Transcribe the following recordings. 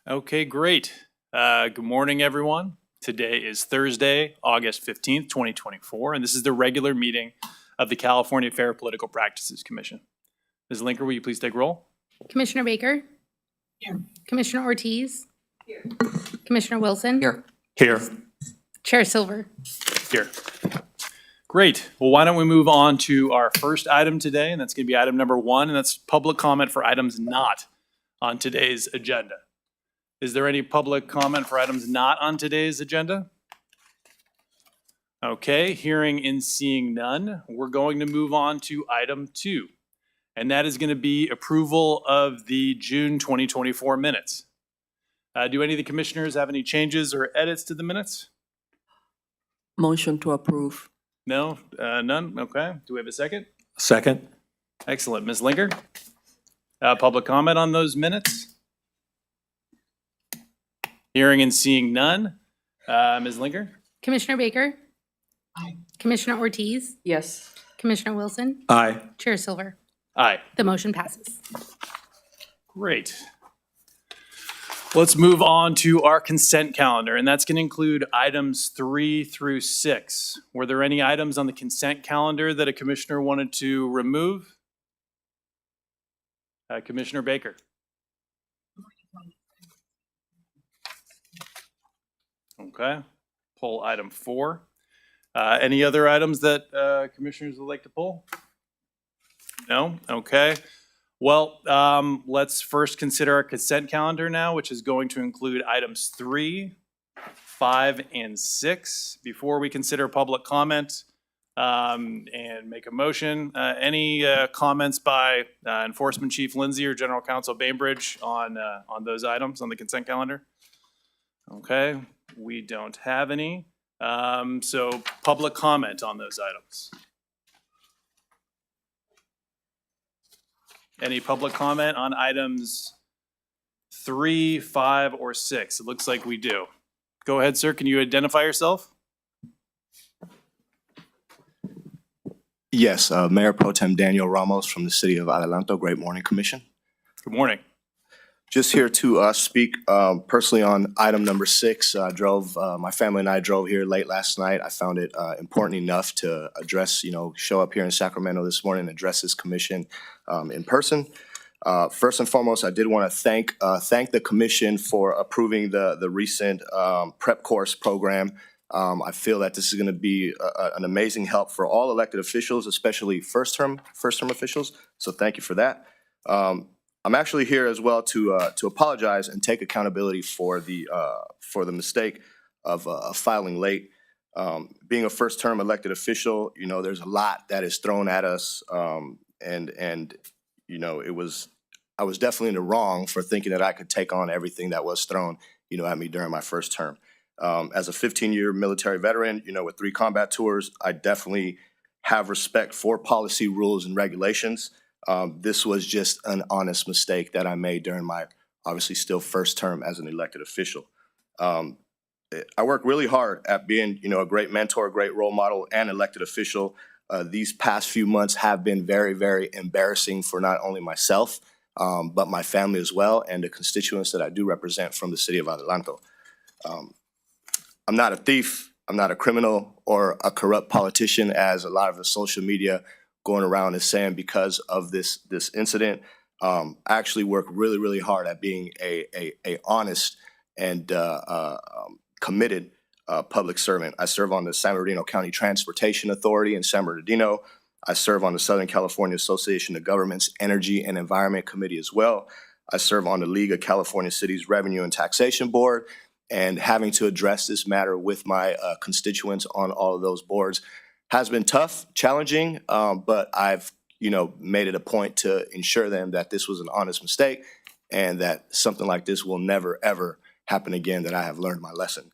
Okay, great. Good morning, everyone. Today is Thursday, August 15th, 2024, and this is the regular meeting of the California Fair Political Practices Commission. Ms. Linker, will you please take roll? Commissioner Baker? Here. Commissioner Ortiz? Here. Commissioner Wilson? Here. Here. Chair Silver? Here. Great. Well, why don't we move on to our first item today, and that's going to be item number 1, and that's public comment for items not on today's agenda. Is there any public comment for items not on today's agenda? Okay, hearing and seeing none, we're going to move on to item 2, and that is going to be approval of the June 2024 minutes. Do any of the commissioners have any changes or edits to the minutes? Motion to approve. No, none? Okay. Do we have a second? Second. Excellent. Ms. Linker? Public comment on those minutes? Hearing and seeing none. Ms. Linker? Commissioner Baker? Aye. Commissioner Ortiz? Yes. Commissioner Wilson? Aye. Chair Silver? Aye. The motion passes. Great. Let's move on to our consent calendar, and that's going to include items 3 through 6. Were there any items on the consent calendar that a commissioner wanted to remove? Commissioner Baker? Okay. Pull item 4. Any other items that commissioners would like to pull? No? Okay. Well, let's first consider our consent calendar now, which is going to include items 3, 5, and 6. Before we consider public comment and make a motion, any comments by Enforcement Chief Lindsay or General Counsel Bainbridge on those items on the consent calendar? Okay, we don't have any. So public comment on those items. Any public comment on items 3, 5, or 6? It looks like we do. Go ahead, sir. Can you identify yourself? Yes, Mayor Pro Tem Daniel Ramos from the City of Adelanto. Great morning, Commission. Good morning. Just here to speak personally on item number 6. My family and I drove here late last night. I found it important enough to address, show up here in Sacramento this morning and address this commission in person. First and foremost, I did want to thank the commission for approving the recent prep course program. I feel that this is going to be an amazing help for all elected officials, especially first term officials. So thank you for that. I'm actually here as well to apologize and take accountability for the mistake of filing late. Being a first term elected official, there's a lot that is thrown at us, and I was definitely in the wrong for thinking that I could take on everything that was thrown at me during my first term. As a 15-year military veteran, with 3 combat tours, I definitely have respect for policy, rules, and regulations. This was just an honest mistake that I made during my obviously still first term as an elected official. I work really hard at being, a great mentor, a great role model, and elected official. These past few months have been very, very embarrassing for not only myself, but my family as well, and the constituents that I do represent from the City of Adelanto. I'm not a thief, I'm not a criminal or a corrupt politician, as a lot of the social media going around is saying because of this incident. I actually work really, really hard at being a honest and committed public servant. I serve on the San Bernardino County Transportation Authority in San Bernardino. I serve on the Southern California Association of Governments Energy and Environment Committee as well. I serve on the League of California Cities Revenue and Taxation Board, and having to address this matter with my constituents on all of those boards has been tough, challenging, but I've made it a point to ensure them that this was an honest mistake and that something like this will never, ever happen again, that I have learned my lesson.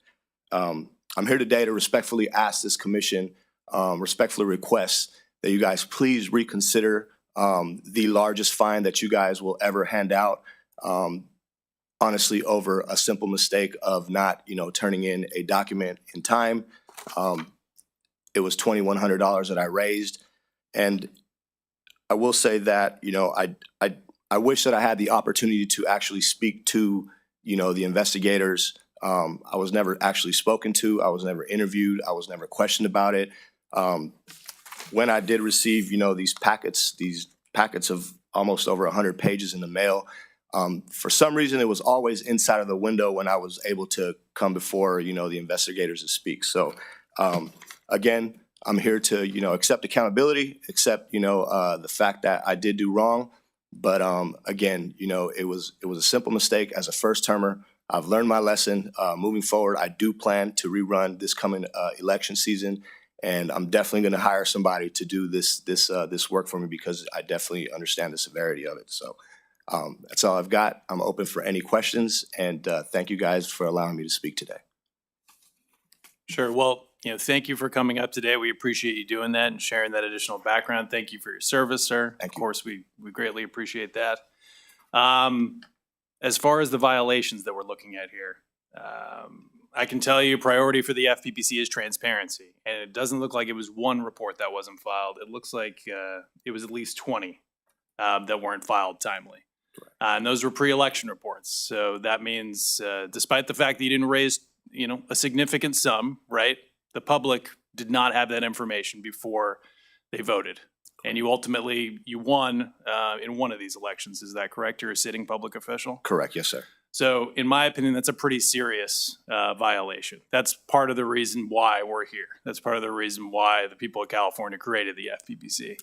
I'm here today to respectfully ask this commission, respectfully request that you guys please reconsider the largest fine that you guys will ever hand out, honestly, over a simple mistake of not, turning in a document in time. It was $2,100 that I raised, and I will say that, I wish that I had the opportunity to actually speak to, you know, the investigators, I was never actually spoken to. I was never interviewed. I was never questioned about it. When I did receive, you know, these packets of almost over 100 pages in the mail, for some reason, it was always inside of the window when I was able to come before, you know, the investigators to speak. So, again, I'm here to, you know, accept accountability, accept, you know, the fact that I did do wrong. But, again, you know, it was a simple mistake as a first termer. I've learned my lesson. Moving forward, I do plan to rerun this coming election season. And I'm definitely going to hire somebody to do this work for me because I definitely understand the severity of it. So that's all I've got. I'm open for any questions, and thank you guys for allowing me to speak today. Sure. Well, you know, thank you for coming up today. We appreciate you doing that and sharing that additional background. Thank you for your service, sir. Thank Of you. course, we greatly appreciate that. As far as the violations that we're looking at here, I can tell you priority for the FPPC is transparency. And it doesn't look like it was one report that wasn't filed. It looks like it was at least 20 that weren't filed timely. And those were pre-election reports. So that means despite the fact that you didn't raise, you know, a significant sum, right? The public did not have that information before they voted. And you ultimately, you won in one of these elections. Is that correct? You're a sitting public official? Correct. Yes, sir. So in my opinion, that's a pretty serious violation. That's part of the reason why we're here. That's part of the reason why the people of California created the FPPC.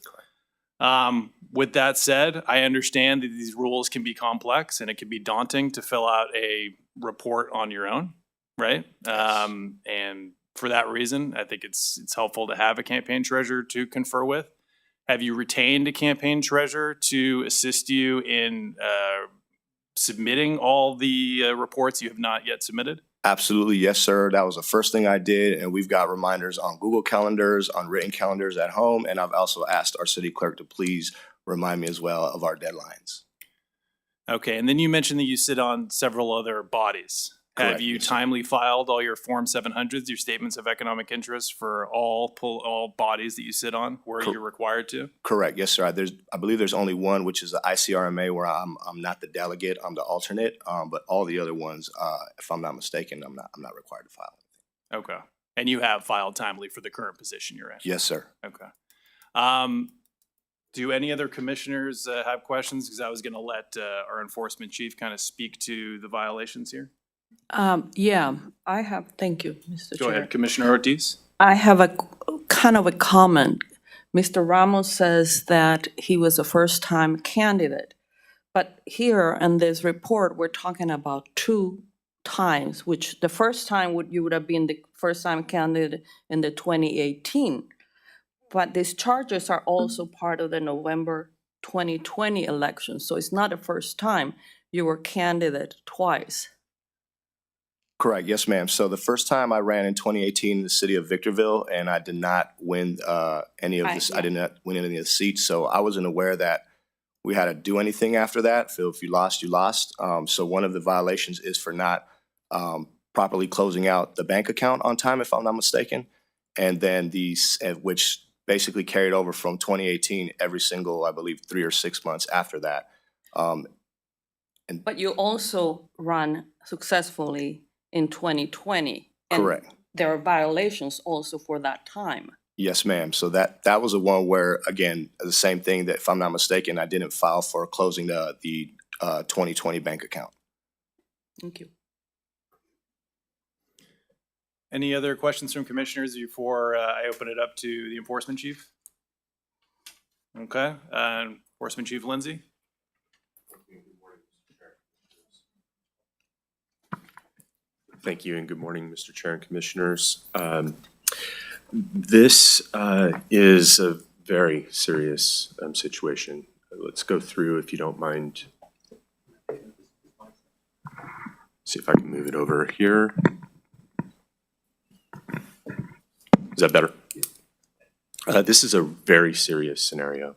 With that said, I understand that these rules can be complex and it can be daunting to fill out a report on your own, right? And for that reason, I think it's helpful to have a campaign treasurer to confer with. Have you retained a campaign treasurer to assist you in submitting all the reports you have not yet submitted? Absolutely. Yes, sir. That was the first thing I did. And we've got reminders on Google calendars, on written calendars at home. And I've also asked our city clerk to please remind me as well of our deadlines. Okay, and then you mentioned that you sit on several other bodies. Have Correct, you yes, sir. timely filed all your Form 700s, your statements of economic interest for all bodies that you sit on where Cor- you're required to? Correct. Yes, sir. I believe there's only one, which is the ICRMA, where I'm not the delegate, I'm the alternate. But all the other ones, if I'm not mistaken, I'm not required to file. Okay, and you have filed timely for the current position you're in? Yes, sir. Okay. Do any other commissioners have questions? Because I was going to let our enforcement chief kind of speak to the violations here. Yeah, I have, thank you, Mr. Go Chair. ahead, Commissioner Ortiz. I have a kind of a comment. Mr. Ramos says that he was a first-time candidate. But here in this report, we're talking about 2 times, which the first time you would have been the first-time candidate in the 2018. But these charges are also part of the November 2020 election. So it's not the first time you were candidate twice. Correct. Yes, ma'am. So the first time I ran in 2018 in the city of Victorville, and I did not win any of this. I did not win any of the seats. So I wasn't aware that we had to do anything after that. So if you lost, you lost. So one of the violations is for not properly closing out the bank account on time, if I'm not mistaken. And then which basically carried over from 2018 every single, I believe, 3 or 6 months after that. But you also ran successfully in 2020. and Correct. There are violations also for that time. Yes, ma'am. So that was the one where, again, the same thing that, if I'm not mistaken, I didn't file for closing the 2020 bank account. Thank you. Any other questions from commissioners before I open it up to the enforcement chief? Okay, Enforcement Chief Lindsay? Thank you, and good morning, Mr. Chair and Commissioners. This is a very serious situation. Let's go through, if you don't mind. See if I can move it over here. Is that better? This is a very serious scenario.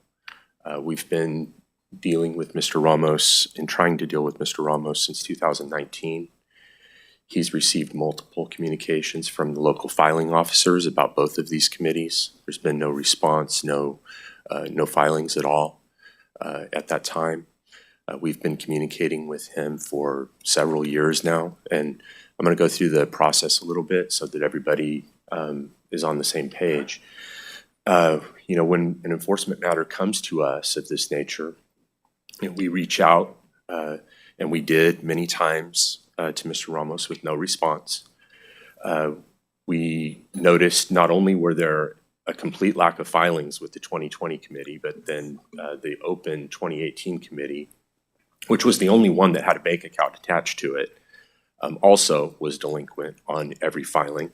We've been dealing with Mr. Ramos and trying to deal with Mr. Ramos since 2019. He's received multiple communications from the local filing officers about both of these committees. There's been no response, no filings at all at that time. We've been communicating with him for several years now, and I'm going to go through the process a little bit so that everybody is on the same page. When an enforcement matter comes to us of this nature, we reach out, and we did many times to Mr. Ramos with no response. We noticed not only were there a complete lack of filings with the 2020 committee, but then the open 2018 committee, which was the only one that had a bank account attached to it, also was delinquent on every filing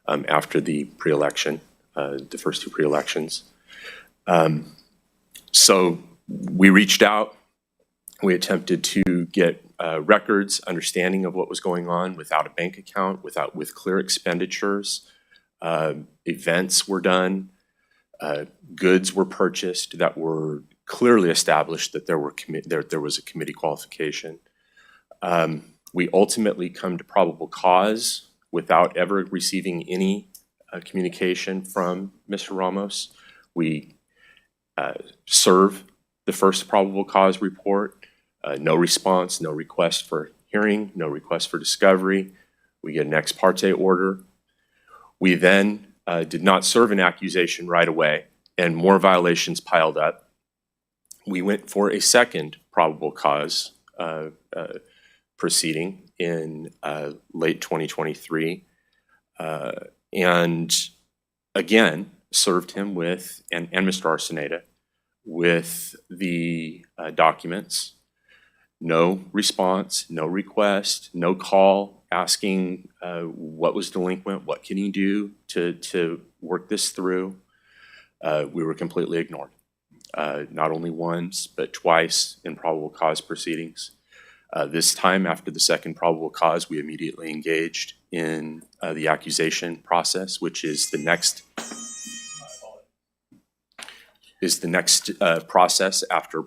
after the pre-election, the first two pre-elections. So we reached out. We attempted to get records, understanding of what was going on without a bank account, with clear expenditures. Events were done. Goods were purchased that were clearly established that there was a committee qualification. We ultimately come to probable cause without ever receiving any communication from Mr. Ramos. We serve the first probable cause report, no response, no request for hearing, no request for discovery. We get an ex parte order. We then did not serve an accusation right away, and more violations piled up. We went for a second probable cause proceeding in late 2023, and again served him with, and Mr. Arseneda, with the documents. No response, no request, no call asking what was delinquent, what can you do to work this through. We were completely ignored. Not only once, but twice in probable cause proceedings. This time, after the second probable cause, we immediately engaged in the accusation process, which is the next process after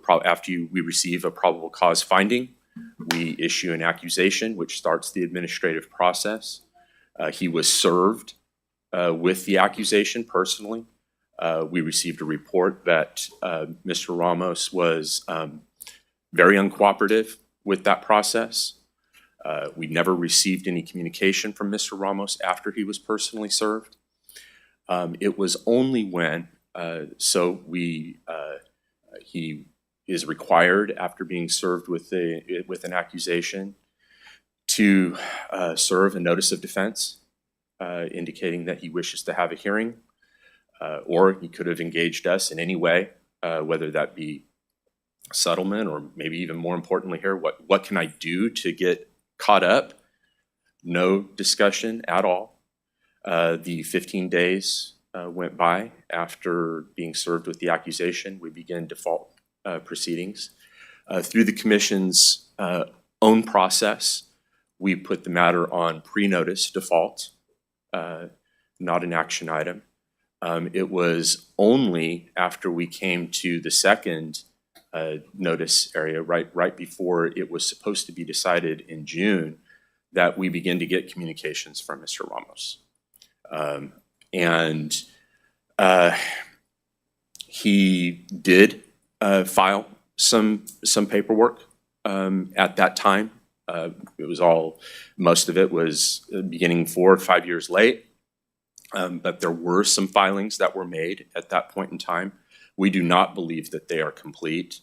we receive a probable cause finding. We issue an accusation, which starts the administrative process. He was served with the accusation personally. We received a report that Mr. Ramos was very uncooperative with that process. We never received any communication from Mr. Ramos after he was personally served. It was only when, he is required after being served with an accusation to serve a notice of defense indicating that he wishes to have a hearing. Or he could have engaged us in any way, whether that be settlement or maybe even more importantly here, what can I do to get caught up? No discussion at all. The 15 days went by after being served with the accusation. We began default proceedings. Through the commission's own process, we put the matter on pre-notice default, not an action item. It was only after we came to the second notice area, right before it was supposed to be decided in June, that we began to get communications from Mr. Ramos. He did file some paperwork at that time. Most of it was beginning 4 or 5 years late. But there were some filings that were made at that point in time. We do not believe that they are complete.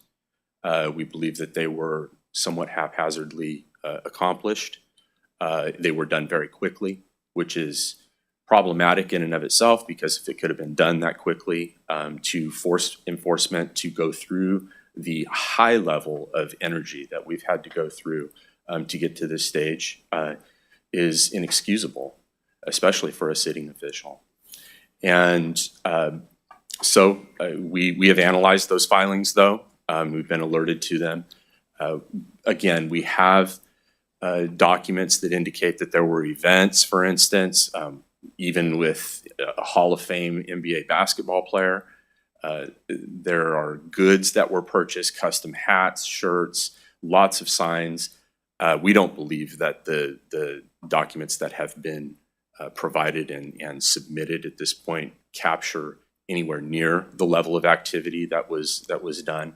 We believe that they were somewhat haphazardly accomplished. They were done very quickly, which is problematic in and of itself, because if it could have been done that quickly, to force enforcement to go through the high level of energy that we've had to go through to get to this stage is inexcusable, especially for a sitting official. And so we have analyzed those filings, though. We've been alerted to them. Again, we have documents that indicate that there were events, for instance, even with a Hall of Fame NBA basketball player. There are goods that were purchased, custom hats, shirts, lots of signs. We don't believe that the documents that have been provided and submitted at this point capture anywhere near the level of activity that was done.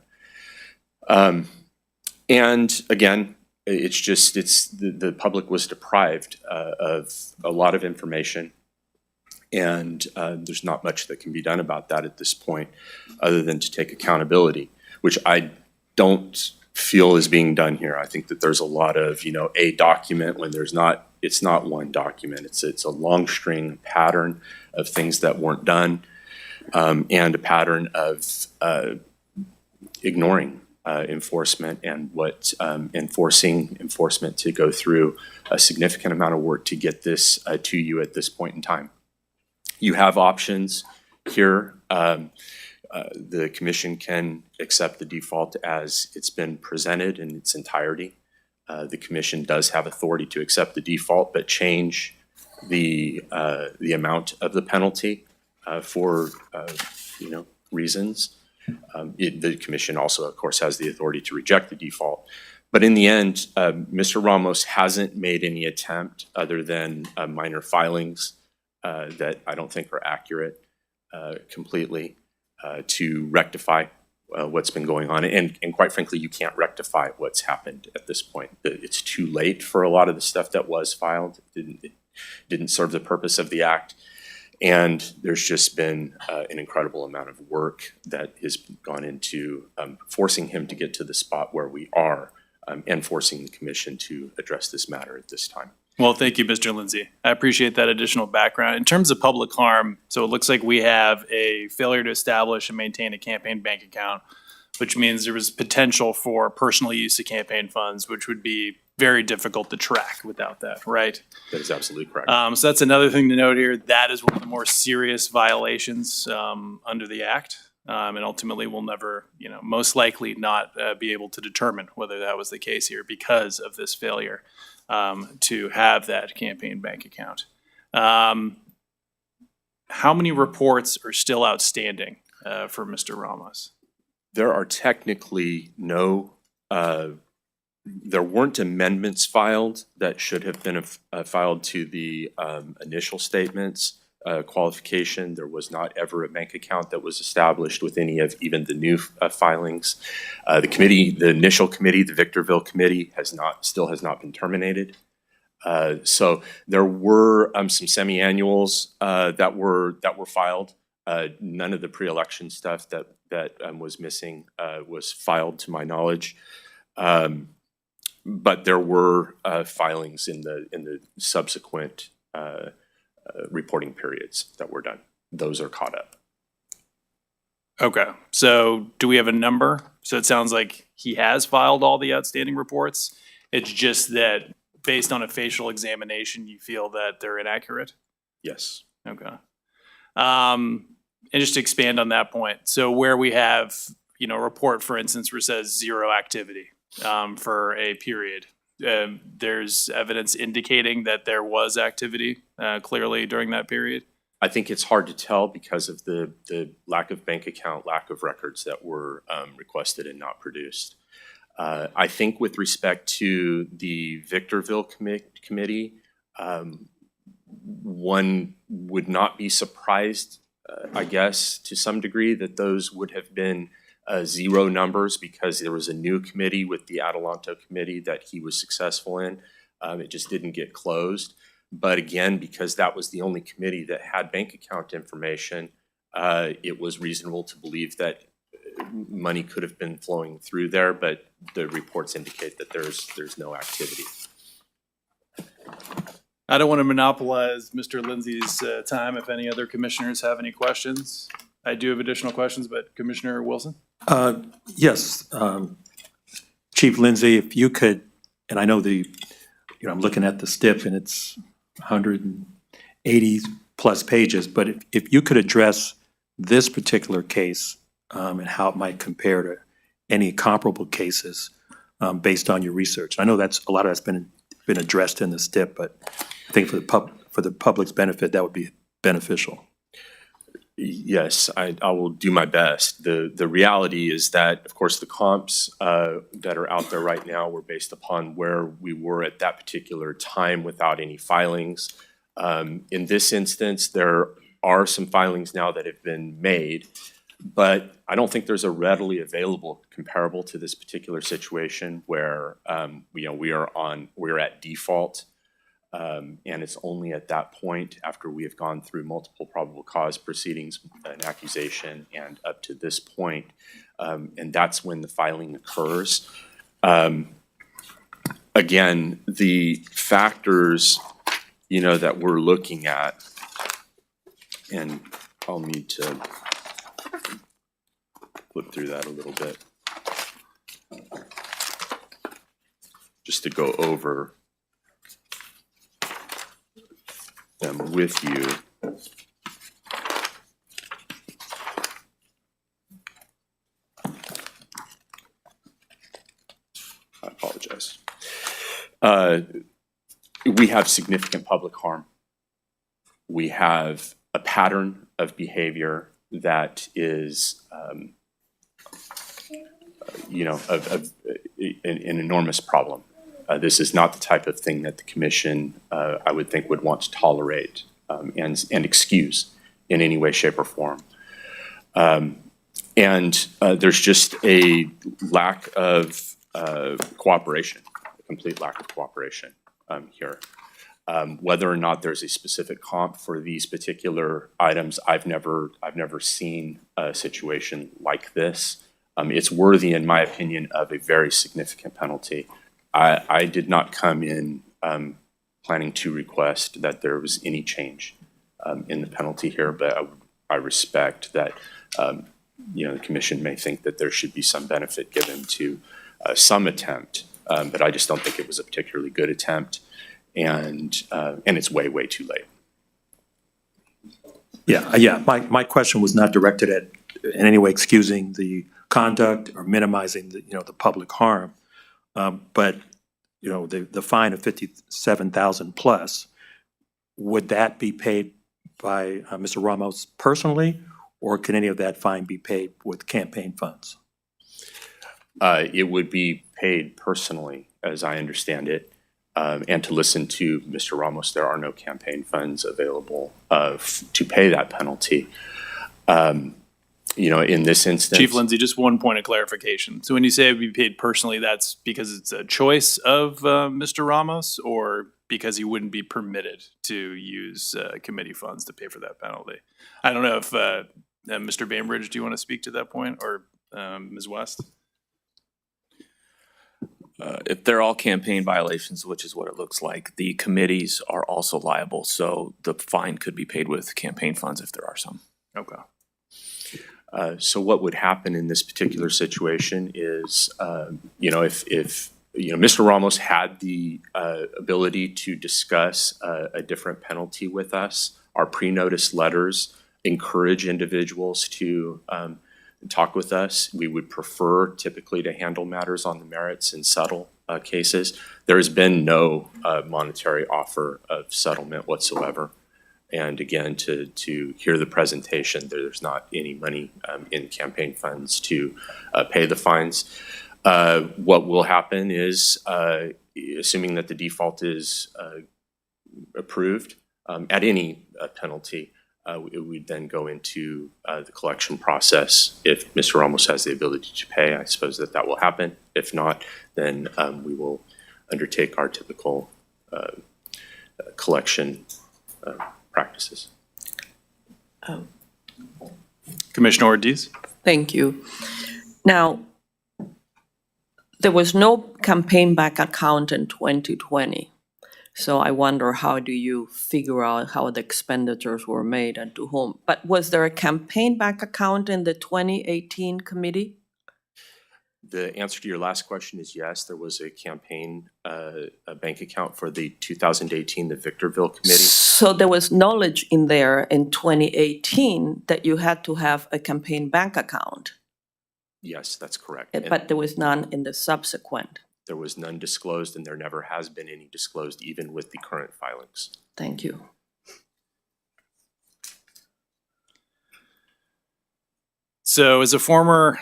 And again, the public was deprived of a lot of information. And there's not much that can be done about that at this point, other than to take accountability, which I don't feel is being done here. I think that there's a lot of, a document when it's not one document. It's a long string pattern of things that weren't done, and a pattern of ignoring enforcement and enforcement to go through a significant amount of work to get this to you at this point in time. You have options here. The commission can accept the default as it's been presented in its entirety. The commission does have authority to accept the default, but change the amount of the penalty for reasons. The commission also, of course, has the authority to reject the default. But in the end, Mr. Ramos hasn't made any attempt other than minor filings that I don't think are accurate completely to rectify what's been going on. And quite frankly, you can't rectify what's happened at this point. It's too late for a lot of the stuff that was filed. It didn't serve the purpose of the act. And there's just been an incredible amount of work that has gone into forcing him to get to the spot where we are, and forcing the commission to address this matter at this time. Well, thank you, Mr. Lindsay. I appreciate that additional background. In terms of public harm, so it looks like we have a failure to establish and maintain a campaign bank account, which means there was potential for personal use of campaign funds, which would be very difficult to track without that, right? That is absolutely correct. So that's another thing to note here. That is one of the more serious violations under the Act. And ultimately, we'll never, most likely not be able to determine whether that was the case here because of this failure to have that campaign bank account. How many reports are still outstanding for Mr. Ramos? There are technically no, there weren't amendments filed that should have been filed to the initial statements qualification. There was not ever a bank account that was established with any of even the new filings. The committee, the initial committee, the Victorville committee still has not been terminated. So there were some semi-annuals that were filed. None of the pre-election stuff that was missing was filed to my knowledge. But there were filings in the subsequent reporting periods that were done. Those are caught up. Okay, so do we have a number? So it sounds like he has filed all the outstanding reports. It's just that based on a facial examination, you feel that they're inaccurate? Yes. Okay. And just to expand on that point, so where we have, a report, for instance, where it says zero activity for a period, there's evidence indicating that there was activity clearly during that period? I think it's hard to tell because of the lack of bank account, lack of records that were requested and not produced. I think with respect to the Victorville committee, one would not be surprised, I guess, to some degree that those would have been zero numbers because there was a new committee with the Adelanto committee that he was successful in. It just didn't get closed. But again, because that was the only committee that had bank account information, it was reasonable to believe that money could have been flowing through there, but the reports indicate that there's no activity. I don't want to monopolize Mr. Lindsay's time. If any other commissioners have any questions, I do have additional questions, but Commissioner Wilson? Yes, Chief Lindsay, if you could, and I know I'm looking at the STIP and it's 180 plus pages, but if you could address this particular case and how it might compare to any comparable cases based on your research. I know a lot of that's been addressed in the STIP, but I think for the public's benefit, that would be beneficial. Yes, I will do my best. The reality is that, of course, the comps that are out there right now were based upon where we were at that particular time without any filings. In this instance, there are some filings now that have been made. But I don't think there's a readily available comparable to this particular situation where, we're at default. And it's only at that point, after we have gone through multiple probable cause proceedings, an accusation, and up to this point, and that's when the filing occurs. Again, the factors, that we're looking at, and I'll need to flip through that a little bit, just to go over them with you. I apologize. We have significant public harm. We have a pattern of behavior that is, an enormous problem. This is not the type of thing that the commission, I would think, would want to tolerate and excuse in any way, shape, or form. And there's just a lack of cooperation, a complete lack of cooperation here. Whether or not there's a specific comp for these particular items, I've never seen a situation like this. It's worthy, in my opinion, of a very significant penalty. I did not come in planning to request that there was any change in the penalty here, but I respect that the commission may think that there should be some benefit given to some attempt, but I just don't think it was a particularly good attempt, and it's way, way too late. Yeah. My question was not directed at in any way excusing the conduct or minimizing the public harm. But, the fine of $57,000 plus, would that be paid by Mr. Ramos personally, or can any of that fine be paid with campaign funds? It would be paid personally, as I understand it. And to listen to Mr. Ramos, there are no campaign funds available to pay that penalty. In this instance. Chief Lindsay, just one point of clarification. So when you say it would be paid personally, that's because it's a choice of Mr. Ramos, or because he wouldn't be permitted to use committee funds to pay for that penalty? I don't know if Mr. Bainbridge, do you want to speak to that point, or Ms. West? If they're all campaign violations, which is what it looks like, the committees are also liable. So the fine could be paid with campaign funds if there are some. Okay. So what would happen in this particular situation is, if Mr. Ramos had the ability to discuss a different penalty with us, our pre-notice letters encourage individuals to talk with us. We would prefer typically to handle matters on the merits in settle cases. There has been no monetary offer of settlement whatsoever. And again, to hear the presentation, there's not any money in campaign funds to pay the fines. What will happen is, assuming that the default is approved at any penalty, it would then go into the collection process. If Mr. Ramos has the ability to pay, I suppose that will happen. If not, then we will undertake our typical collection practices. Commissioner Ortiz? Thank you. Now, there was no campaign back account in 2020. So I wonder, how do you figure out how the expenditures were made and to whom? But was there a campaign back account in the 2018 committee? The answer to your last question is yes. There was a campaign a bank account for the 2018, the Victorville Committee. So there was knowledge in there in 2018 that you had to have a campaign bank account, Yes, that's correct. And but there was none in the subsequent. there was none disclosed, and there never has been any disclosed, even with the current filings. Thank you. So as a former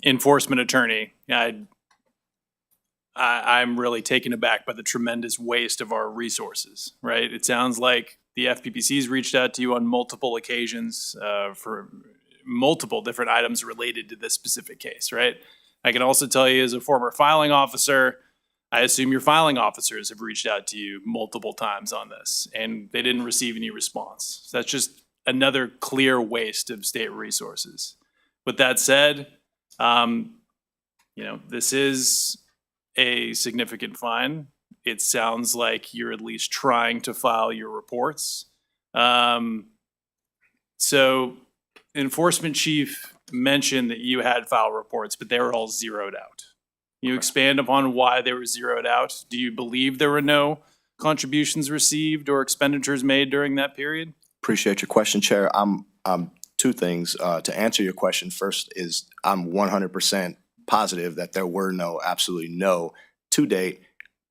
enforcement attorney, I'm really taken aback by the tremendous waste of our resources, right? It sounds like the FPPC's reached out to you on multiple occasions multiple different items related to this specific case, right? I can also tell you as a former filing officer, I assume your filing officers have reached out to you multiple times on this and they didn't receive any response. So that's just another clear waste of state resources. With that said, this is a significant fine. It sounds like you're at least trying to file your reports. So enforcement chief mentioned that you had file reports, but they were all zeroed out. Can you expand upon why they were zeroed out? Do you believe there were no contributions received or expenditures made during that period? Appreciate your question, Chair. I'm two things. To answer your question, first is I'm 100% positive that there were absolutely no, to date,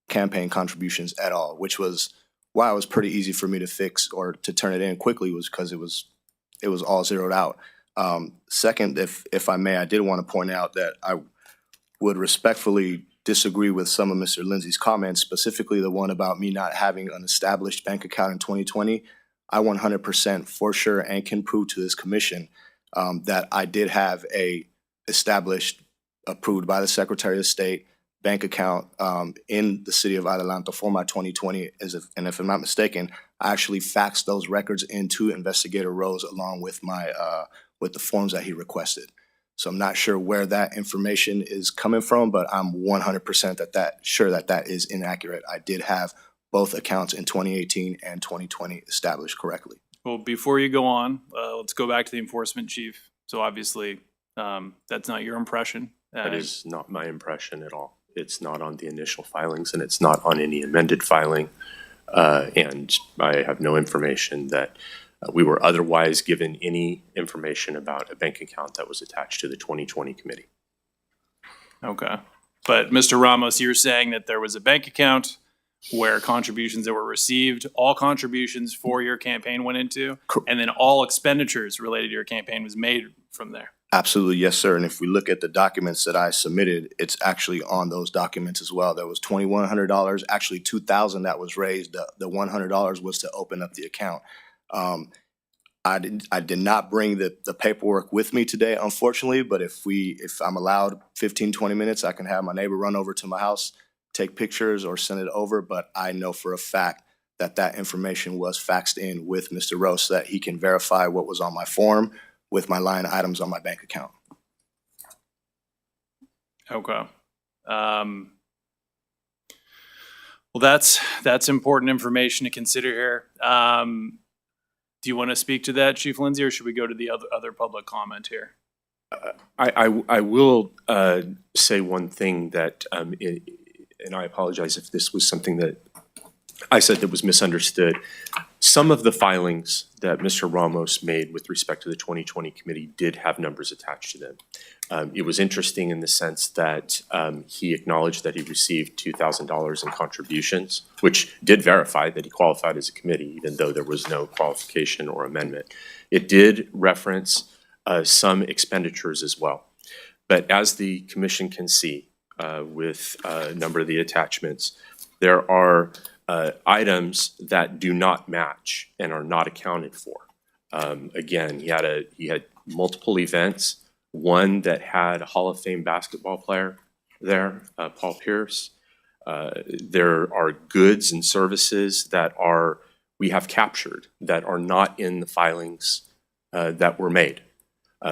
campaign contributions at all, which was why it was pretty easy for me to fix or to turn it in quickly, was because it was all zeroed out. Second, if I may, I did want to point out that I would respectfully disagree with some of Mr. Lindsay's comments, specifically the one about me not having an established bank account in 2020. I 100% for sure and can prove to this commission that I did have a established, approved by the Secretary of State bank account in the city of Adelanto for my 2020. And if I'm not mistaken, I actually faxed those records into Investigator Rose along with with the forms that he requested. So I'm not sure where that information is coming from, but I'm 100% sure that is inaccurate. I did have both accounts in 2018 and 2020 established correctly. Well, before you go on, let's go back to the enforcement chief. So obviously, that's not your impression. That is not my impression at all. It's not on the initial filings and it's not on any amended filing. And I have no information that we were otherwise given any information about a bank account that was attached to the 2020 committee. Okay. But Mr. Ramos, you're saying that there was a bank account where contributions that were received, all contributions for your campaign went into, and then all expenditures related to your campaign was made from there. Absolutely, yes, sir. And if we look at the documents that I submitted, it's actually on those documents as well. There was $2,100, actually $2,000 that was raised. The $100 was to open up the account. I did not bring the paperwork with me today, unfortunately, but if I'm allowed 15, 20 minutes, I can have my neighbor run over to my house, take pictures or send it over. But I know for a fact that information was faxed in with Mr. Rose so that he can verify what was on my form with my line items on my bank account. Okay. Well, that's important information to consider here. Do you want to speak to that, Chief Lindsay, or should we go to the other public comment here? I will say one thing that, and I apologize if this was something that I said that was misunderstood. Some of the filings that Mr. Ramos made with respect to the 2020 committee did have numbers attached to them. It was interesting in the sense that he acknowledged that he received $2,000 in contributions, which did verify that he qualified as a committee, even though there was no qualification or amendment. It did reference some expenditures as well. But as the commission can see with a number of the attachments, there are items that do not match and are not accounted for. Again, he had multiple events. One that had a Hall of Fame basketball player there, Paul Pierce. There are goods and services that we have captured that are not in the filings that were made.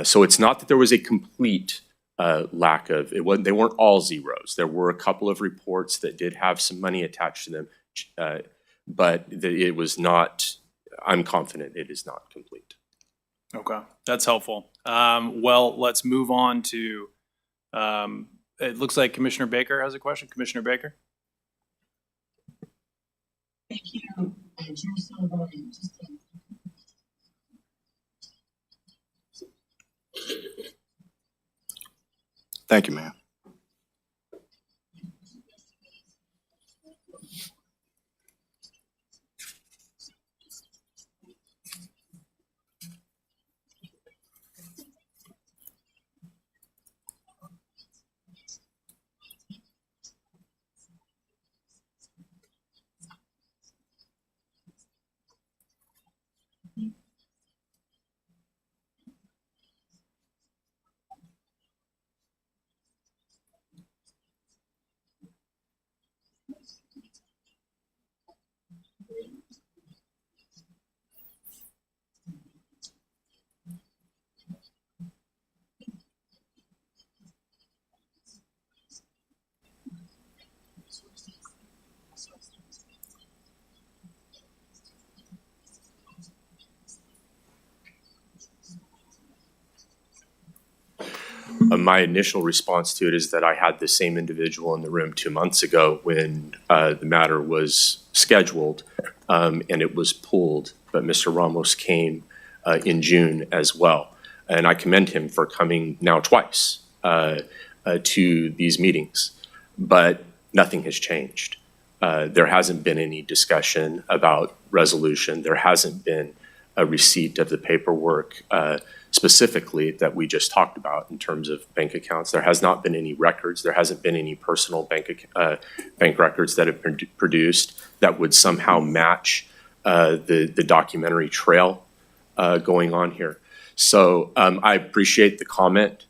So it's not that there was a complete lack of, they weren't all zeros. There were a couple of reports that did have some money attached to them, but it was not, I'm confident it is not complete. Okay, that's helpful. Well, let's move on to, it looks like Commissioner Baker has a question. Commissioner Baker? Thank you, Chair Silva. Thank you, ma'am. My initial response to it is that I had the same individual in the room 2 months ago when the matter was scheduled and it was pulled, but Mr. Ramos came in June as well. And I commend him for coming now twice to these meetings, but nothing has changed. There hasn't been any discussion about resolution. There hasn't been a receipt of the paperwork specifically that we just talked about in terms of bank accounts. There has not been any records. There hasn't been any personal bank records that have been produced that would somehow match the documentary trail going on here. So I appreciate the comment.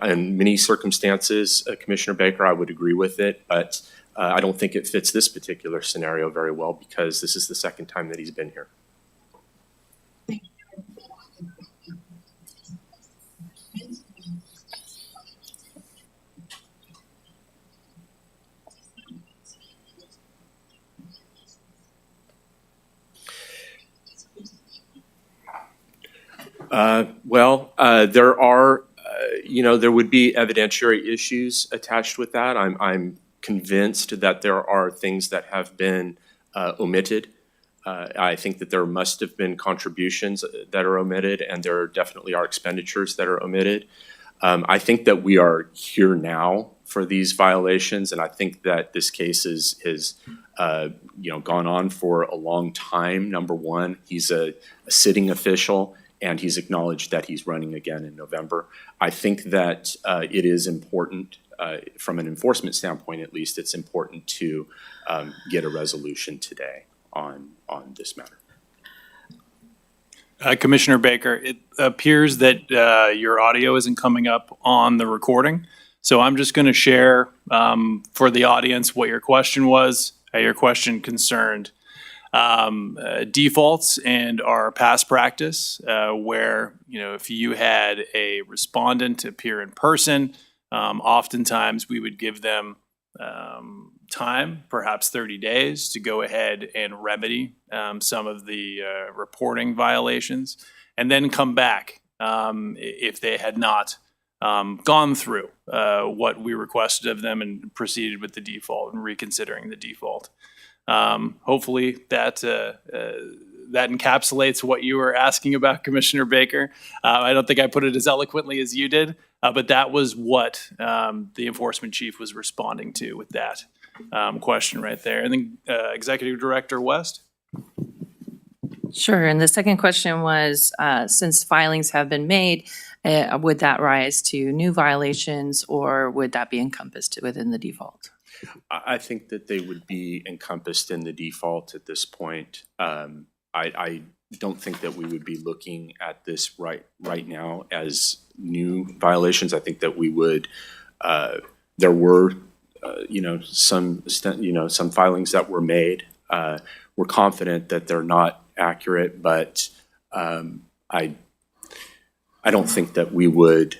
In many circumstances, Commissioner Baker, I would agree with it, but I don't think it fits this particular scenario very well because this is the second time that he's been here. There are, there would be evidentiary issues attached with that. I'm convinced that there are things that have been omitted. I think that there must have been contributions that are omitted, and there definitely are expenditures that are omitted. I think that we are here now for these violations, and I think that this case is gone on for a long time. Number one, he's a sitting official, and he's acknowledged that he's running again in November. I think that it is important, from an enforcement standpoint at least, it's important to get a resolution today on this matter. Commissioner Baker, it appears that your audio isn't coming up on the recording. So I'm just going to share for the audience what your question was. Your question concerned defaults and our past practice, where, if you had a respondent appear in person, oftentimes we would give them time, perhaps 30 days, to go ahead and remedy some of the reporting violations, and then come back if they had not gone through what we requested of them and proceeded with the default and reconsidering the default. Hopefully that encapsulates what you were asking about, Commissioner Baker. I don't think I put it as eloquently as you did, but that was what the enforcement chief was responding to with that question right there. And then Executive Director West. Sure. And the second question was, since filings have been made, would that rise to new violations, or would that be encompassed within the default? I think that they would be encompassed in the default at this point. I don't think that we would be looking at this right now as new violations. I think that we would. There were, some filings that were made. We're confident that they're not accurate, but I don't think that we would.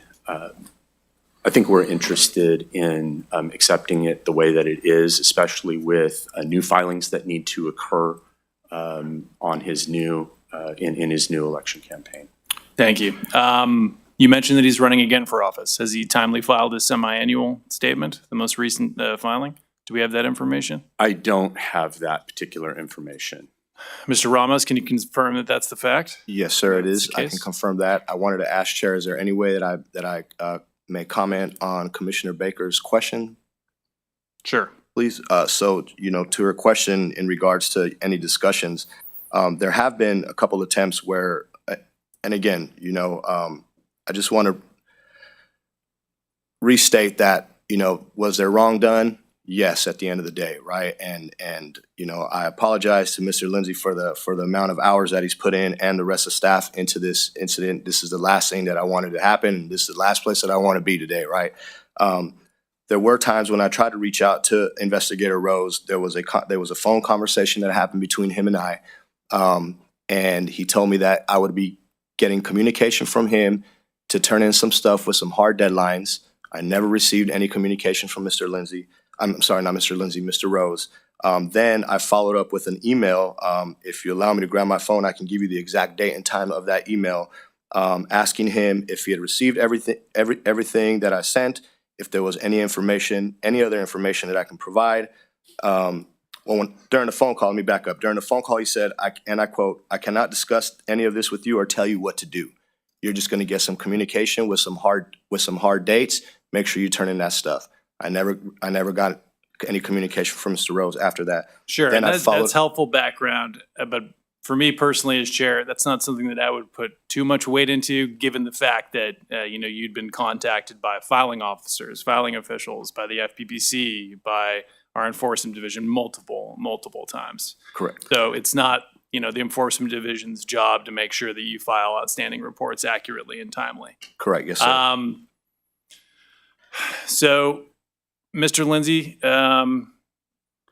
I think we're interested in accepting it the way that it is, especially with new filings that need to occur on his new in his new election campaign. Thank you. You mentioned that he's running again for office. Has he timely filed his semi-annual statement, the most recent filing? Do we have that information? I don't have that particular information. Mr. Ramos, can you confirm that that's the fact? Yes, sir, it That's is. the I case? can confirm that. I wanted to ask Chair, is there any way that I may comment on Commissioner Baker's question, Sure. please? To her question in regards to any discussions, there have been a couple attempts where, and again, I just want to restate that, was there wrong done? Yes, at the end of the day, right? And I apologize to Mr. Lindsay for the amount of hours that he's put in and the rest of staff into this incident. This is the last thing that I wanted to happen. This is the last place that I want to be today, right? There were times when I tried to reach out to Investigator Rose. There was a phone conversation that happened between him and I, and he told me that I would be getting communication from him to turn in some stuff with some hard deadlines. I never received any communication from Mr. Lindsay. I'm sorry, not Mr. Lindsay, Mr. Rose. Then I followed up with an email. If you allow me to grab my phone, I can give you the exact date and time of that email. asking him if he had received everything that I sent, if there was any other information that I can provide. During the phone call, let me back up. During the phone call, he said, and I quote, "I cannot discuss any of this with you or tell you what to do. You're just gonna get some communication with some hard dates. Make sure you turn in that stuff." I never got any communication from Mr. Rose after that. Sure, Then and I that's followed- helpful background, but for me personally as chair, that's not something that I would put too much weight into, given the fact that, you'd been contacted by filing officers, filing officials, by the FPPC, by our enforcement division multiple times. Correct. So it's not, the enforcement division's job to make sure that you file outstanding reports accurately and timely. Correct, yes, sir. So, Mr. Lindsay,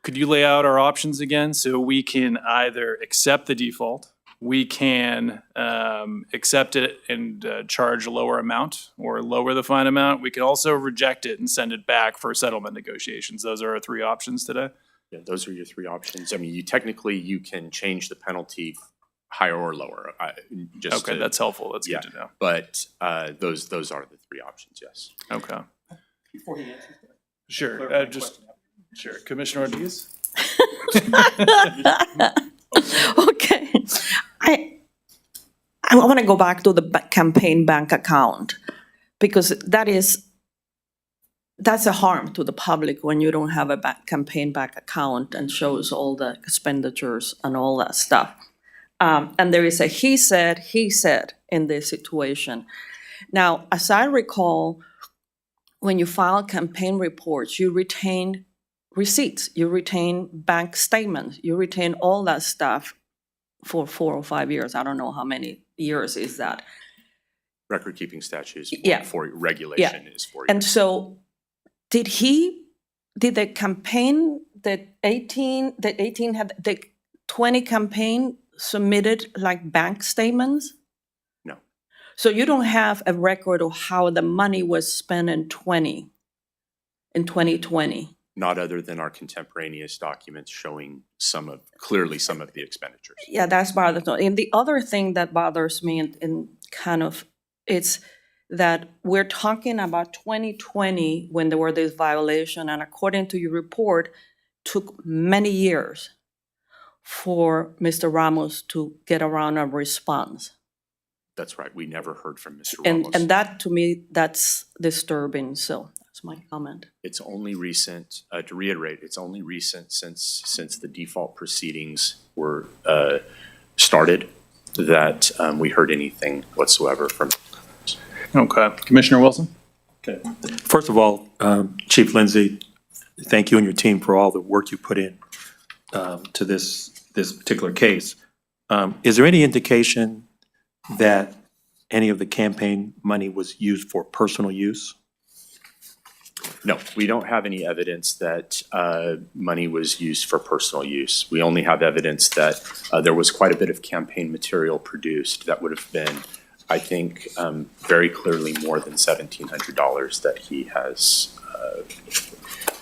could you lay out our options again? So we can either accept the default, we can accept it and charge a lower amount or lower the fine amount. We can also reject it and send it back for settlement negotiations. Those are our three options today. Yeah, those are your three options. I mean, you can change the penalty higher or lower. Okay, that's helpful. That's yeah. good to know. But those are the three options, yes. Okay. Before he answers that. Sure, sure. Commissioner Ortiz? Okay. I want to go back to the campaign bank account because that's a harm to the public when you don't have a campaign bank account and shows all the expenditures and all that stuff. And there is a he said in this situation. Now, as I recall, when you file campaign reports, you retain receipts, you retain bank statements, you retain all that stuff for 4 or 5 years. I don't know how many years is that. Record keeping statutes Yeah. for regulation is 4 years. And so did the campaign, the 20 campaign submitted like bank statements? No. So you don't have a record of how the money was spent in 2020? Not other than our contemporaneous documents showing clearly some of the expenditures. Yeah, that's bothersome. And the other thing that bothers me in kind of, it's that we're talking about 2020 when there were this violation, and according to your report, took many years for Mr. Ramos to get around a response. That's right. We never heard from Mr. And Ramos. that, to me, that's disturbing, so that's my comment. It's only recent, to reiterate, it's only recent since the default proceedings were started that we heard anything whatsoever from. Okay. Commissioner Wilson? Okay. First of all, Chief Lindsay, thank you and your team for all the work you put in to this particular case. Is there any indication that any of the campaign money was used for personal use? No, we don't have any evidence that money was used for personal use. We only have evidence that there was quite a bit of campaign material produced that would have been, I think, very clearly more than $1,700 that he has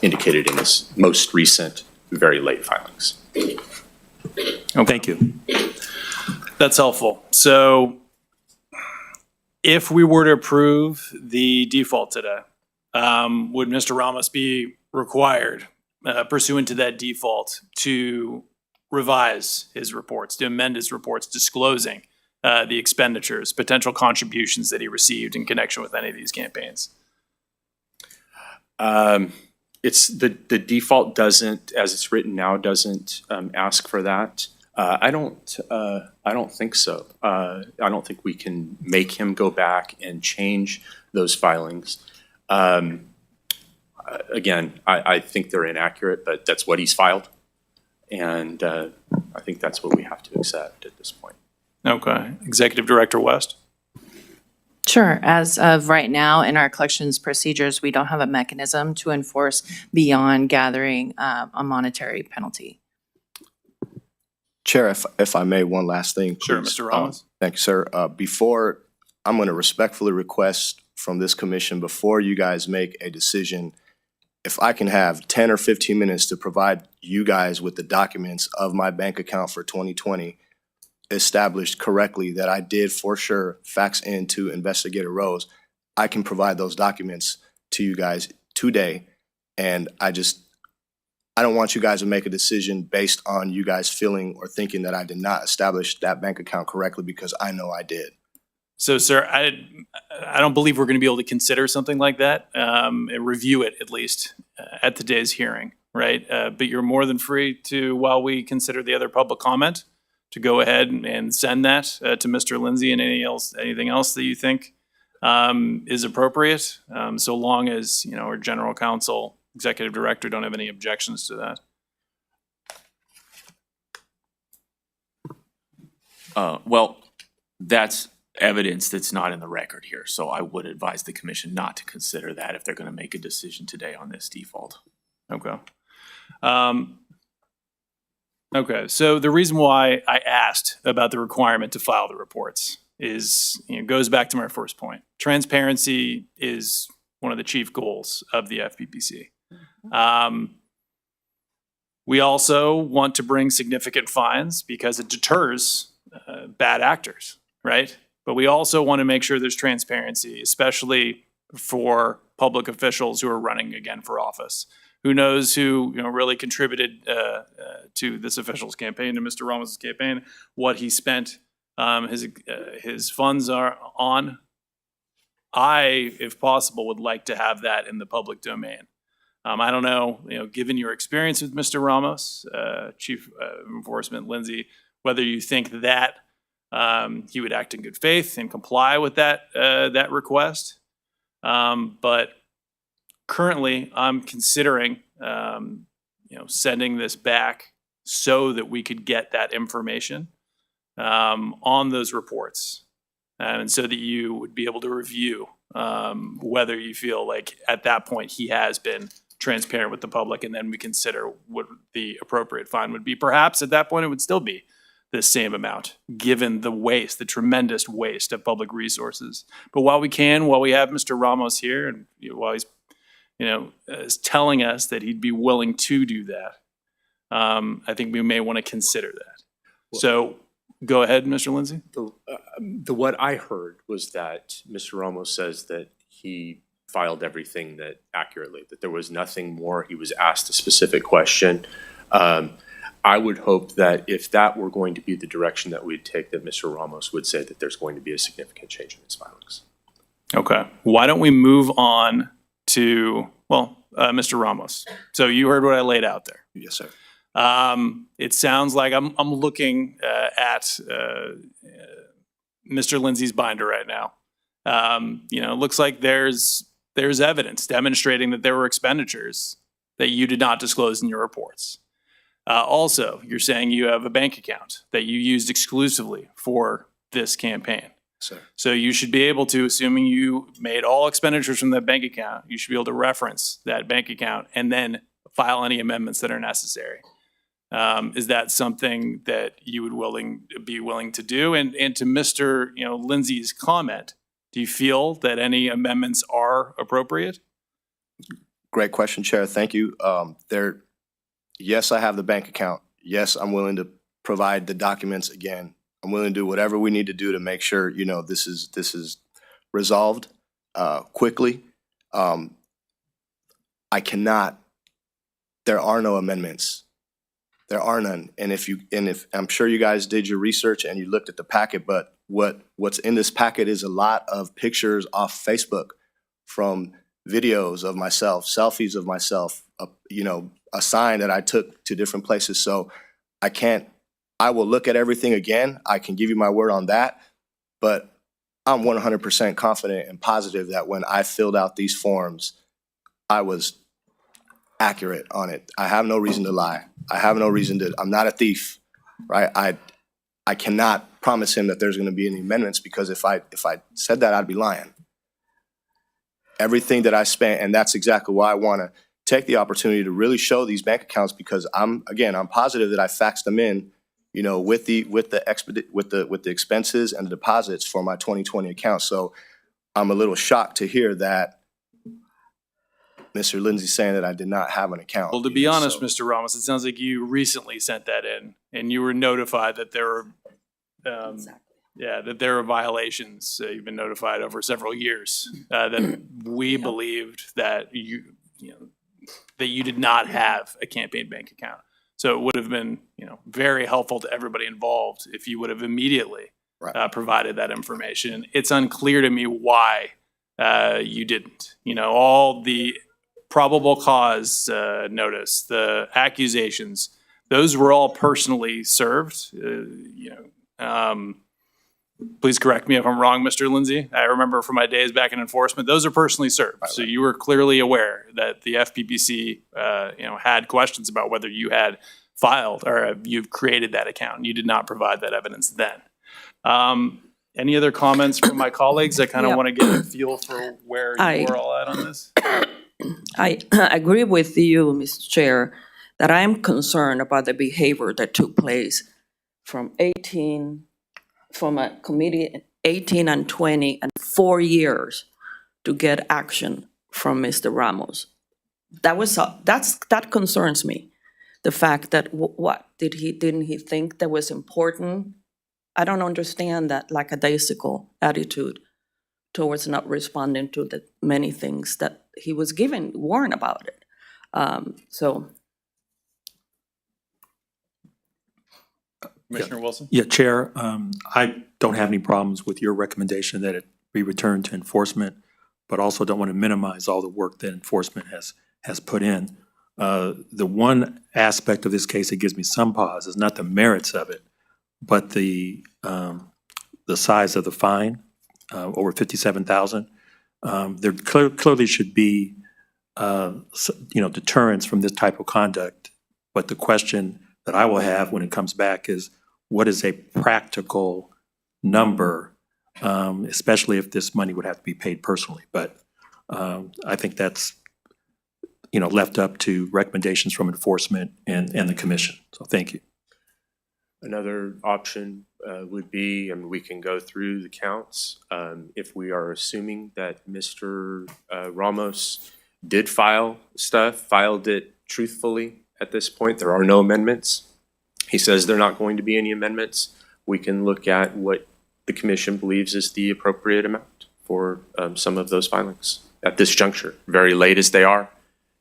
indicated in his most recent, very late filings. Thank you. That's helpful. So if we were to approve the default today, would Mr. Ramos be required pursuant to that default to revise his reports, to amend his reports disclosing the expenditures, potential contributions that he received in connection with any of these campaigns? It's the default doesn't, as it's written now, doesn't ask for that. I don't think so. I don't think we can make him go back and change those filings. Again, I think they're inaccurate, but that's what he's filed. And I think that's what we have to accept at this point. Okay. Executive Director West? Sure. As of right now, in our collections procedures, we don't have a mechanism to enforce beyond gathering a monetary penalty. Chair, if I may, one last thing, Sure, please. Mr. Ramos. Thank you, sir. Before, I'm going to respectfully request from this commission, before you guys make a decision, if I can have 10 or 15 minutes to provide you guys with the documents of my bank account for 2020, established correctly that I did for sure fax in to Investigator Rose, I can provide those documents to you guys today. And I don't want you guys to make a decision based on you guys feeling or thinking that I did not establish that bank account correctly, because I know I did. So, sir, I don't believe we're going to be able to consider something like that, and review it at least at today's hearing, right? But you're more than free to, while we consider the other public comment, to go ahead and send that to Mr. Lindsay and anything else that you think is appropriate, so long as, our general counsel, executive director don't have any objections to that. Well, that's evidence that's not in the record here, so I would advise the commission not to consider that if they're going to make a decision today on this default. Okay. Okay, so the reason why I asked about the requirement to file the reports is, goes back to my first point. Transparency is one of the chief goals of the FPPC. We also want to bring significant fines because it deters bad actors, right? But we also want to make sure there's transparency, especially for public officials who are running again for office. Who knows who really contributed to this official's campaign, to Mr. Ramos' campaign, what he spent his funds are on. I, if possible, would like to have that in the public domain. I don't know, given your experience with Mr. Ramos, Chief Enforcement Lindsay, whether you think that he would act in good faith and comply with that request. But currently, I'm considering, sending this back so that we could get that information on those reports, and so that you would be able to review whether you feel like at that point he has been transparent with the public, and then we consider what the appropriate fine would be. Perhaps at that point it would still be the same amount, given the waste, the tremendous waste of public resources. But while we have Mr. Ramos here, and while he's is telling us that he'd be willing to do that, I think we may want to consider that. So go ahead, Mr. Lindsay. What I heard was that Mr. Ramos says that he filed everything that accurately, that there was nothing more. He was asked a specific question. I would hope that if that were going to be the direction that we'd take, that Mr. Ramos would say that there's going to be a significant change in his filings. Okay. Why don't we move on to, Mr. Ramos. So you heard what I laid out there. Yes, sir. It sounds like I'm looking at Mr. Lindsay's binder right now. It looks like there's evidence demonstrating that there were expenditures that you did not disclose in your reports. Also, you're saying you have a bank account that you used exclusively for this campaign. Sir. So you should be able to, assuming you made all expenditures from that bank account, you should be able to reference that bank account and then file any amendments that are necessary. Is that something that you would be willing to do? And to Mr. Lindsay's comment, do you feel that any amendments are appropriate? Great question, Chair. Thank you. Yes, I have the bank account. Yes, I'm willing to provide the documents again. I'm willing to do whatever we need to do to make sure, this is resolved quickly. I cannot, there are no amendments. There are none. And if I'm sure you guys did your research and you looked at the packet, but what's in this packet is a lot of pictures off Facebook from videos of myself, selfies of myself, a sign that I took to different places. So I will look at everything again. I can give you my word on that, but I'm 100% confident and positive that when I filled out these forms, I was accurate on it. I have no reason to lie. I'm not a thief, right? I cannot promise him that there's going to be any amendments, because if I said that, I'd be lying. Everything that I spent, and that's exactly why I want to take the opportunity to really show these bank accounts, because I'm positive that I faxed them in, with the expenses and the deposits for my 2020 account. So I'm a little shocked to hear that Mr. Lindsay saying that I did not have an account. Well, to be honest, Mr. Ramos, it sounds like you recently sent that in and you were notified that there were Exactly. yeah, that there are violations, you've been notified over several years, that we believed that that you did not have a campaign bank account. So it would have been, very helpful to everybody involved if you would have immediately Right. provided that information. It's unclear to me why you didn't. All the probable cause notice, the accusations, those were all personally served. Please correct me if I'm wrong, Mr. Lindsay. I remember from my days back in enforcement, those are personally served. So you were clearly aware that the FPPC, had questions about whether you had filed or you've created that account. You did not provide that evidence then. Any other comments from my colleagues? I kind of Yeah. want to get a feel for where I- you're all at on this. I agree with you, Mr. Chair, that I'm concerned about the behavior that took place from a committee 18 and 20 and 4 years to get action from Mr. Ramos. That concerns me. The fact that, didn't he think that was important? I don't understand that lackadaisical attitude towards not responding to the many things that he was given, warned about it. Commissioner Wilson? Yeah, Chair, I don't have any problems with your recommendation that it be returned to enforcement, but also don't want to minimize all the work that enforcement has put in. The one aspect of this case that gives me some pause is not the merits of it, but the size of the fine, over $57,000. There clearly should be, deterrence from this type of conduct. But the question that I will have when it comes back is, what is a practical number, especially if this money would have to be paid personally? But I think that's, left up to recommendations from enforcement and the commission. So thank you. Another option would be, we can go through the counts. If we are assuming that Mr. Ramos did filed it truthfully at this point, there are no amendments. He says there are not going to be any amendments. We can look at what the commission believes is the appropriate amount for some of those filings at this juncture, very late as they are.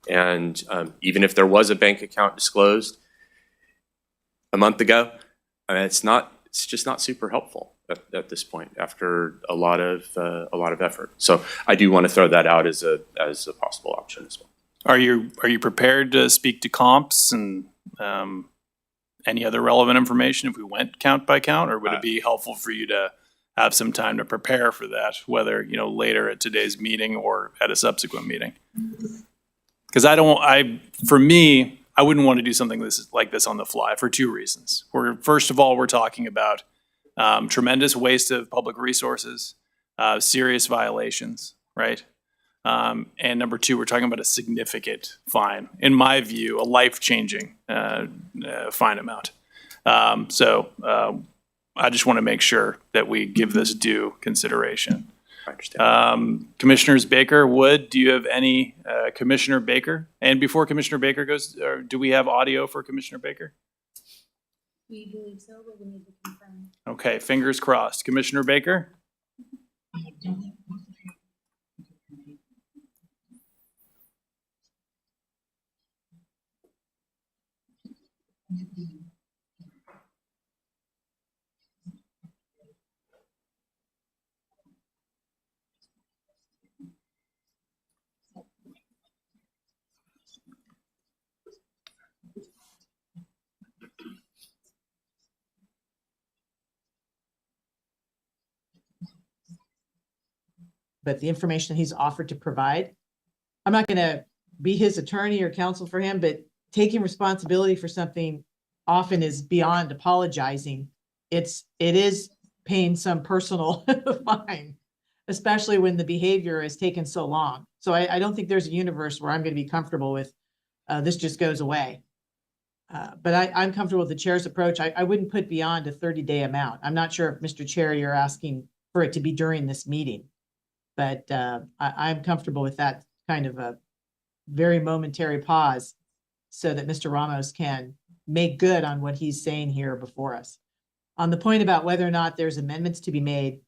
And even if there was a bank account disclosed a month ago, it's just not super helpful at this point after a lot of effort. So I do want to throw that out as a possible option as well. Are you prepared to speak to comps and any other relevant information if we went count by count, or would it be helpful for you to have some time to prepare for that, whether later at today's meeting or at a subsequent meeting? Because for me, I wouldn't want to do something like this on the fly for two reasons. First of all, we're talking about tremendous waste of public resources, serious violations, right? And number two, we're talking about a significant fine. In my view, a life-changing fine amount. So I just want to make sure that we give this due consideration. I understand. Commissioners Baker, Wood, do you have any, Commissioner Baker? And before Commissioner Baker goes, do we have audio for Commissioner Baker? We believe so, but we need to confirm. Okay, fingers crossed. Commissioner Baker? But the information he's offered to provide, I'm not going to be his attorney or counsel for him, but taking responsibility for something often is beyond apologizing. It is paying some personal fine, especially when the behavior has taken so long. So I don't think there's a universe where I'm going to be comfortable with this just goes away. But I'm comfortable with the chair's approach. I wouldn't put beyond a 30-day amount. I'm not sure if, Mr. Chair, you're asking for it to be during this meeting. But I'm comfortable with that kind of a very momentary pause so that Mr. Ramos can make good on what he's saying here before us. On the point about whether or not there's amendments to be made,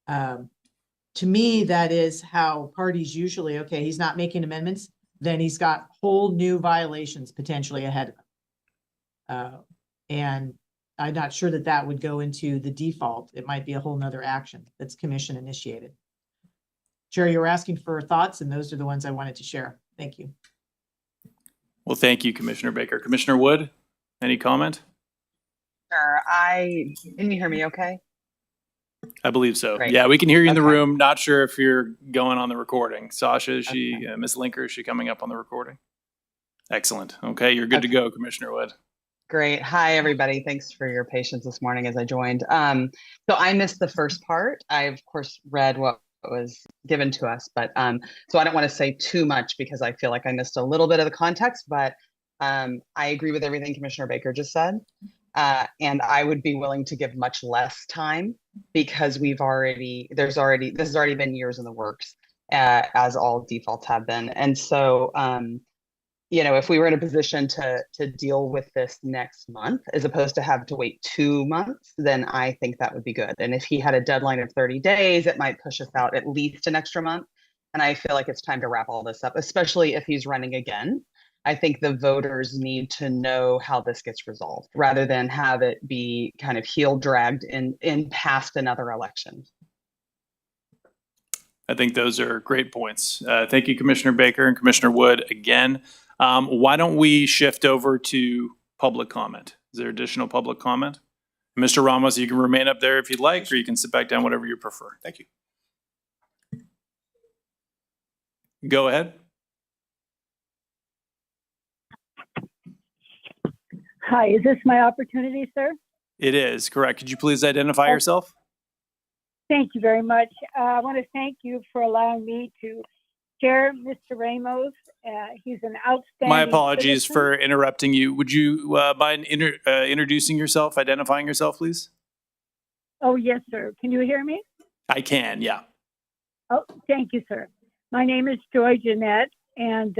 to me, that is how parties usually, okay, he's not making amendments, then he's got whole new violations potentially ahead of him. And I'm not sure that that would go into the default. It might be a whole nother action that's commission initiated. Chair, you were asking for thoughts, and those are the ones I wanted to share. Thank you. Well, thank you, Commissioner Baker. Commissioner Wood, any comment? Sure. Can you hear me okay? I believe so. Great. Yeah, we can hear you in the Okay. room. Not sure if you're going on the recording. Sasha, is she, Ms. Linker, is she coming up on the recording? Excellent. Okay, you're good to go, Commissioner Wood. Great. Hi, everybody. Thanks for your patience this morning as I joined. So I missed the first part. I, of course, read what was given to us, but so I don't want to say too much because I feel like I missed a little bit of the context, but I agree with everything Commissioner Baker just said. And I would be willing to give much less time because this has already been years in the works, as all defaults have been. And so, if we were in a position to deal with this next month, as opposed to have to wait 2 months, then I think that would be good. And if he had a deadline of 30 days, it might push us out at least an extra month. And I feel like it's time to wrap all this up, especially if he's running again. I think the voters need to know how this gets resolved rather than have it be kind of heel dragged in past another election. I think those are great points. Thank you, Commissioner Baker and Commissioner Wood again. Why don't we shift over to public comment? Is there additional public comment? Mr. Ramos, you can remain up there if you'd like, or you can sit back down, whatever you prefer. Thank you. Go ahead. Hi, is this my opportunity, sir? It is, correct. Could you please identify yourself? Thank you very much. I want to thank you for allowing me to share Mr. Ramos. He's an outstanding My apologies citizen. for interrupting you. Would you mind introducing yourself, identifying yourself, please? Oh, yes, sir. Can you hear me? I can, yeah. Oh, thank you, sir. My name is Joy Jeanette, and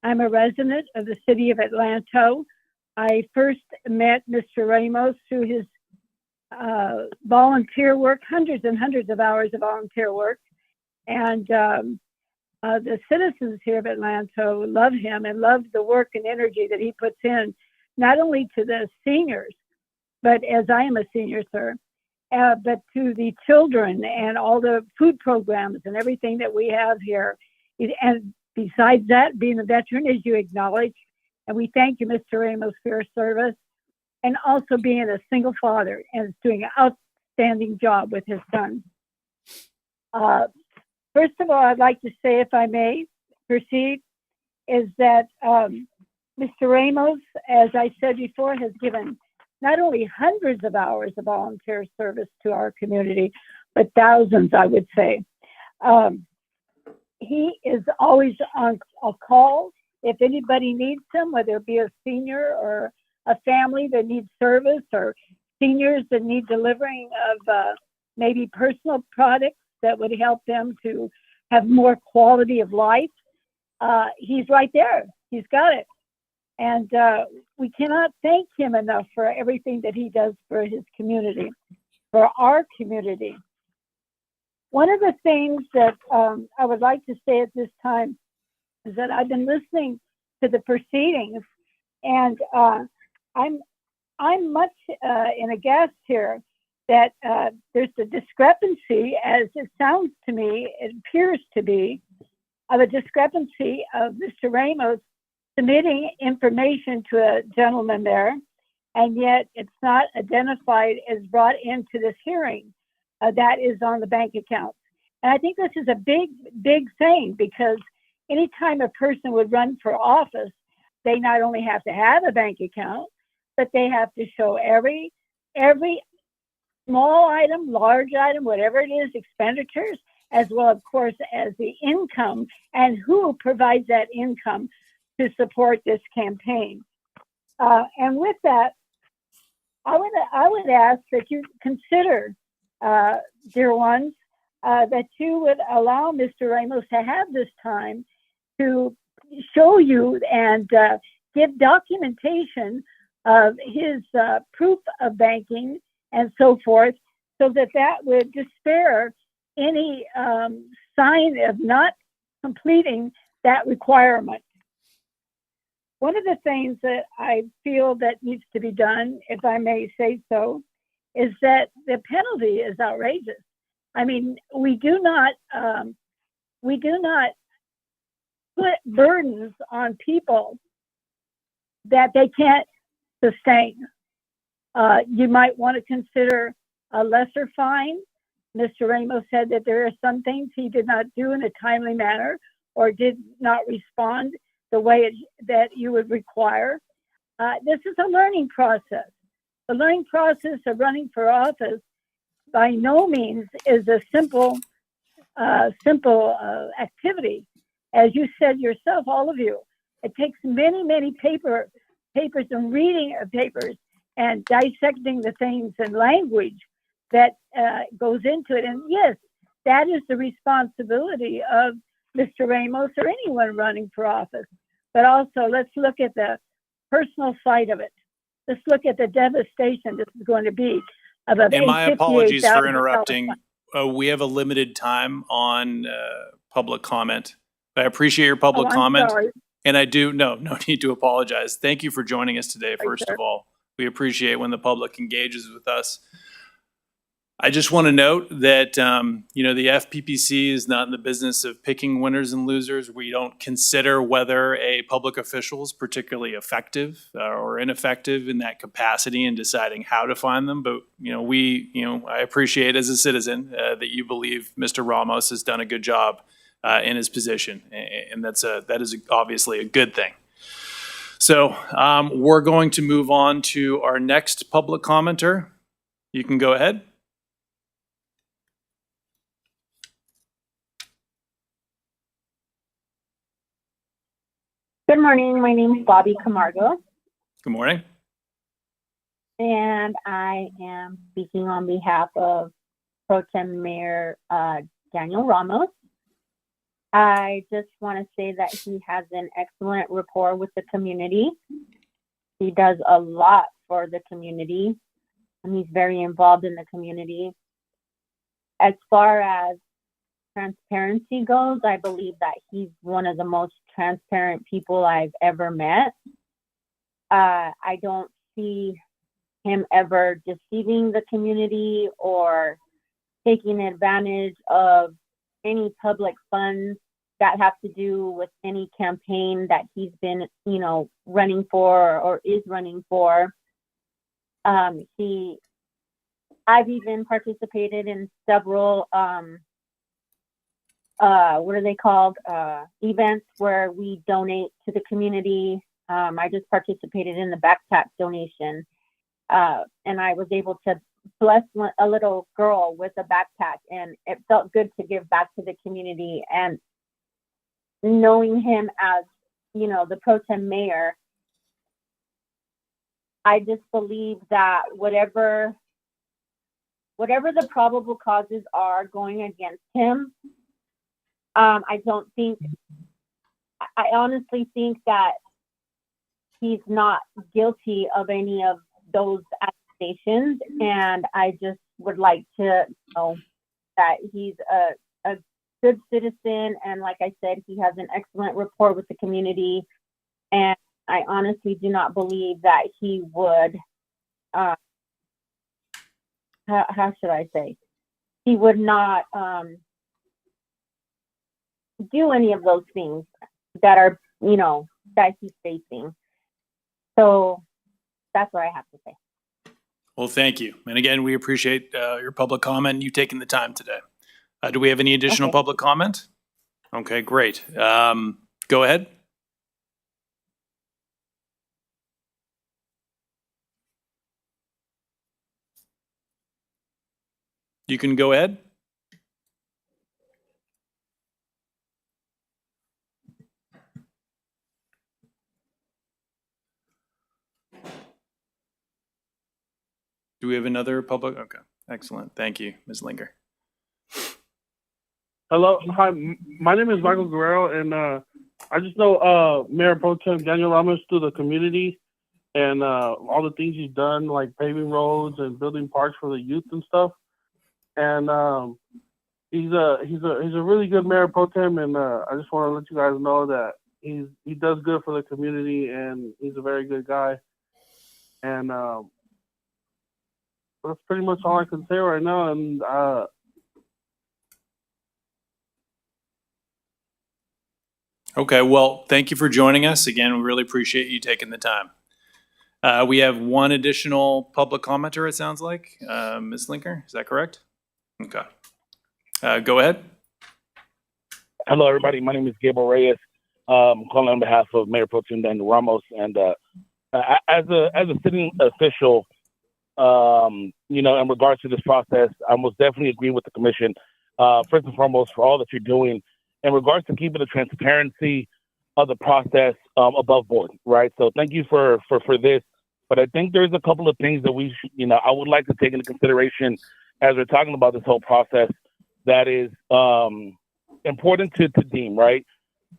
I'm a resident of the city of Atlanta. I first met Mr. Ramos through his volunteer work, hundreds and hundreds of hours of volunteer work. And the citizens here of Atlanta love him and love the work and energy that he puts in, not only to the seniors, but as I am a senior, sir, but to the children and all the food programs and everything that we have here. And besides that, being a veteran, as you acknowledge, and we thank you, Mr. Ramos, for your service, and also being a single father and doing an outstanding job with his son. First of all, I'd like to say, if I may proceed, is that Mr. Ramos, as I said before, has given not only hundreds of hours of volunteer service to our community, but thousands, I would say. He is always on a call. If anybody needs him, whether it be a senior or a family that needs service or seniors that need delivering of maybe personal products that would help them to have more quality of life, he's right there. He's got it. And we cannot thank him enough for everything that he does for his community, for our community. One of the things that I would like to say at this time is that I've been listening to the proceedings, and I'm much in a gasp here that there's a discrepancy, as it sounds to me, it appears to be, of a discrepancy of Mr. Ramos submitting information to a gentleman there, and yet it's not identified as brought into this hearing that is on the bank account. And I think this is a big, big thing, because anytime a person would run for office, they not only have to have a bank account, but they have to show every small item, large item, whatever it is, expenditures, as well, of course, as the income and who provides that income to support this campaign. And with that, I would ask that you consider, dear ones, that you would allow Mr. Ramos to have this time to show you and give documentation of his proof of banking and so forth, so that that would despair any sign of not completing that requirement. One of the things that I feel that needs to be done, if I may say so, is that the penalty is outrageous. I mean, we do not put burdens on people that they can't sustain. You might want to consider a lesser fine. Mr. Ramos said that there are some things he did not do in a timely manner or did not respond the way that you would require. This is a learning process. The learning process of running for office by no means is a simple activity. As you said yourself, all of you, it takes many papers and reading of papers and dissecting the things and language that goes into it. And yes, that is the responsibility of Mr. Ramos or anyone running for office. But also, let's look at the personal side of it. Let's look at the devastation this is going to be. And my apologies for interrupting. We have a limited time on public comment. I appreciate your public comment. Sorry. And I do, no need to apologize. Thank you for joining us today, first of all. We appreciate when the public engages with us. I just want to note that, the FPPC is not in the business of picking winners and losers. We don't consider whether a public official is particularly effective or ineffective in that capacity in deciding how to find them. But, I appreciate as a citizen that you believe Mr. Ramos has done a good job in his position. And that is obviously a good thing. So we're going to move on to our next public commenter. You can go ahead. Good morning. My name is Bobby Camargo, Good morning. and I am speaking on behalf of Pro Tem Mayor Daniel Ramos. I just want to say that he has an excellent rapport with the community. He does a lot for the community, and he's very involved in the community. As far as transparency goes, I believe that he's one of the most transparent people I've ever met. I don't see him ever deceiving the community or taking advantage of any public funds that have to do with any campaign that he's been, running for or is running for. I've even participated in several what are they called? Events where we donate to the community. I just participated in the backpack donation, and I was able to bless a little girl with a backpack, and it felt good to give back to the community. And knowing him as, the pro tem mayor, I just believe that whatever the probable causes are going against him, I honestly think that he's not guilty of any of those accusations. And I just would like to know that he's a good citizen. And like I said, he has an excellent rapport with the community. And I honestly do not believe that he would, how should I say? He would not, do any of those things that are, that he's facing. So that's what I have to say. Well, thank you. And again, we appreciate your public comment and you taking the time today. Do we have any additional public comment? Okay, great. Go ahead. You can go ahead. Do we have another public? Okay, excellent. Thank you, Ms. Linger. Hello, hi. My name is Michael Guerrero, and I just know Mayor Pro Tem Daniel Ramos through the community, and all the things he's done, like paving roads and building parks for the youth and stuff. And he's a really good mayor pro tem, and I just want to let you guys know that he does good for the community, and he's a very good guy. And that's pretty much all I can say right now. And Okay, well, thank you for joining us. Again, we really appreciate you taking the time. We have one additional public commenter, it sounds like. Ms. Linker, is that correct? Okay. Go ahead. Hello, everybody. My name is Gabriel Reyes. I'm calling on behalf of Mayor Pro Tem Daniel Ramos. And as a sitting official, you know, in regards to this process, I most definitely agree with the commission. First and foremost, for all that you're doing in regards to keeping the transparency of the process above board, right? So thank you for this. But I think there's a couple of things that we, I would like to take into consideration as we're talking about this whole process that is important to deem, right?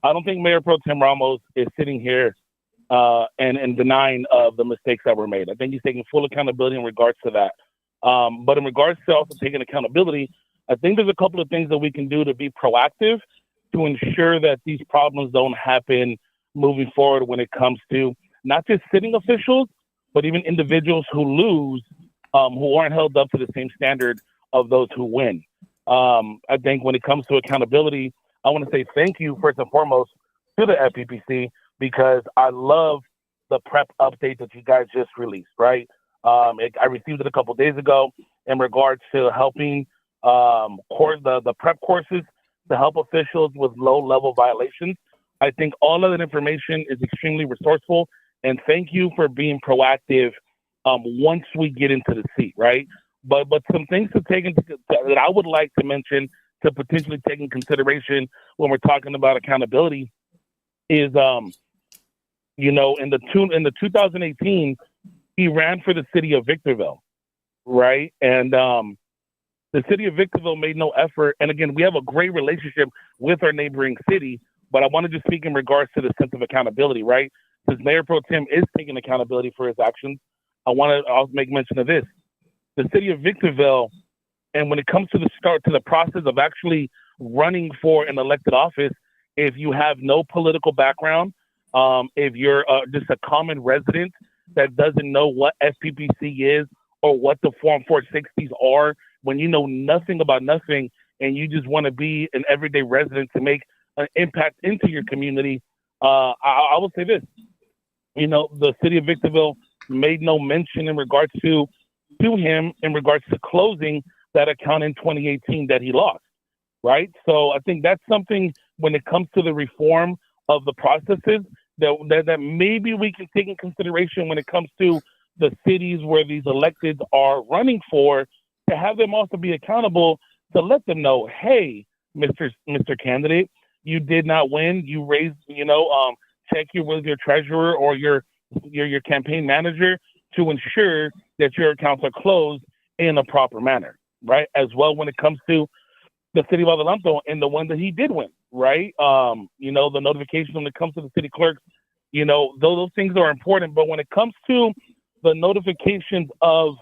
I don't think Mayor Pro Tem Ramos is sitting here and denying of the mistakes that were made. I think he's taking full accountability in regards to that. But in regards to also taking accountability, I think there's a couple of things that we can do to be proactive to ensure that these problems don't happen moving forward when it comes to not just sitting officials, but even individuals who lose, who aren't held up to the same standard of those who win. I think when it comes to accountability, I want to say thank you first and foremost to the FPPC, because I love the prep update that you guys just released, right? I received it a couple days ago in regards to helping the prep courses to help officials with low-level violations. I think all of that information is extremely resourceful, and thank you for being proactive once we get into the seat, right? But some things to take into that I would like to mention to potentially take in consideration when we're talking about accountability is, in the 2018, he ran for the city of Victorville, right? And the city of Victorville made no effort. And again, we have a great relationship with our neighboring city, but I wanted to speak in regards to the sense of accountability, right? Since Mayor Pro Tem is taking accountability for his actions, I want to also make mention of this. The city of Victorville, and when it comes to the process of actually running for an elected office, if you have no political background, if you're just a common resident that doesn't know what FPPC is or what the Form 460s are, when you know nothing about nothing and you just want to be an everyday resident to make an impact into your community, I will say this. The city of Victorville made no mention in regards to him in regards to closing that account in 2018 that he lost, right? So I think that's something when it comes to the reform of the processes that maybe we can take in consideration when it comes to the cities where these electeds are running for, to have them also be accountable, to let them know, hey, Mr. Candidate, you did not win. You raised, check with your treasurer or your campaign manager to ensure that your accounts are closed in a proper manner, right? As well, when it comes to the city of Adelanto and the one that he did win, right? The notification when it comes to the city clerks, those things are important. But when it comes to the notifications of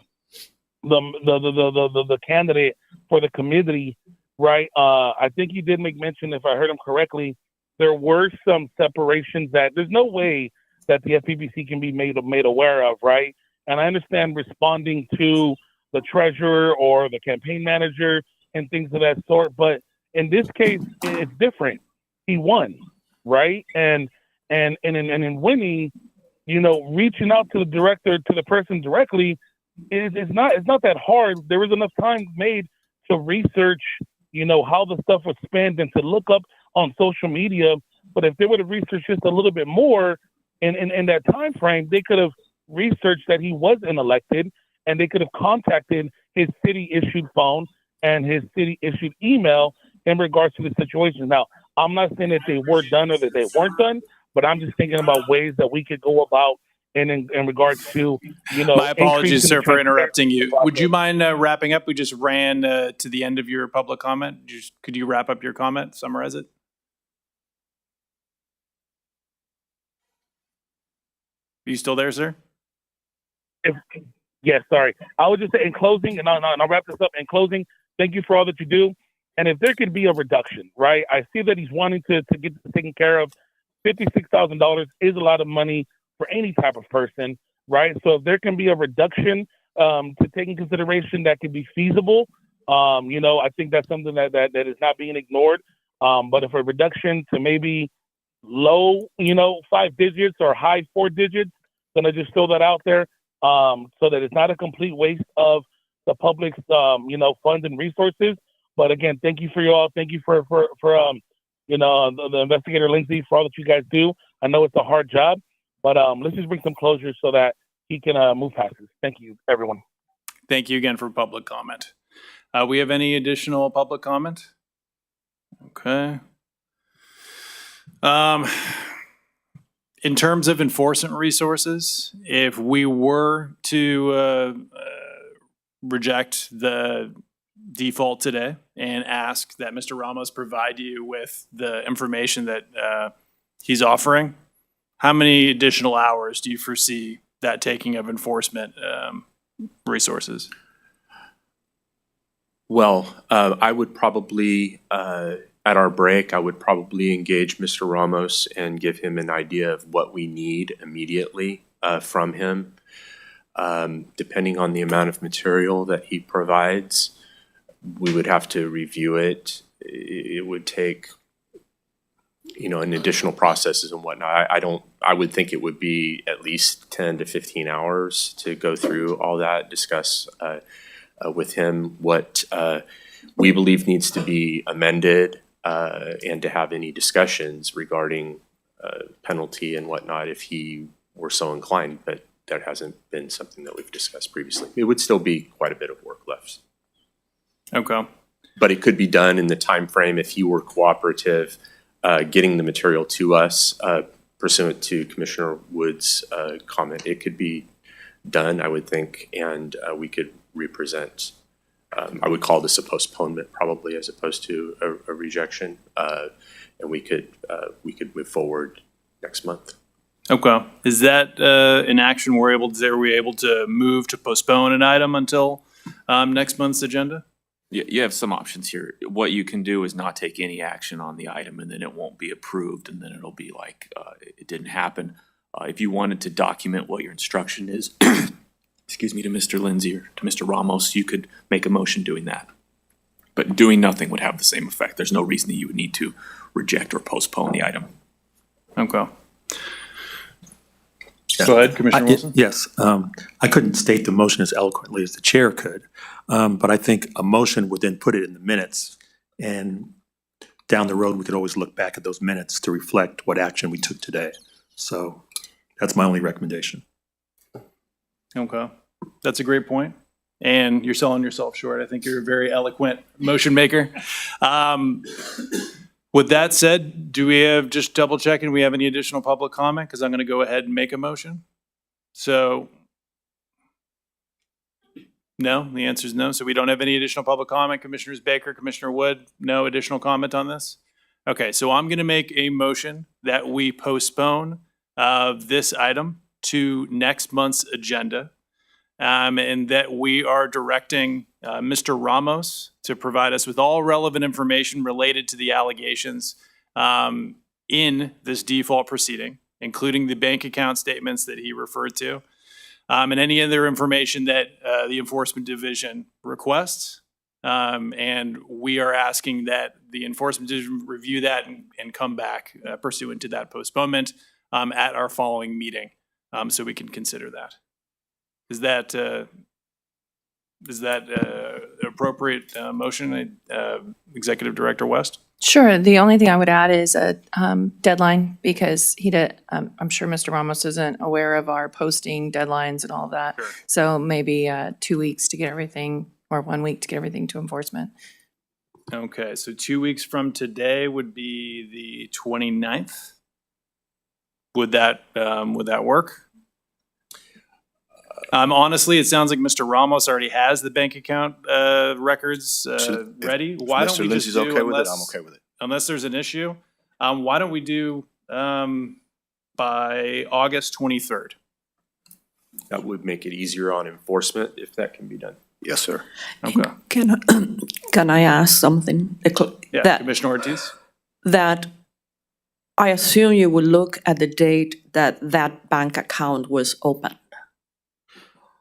the candidate for the committee, right? I think he did make mention, if I heard him correctly, there were some separations that there's no way that the FPPC can be made aware of, right? And I understand responding to the treasurer or the campaign manager and things of that sort, but in this case, it's different. He won, right? And in winning, reaching out to the director, to the person directly, it's not that hard. There was enough time made to research, how the stuff was spent and to look up on social media. But if they would have researched just a little bit more in that time frame, they could have researched that he wasn't elected, and they could have contacted his city-issued phone and his city-issued email in regards to the situation. Now, I'm not saying that they were done or that they weren't done, but I'm just thinking about ways that we could go about in regards to, My apologies, increasing sir, the for interrupting you. transparency Would you process. mind wrapping up? We just ran to the end of your public comment. Could you wrap up your comment, summarize it? Are you still there, sir? Yes, sorry. I would just say in closing, and I'll wrap this up. In closing, thank you for all that you do. And if there could be a reduction, right? I see that he's wanting to get this taken care of. $56,000 is a lot of money for any type of person, right? So if there can be a reduction to take in consideration that could be feasible, I think that's something that is not being ignored. But if a reduction to maybe low, 5 digits or high 4 digits, then I just throw that out there. So that it's not a complete waste of the public's, funds and resources. But again, thank you for you all. Thank you for the investigator Lindsay for all that you guys do. I know it's a hard job, but let's just bring some closure so that he can move past this. Thank you, everyone. Thank you again for public comment. We have any additional public comment? Okay. In terms of enforcement resources, if we were to reject the default today and ask that Mr. Ramos provide you with the information that he's offering, how many additional hours do you foresee that taking of enforcement resources? Well, I would probably, at our break, I would probably engage Mr. Ramos and give him an idea of what we need immediately from him. Depending on the amount of material that he provides, we would have to review it. It would take, an additional processes and whatnot. I would think it would be at least 10 to 15 hours to go through all that, discuss with him what we believe needs to be amended, and to have any discussions regarding penalty and whatnot if he were so inclined, but that hasn't been something that we've discussed previously. It would still be quite a bit of work left. Okay. But it could be done in the time frame if he were cooperative, getting the material to us pursuant to Commissioner Wood's comment. It could be done, I would think, and we could represent. I would call this a postponement probably as opposed to a rejection, and we could move forward next month. Okay. Is that an action we're able to, are we able to move to postpone an item until next month's agenda? You have some options here. What you can do is not take any action on the item, and then it won't be approved, and then it'll be like it didn't happen. If you wanted to document what your instruction is, excuse me, to Mr. Lindsay or to Mr. Ramos, you could make a motion doing that. But doing nothing would have the same effect. There's no reason that you would need to reject or postpone the item. Okay. Go ahead, Commissioner Wilson. Yes, I couldn't state the motion as eloquently as the chair could, but I think a motion would then put it in the minutes, and down the road, we could always look back at those minutes to reflect what action we took today. So that's my only recommendation. Okay. That's a great point. And you're selling yourself short. I think you're a very eloquent motion maker. With that said, do we have, just double checking, do we have any additional public comment? Because I'm going to go ahead and make a motion. So, no, the answer is no. So we don't have any additional public comment. Commissioners Baker, Commissioner Wood, no additional comment on this? Okay, so I'm going to make a motion that we postpone this item to next month's agenda. And that we are directing Mr. Ramos to provide us with all relevant information related to the allegations in this default proceeding, including the bank account statements that he referred to, and any other information that the Enforcement Division requests. And we are asking that the Enforcement Division review that and come back pursuant to that postponement at our following meeting, so we can consider that. Is that appropriate motion, Executive Director West? Sure. The only thing I would add is a deadline, because I'm sure Mr. Ramos isn't aware of our posting deadlines and all of that. Sure. So maybe 2 weeks to get everything, or 1 week to get everything to enforcement. Okay, so 2 weeks from today would be the 29th. Would that work? Honestly, it sounds like Mr. Ramos already has the bank account records ready. Why don't we just Lindsay's do, okay with it, unless, I'm okay with it. Unless there's an issue, why don't we do by August 23rd? That would make it easier on enforcement if that can be done. Yes, sir. Okay. Can I ask something? Yeah, That, Commissioner Ortiz? that I assume you would look at the date that that bank account was opened.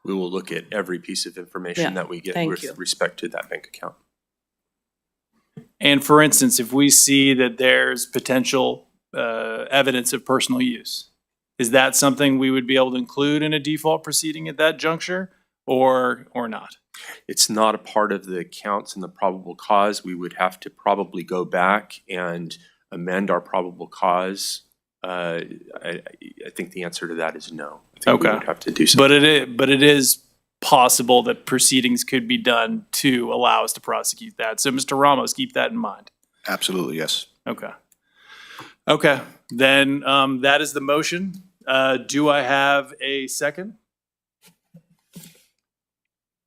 We will look at every piece of information Yeah, that we get thank with you. respect to that bank account. And for instance, if we see that there's potential evidence of personal use, is that something we would be able to include in a default proceeding at that juncture or not? It's not a part of the counts and the probable cause. We would have to probably go back and amend our probable cause. I think the answer to that is no. I think we Okay. would have to do so. But it is possible that proceedings could be done to allow us to prosecute that. So Mr. Ramos, keep that in mind. Absolutely, yes. Okay. Okay, then that is the motion. Do I have a second?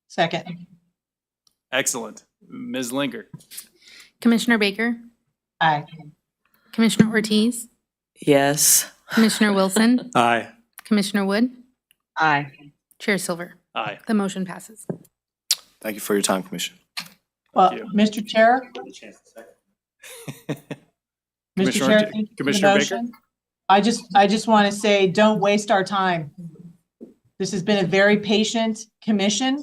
Second. Excellent. Ms. Linger? Commissioner Baker, Aye. Commissioner Ortiz, Yes. Commissioner Wilson, Aye. Commissioner Wood, Aye. Chair Silver. Aye. The motion passes. Thank you for your time, Commissioner. Well, you. Mr. Chair, Mr. Commissioner Chair, Ortiz- thank you for the Commissioner Baker? motion. I just want to say, don't waste our time. This has been a very patient commission.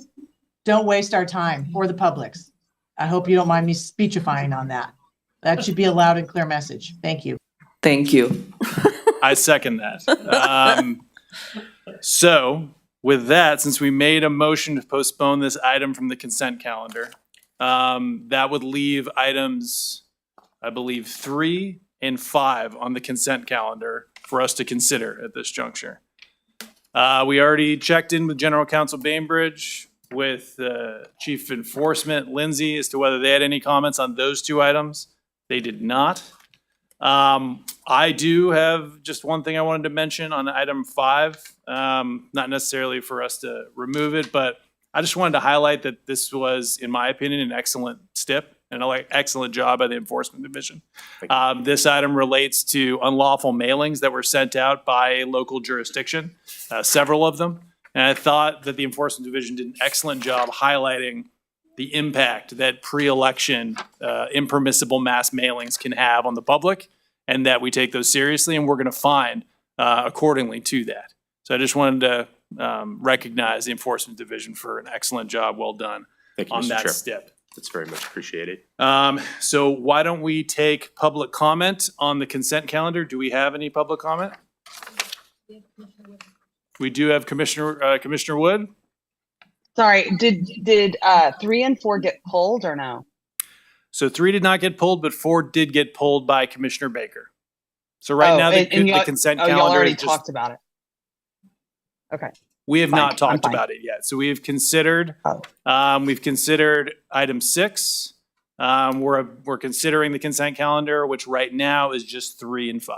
Don't waste our time or the public's. I hope you don't mind me speechifying on that. That should be a loud and clear message. Thank you. Thank you. I second that. So with that, since we made a motion to postpone this item from the consent calendar, that would leave items, I believe, 3 and 5 on the consent calendar for us to consider at this juncture. We already checked in with General Counsel Bainbridge, with Chief Enforcement Lindsay as to whether they had any comments on those 2 items. They did not. I do have just one thing I wanted to mention on item 5, not necessarily for us to remove it, but I just wanted to highlight that this was, in my opinion, an excellent step and an excellent job by the Enforcement Division. This item relates to unlawful mailings that were sent out by a local jurisdiction, several of them. And I thought that the Enforcement Division did an excellent job highlighting the impact that pre-election impermissible mass mailings can have on the public, and that we take those seriously, and we're going to fine accordingly to that. So I just wanted to recognize the Enforcement Division for an excellent job, well done Thank you, on Mr. that Chair. step. That's very much appreciated. So why don't we take public comment on the consent calendar? Do we have any public comment? We do have Commissioner Wood. Sorry, did 3 and 4 get pulled or no? So 3 did not get pulled, but 4 did get pulled by Commissioner Baker. So right now, the consent y'all calendar already is just, talked about it. Okay. we have Fine, not I'm talked fine. about it yet. So we have considered, we've considered item 6. We're considering the consent calendar, which right now is just 3 and 5.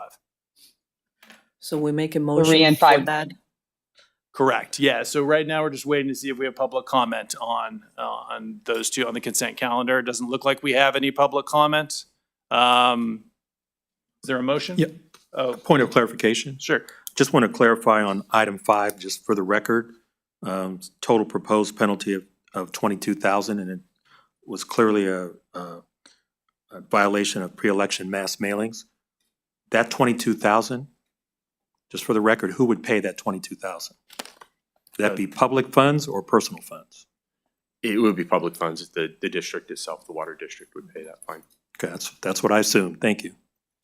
So we make a 3 motion and for 5. that. Correct, yeah. So right now, we're just waiting to see if we have public comment on those 2 on the consent calendar. It doesn't look like we have any public comment. Is there a motion? Yep. Oh, Point of clarification. sure. Just want to clarify on item 5, just for the record, total proposed penalty of $22,000, and it was clearly a violation of pre-election mass mailings. That $22,000, just for the record, who would pay that $22,000? Would that be public funds or personal funds? It would be public funds. The district itself, the water district, would pay that fine. Okay, that's what I assumed. Thank you.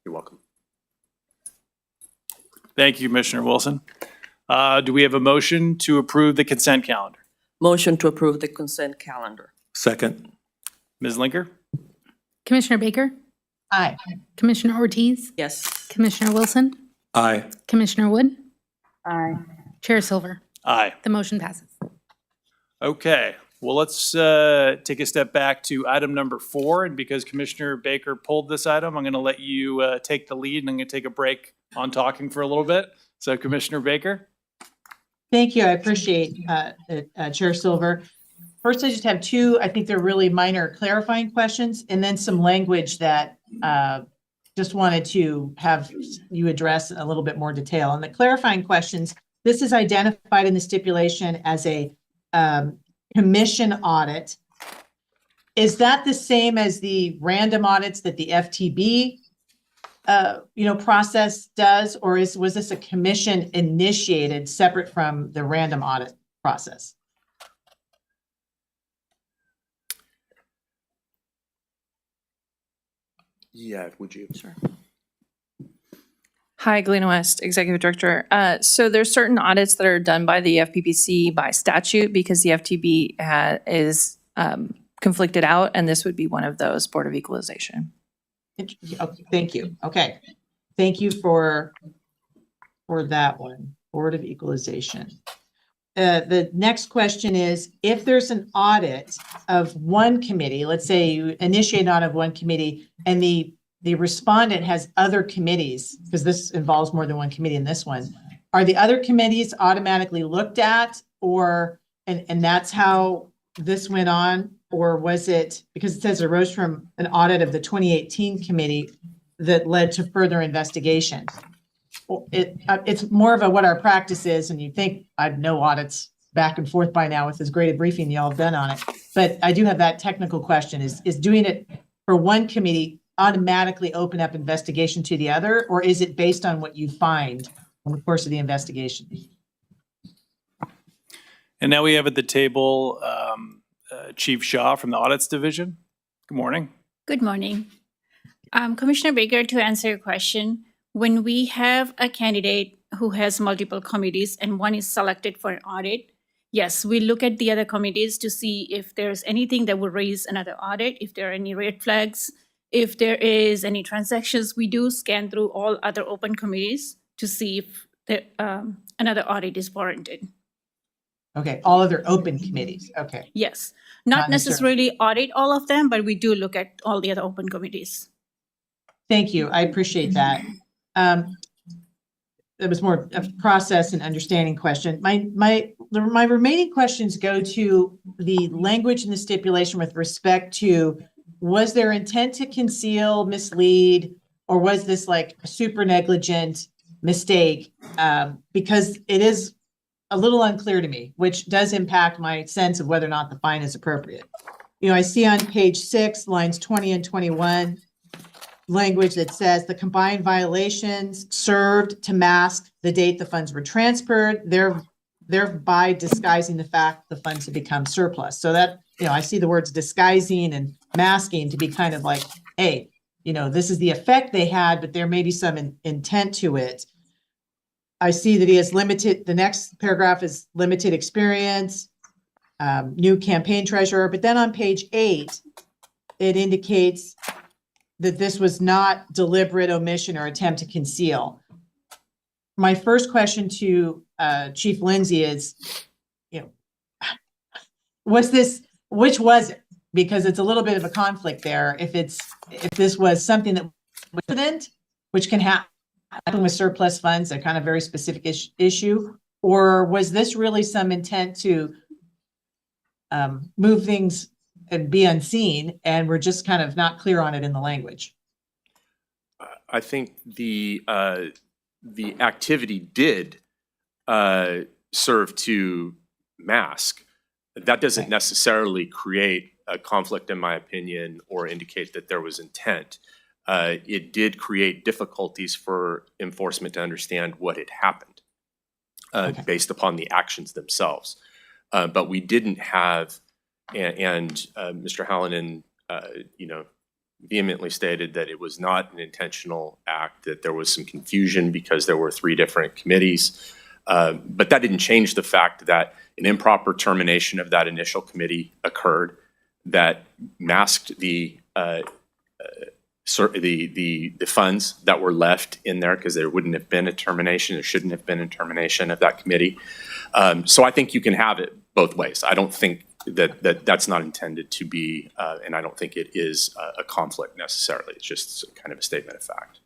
You're welcome. Thank you, Commissioner Wilson. Do we have a motion to approve the consent calendar? Motion to approve the consent calendar. Second. Ms. Linker? Commissioner Baker, Aye. Commissioner Ortiz, Yes. Commissioner Wilson, Aye. Commissioner Wood, Aye. Chair Silver. Aye. The motion passes. Okay, well, let's take a step back to item number 4. And because Commissioner Baker pulled this item, I'm going to let you take the lead, and I'm going to take a break on talking for a little bit. So Commissioner Baker? Thank you. I appreciate Chair Silver. First, I just have 2, I think they're really minor clarifying questions, and then some language that just wanted to have you address in a little bit more detail. And the clarifying questions, this is identified in the stipulation as a commission audit. Is that the same as the random audits that the FTB process does, or was this a commission initiated separate from the random audit process? Yeah, would you? Sure. Hi, Galena West, Executive Director. So there's certain audits that are done by the FPPC by statute because the FTB is conflicted out, and this would be one of those, Board of Equalization. Okay, thank you. Okay. Thank you for that one, Board of Equalization. The next question is, if there's an audit of one committee, let's say you initiate an audit of one committee and the respondent has other committees, because this involves more than one committee in this one, are the other committees automatically looked at, or, and that's how this went on? Or was it, because it says it arose from an audit of the 2018 committee that led to further investigation? Well, it's more of what our practice is, and you think I'd know audits back and forth by now with as great a briefing y'all have done on it. But I do have that technical question, is doing it for one committee automatically open up investigation to the other, or is it based on what you find in the course of the investigation? And now we have at the table Chief Shaw from the Audits Division. Good morning. Good morning. Commissioner Baker, to answer your question, when we have a candidate who has multiple committees and one is selected for an audit, yes, we look at the other committees to see if there's anything that would raise another audit, if there are any red flags, if there is any transactions. We do scan through all other open committees to see if another audit is warranted. Okay, all other open committees, okay. Yes, Not not necessarily audit all of them, but we do look at all the other open committees. Thank you, I appreciate that. It was more a process and understanding question. My remaining questions go to the language in the stipulation with respect to, was there intent to conceal, mislead, or was this like a super negligent mistake? Because it is a little unclear to me, which does impact my sense of whether or not the fine is appropriate. I see on page 6, lines 20 and 21, language that says the combined violations served to mask the date the funds were transferred, thereby disguising the fact the funds have become surplus. So that, I see the words disguising and masking to be kind of like, hey, this is the effect they had, but there may be some intent to it. I see that he has limited, the next paragraph is limited experience, new campaign treasurer, but then on page 8, it indicates that this was not deliberate omission or attempt to conceal. My first question to Chief Lindsay is, which was it? Because it's a little bit of a conflict there. If this was something that was incident, which can happen with surplus funds, a kind of very specific issue, or was this really some intent to move things and be unseen, and we're just kind of not clear on it in the language? I think the activity did serve to mask. That doesn't necessarily create a conflict, in my opinion, or indicate that there was intent. It did create difficulties for enforcement to understand what had happened based upon the actions themselves. But we didn't have, and Mr. Hallinan, vehemently stated that it was not an intentional act, that there was some confusion because there were 3 different committees. But that didn't change the fact that an improper termination of that initial committee occurred that masked the funds that were left in there, because there wouldn't have been a termination, there shouldn't have been a termination of that committee. So I think you can have it both ways. I don't think that's not intended to be, and I don't think it is a conflict necessarily. It's just kind of a statement of fact.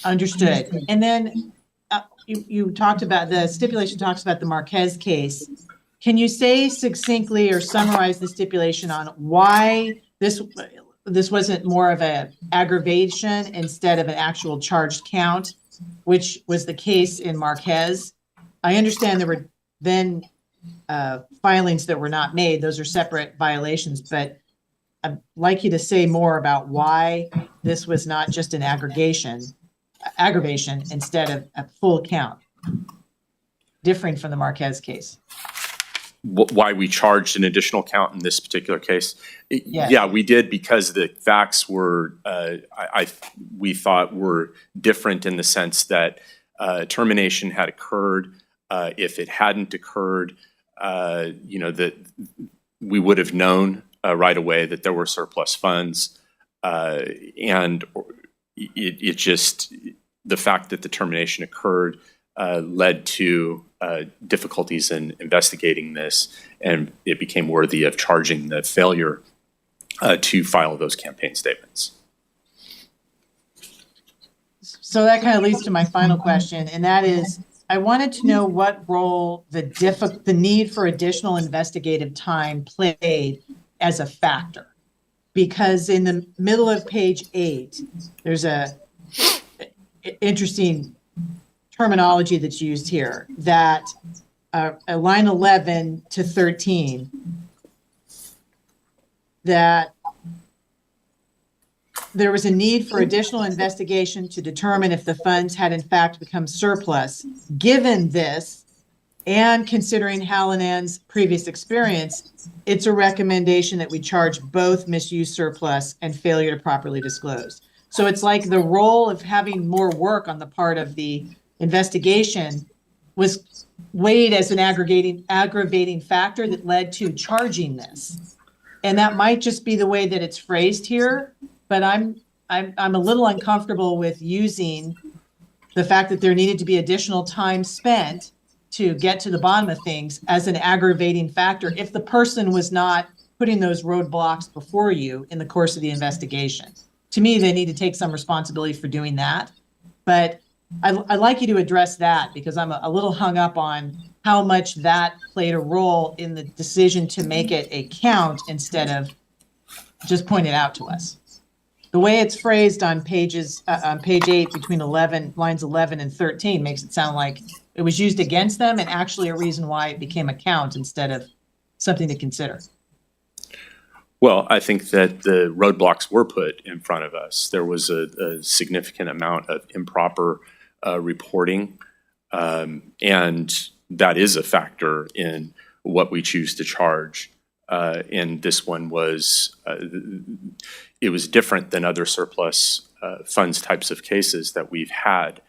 Understood. And then you talked about, the stipulation talks about the Marquez case. Can you say succinctly or summarize the stipulation on why this wasn't more of an aggravation instead of an actual charged count, which was the case in Marquez? I understand there were then filings that were not made. Those are separate violations, but I'd like you to say more about why this was not just an aggravation instead of a full count, differing from the Marquez case. Why we charged an additional count in this particular case? Yes. Yeah, we did because the facts were, we thought were different in the sense that termination had occurred. If it hadn't occurred, that we would have known right away that there were surplus funds. And it just, the fact that the termination occurred led to difficulties in investigating this, and it became worthy of charging the failure to file those campaign statements. So that kind of leads to my final question, and that is, I wanted to know what role the need for additional investigative time played as a factor. Because in the middle of page 8, there's a interesting terminology that's used here, that line 11 to 13, that there was a need for additional investigation to determine if the funds had in fact become surplus. Given this, and considering Hallinan's previous experience, it's a recommendation that we charge both misuse surplus and failure to properly disclose. So it's like the role of having more work on the part of the investigation was weighed as an aggravating factor that led to charging this. And that might just be the way that it's phrased here, but I'm a little uncomfortable with using the fact that there needed to be additional time spent to get to the bottom of things as an aggravating factor if the person was not putting those roadblocks before you in the course of the investigation. To me, they need to take some responsibility for doing that. But I'd like you to address that, because I'm a little hung up on how much that played a role in the decision to make it a count instead of just point it out to us. The way it's phrased on page 8 between lines 11 and 13 makes it sound like it was used against them and actually a reason why it became a count instead of something to consider. Well, I think that the roadblocks were put in front of us. There was a significant amount of improper reporting, and that is a factor in what we choose to charge. And this one was, it was different than other surplus funds types of cases that we've had,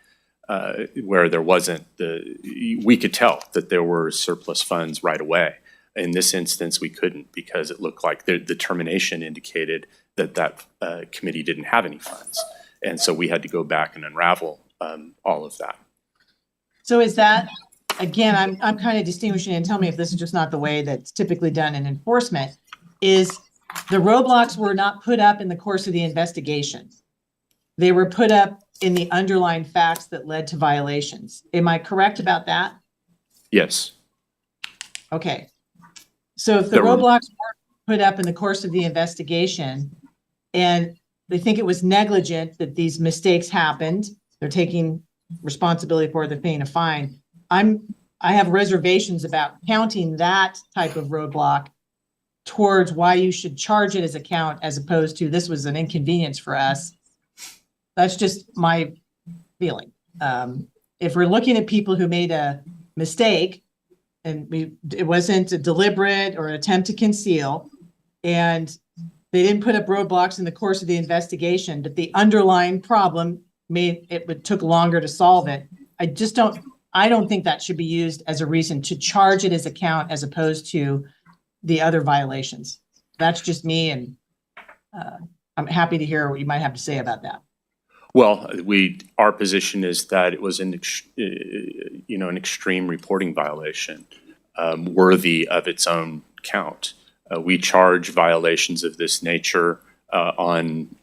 where there wasn't we could tell that there were surplus funds right away. In this instance, we couldn't, because it looked like the termination indicated that committee didn't have any funds. And so we had to go back and unravel all of that. So is that, again, I'm kind of distinguishing, and tell me if this is just not the way that's typically done in enforcement, is the roadblocks were not put up in the course of the investigation. They were put up in the underlying facts that led to violations. Am I correct about that? Yes. Okay. So if the roadblocks weren't put up in the course of the investigation and they think it was negligent that these mistakes happened, they're taking responsibility for it, they're paying a fine. I have reservations about counting that type of roadblock towards why you should charge it as a count, as opposed to this was an inconvenience for us. That's just my feeling. If we're looking at people who made a mistake and it wasn't a deliberate or an attempt to conceal, and they didn't put up roadblocks in the course of the investigation, but the underlying problem took longer to solve it. I don't think that should be used as a reason to charge it as a count as opposed to the other violations. That's just me, and I'm happy to hear what you might have to say about that. Well, our position is that it was an extreme reporting violation, worthy of its own count. We charge violations of this nature on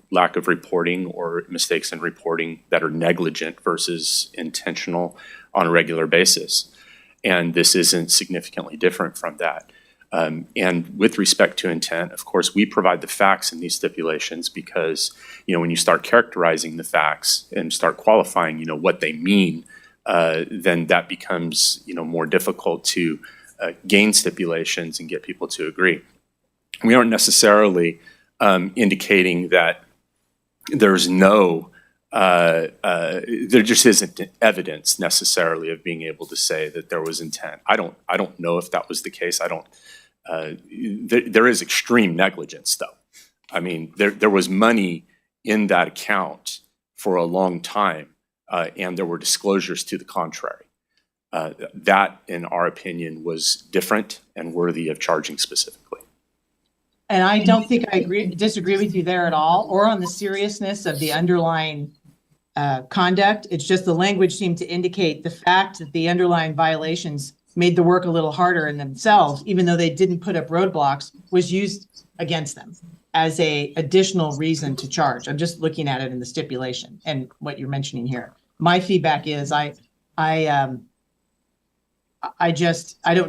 lack of reporting or mistakes in reporting that are negligent versus intentional on a regular basis. And this isn't significantly different from that. And with respect to intent, of course, we provide the facts in these stipulations because, when you start characterizing the facts and start qualifying, what they mean then that becomes, more difficult to gain stipulations and get people to agree. We aren't necessarily indicating that there's no, there just isn't evidence necessarily of being able to say that there was intent. I don't know if that was the case. There is extreme negligence, though. I mean, there was money in that account for a long time, and there were disclosures to the contrary. That, in our opinion, was different and worthy of charging specifically. And I don't think I disagree with you there at all, or on the seriousness of the underlying conduct. It's just the language seemed to indicate the fact that the underlying violations made the work a little harder in themselves, even though they didn't put up roadblocks, was used against them as a additional reason to charge. I'm just looking at it in the stipulation and what you're mentioning here. My feedback is I don't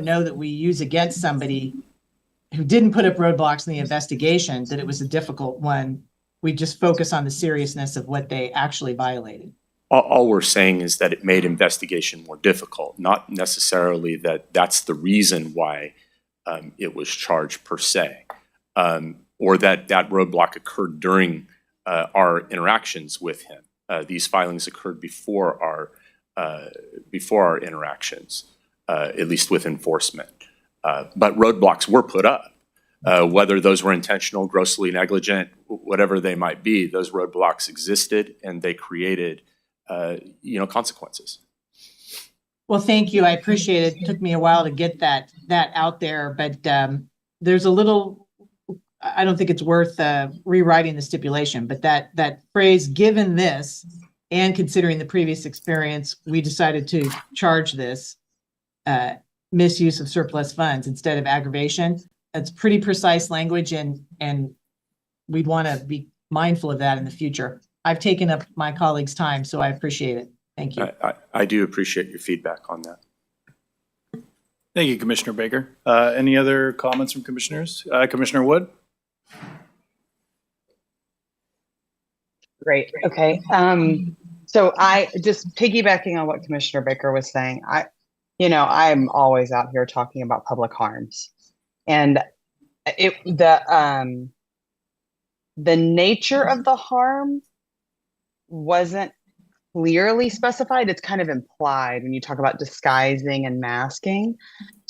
know that we use against somebody who didn't put up roadblocks in the investigation that it was a difficult one. We just focus on the seriousness of what they actually violated. All we're saying is that it made investigation more difficult, not necessarily that that's the reason why it was charged per se, or that roadblock occurred during our interactions with him. These filings occurred before our interactions, at least with enforcement. But roadblocks were put up. Whether those were intentional, grossly negligent, whatever they might be, those roadblocks existed and they created, consequences. Well, thank you. I appreciate it. It took me a while to get that out there, but there's a little, I don't think it's worth rewriting the stipulation, but that phrase, given this and considering the previous experience, we decided to charge this misuse of surplus funds instead of aggravation. That's pretty precise language, and we'd want to be mindful of that in the future. I've taken up my colleagues' time, so I appreciate it. Thank you. I do appreciate your feedback on that. Thank you, Commissioner Baker. Any other comments from commissioners? Commissioner Wood? Great. Okay. So I just piggybacking on what Commissioner Baker was saying, I'm always out here talking about public harms, and the nature of the harm wasn't clearly specified. It's kind of implied when you talk about disguising and masking.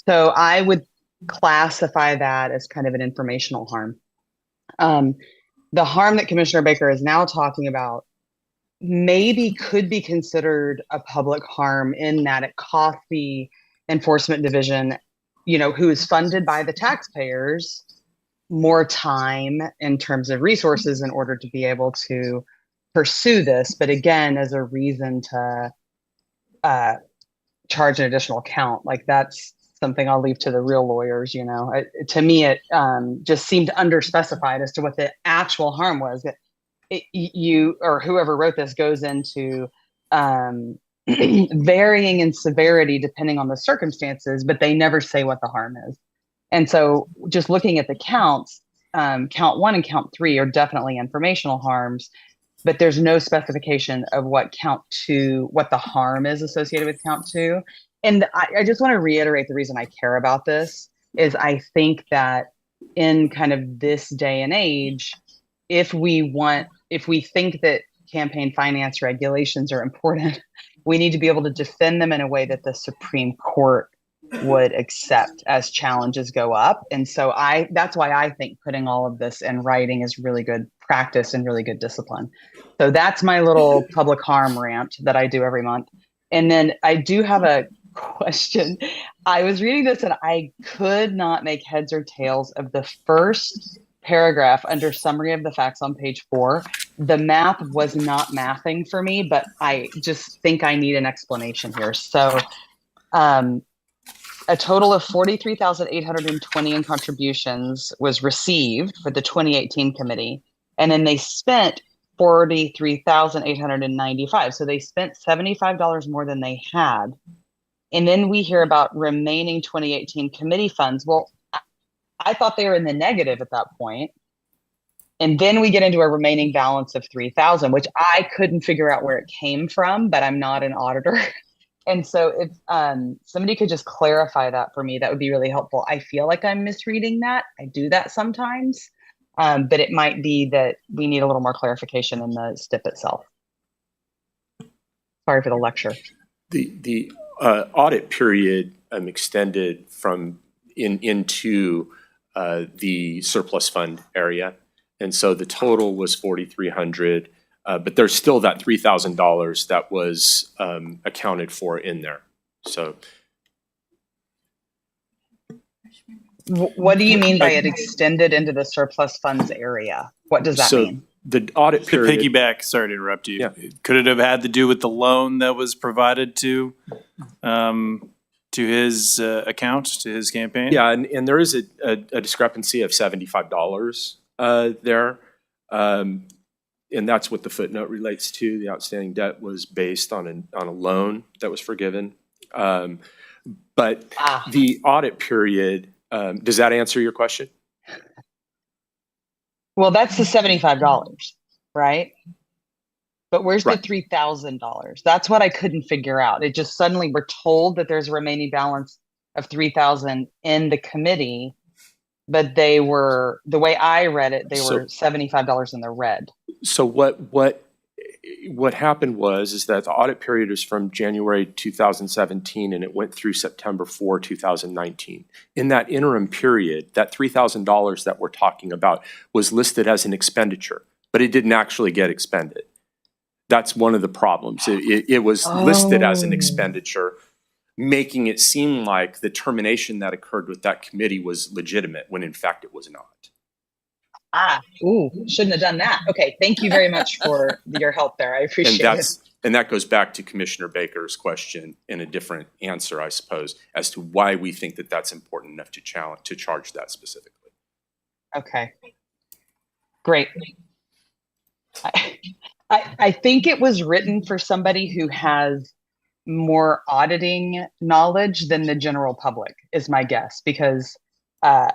So I would classify that as kind of an informational harm. The harm that Commissioner Baker is now talking about maybe could be considered a public harm in that it cost the enforcement division, who is funded by the taxpayers, more time in terms of resources in order to be able to pursue this. But again, as a reason to charge an additional count, like that's something I'll leave to the real lawyers. To me, it just seemed underspecified as to what the actual harm was. That you or whoever wrote this goes into varying in severity depending on the circumstances, but they never say what the harm is. And so just looking at the counts, count 1 and count 3 are definitely informational harms, but there's no specification of what the harm is associated with count 2. And I just want to reiterate the reason I care about this is I think that in kind of this day and age, if we think that campaign finance regulations are important, we need to be able to defend them in a way that the Supreme Court would accept as challenges go up. And so that's why I think putting all of this in writing is really good practice and really good discipline. So that's my little public harm rant that I do every month. And then I do have a question. I was reading this and I could not make heads or tails of the first paragraph under summary of the facts on page 4. The math was not mathing for me, but I just think I need an explanation here. So a total of $43,820 in contributions was received for the 2018 committee, and then they spent $43,895. So they spent $75 more than they had. And then we hear about remaining 2018 committee funds. Well, I thought they were in the negative at that point. And then we get into a remaining balance of $3,000, which I couldn't figure out where it came from, but I'm not an auditor. And so if somebody could just clarify that for me, that would be really helpful. I feel like I'm misreading that. I do that sometimes. But it might be that we need a little more clarification in the STIP itself. Sorry for the lecture. The audit period extended from into the surplus fund area. And so the total was 4,300, but there's still that $3,000 that was accounted for in there. So What do you mean by it extended into the surplus funds area? What does that mean? The audit To period. piggyback, sorry to interrupt you. Yeah. Could it have had to do with the loan that was provided to his account, to his campaign? Yeah, and there is a discrepancy of $75 there. And that's what the footnote relates to. The outstanding debt was based on a loan that was forgiven. But the audit period, does that answer your question? Well, that's the $75, right? But where's Right. the $3,000? That's what I couldn't figure out. It just suddenly we're told that there's a remaining balance of $3,000 in the committee, but they were, the way I read it, they were $75 in the red. So what happened is that the audit period is from January 2017 and it went through September 4, 2019. In that interim period, that $3,000 that we're talking about was listed as an expenditure, but it didn't actually get expended. That's one of the problems. It was listed as an expenditure, making it seem like the termination that occurred with that committee was legitimate, when in fact it was not. Shouldn't have done that. Okay, thank you very much for your help there. I appreciate it. And that goes back to Commissioner Baker's question in a different answer, I suppose, as to why we think that that's important enough to charge that specifically. Okay, great. I think it was written for somebody who has more auditing knowledge than the general public, is my guess, because I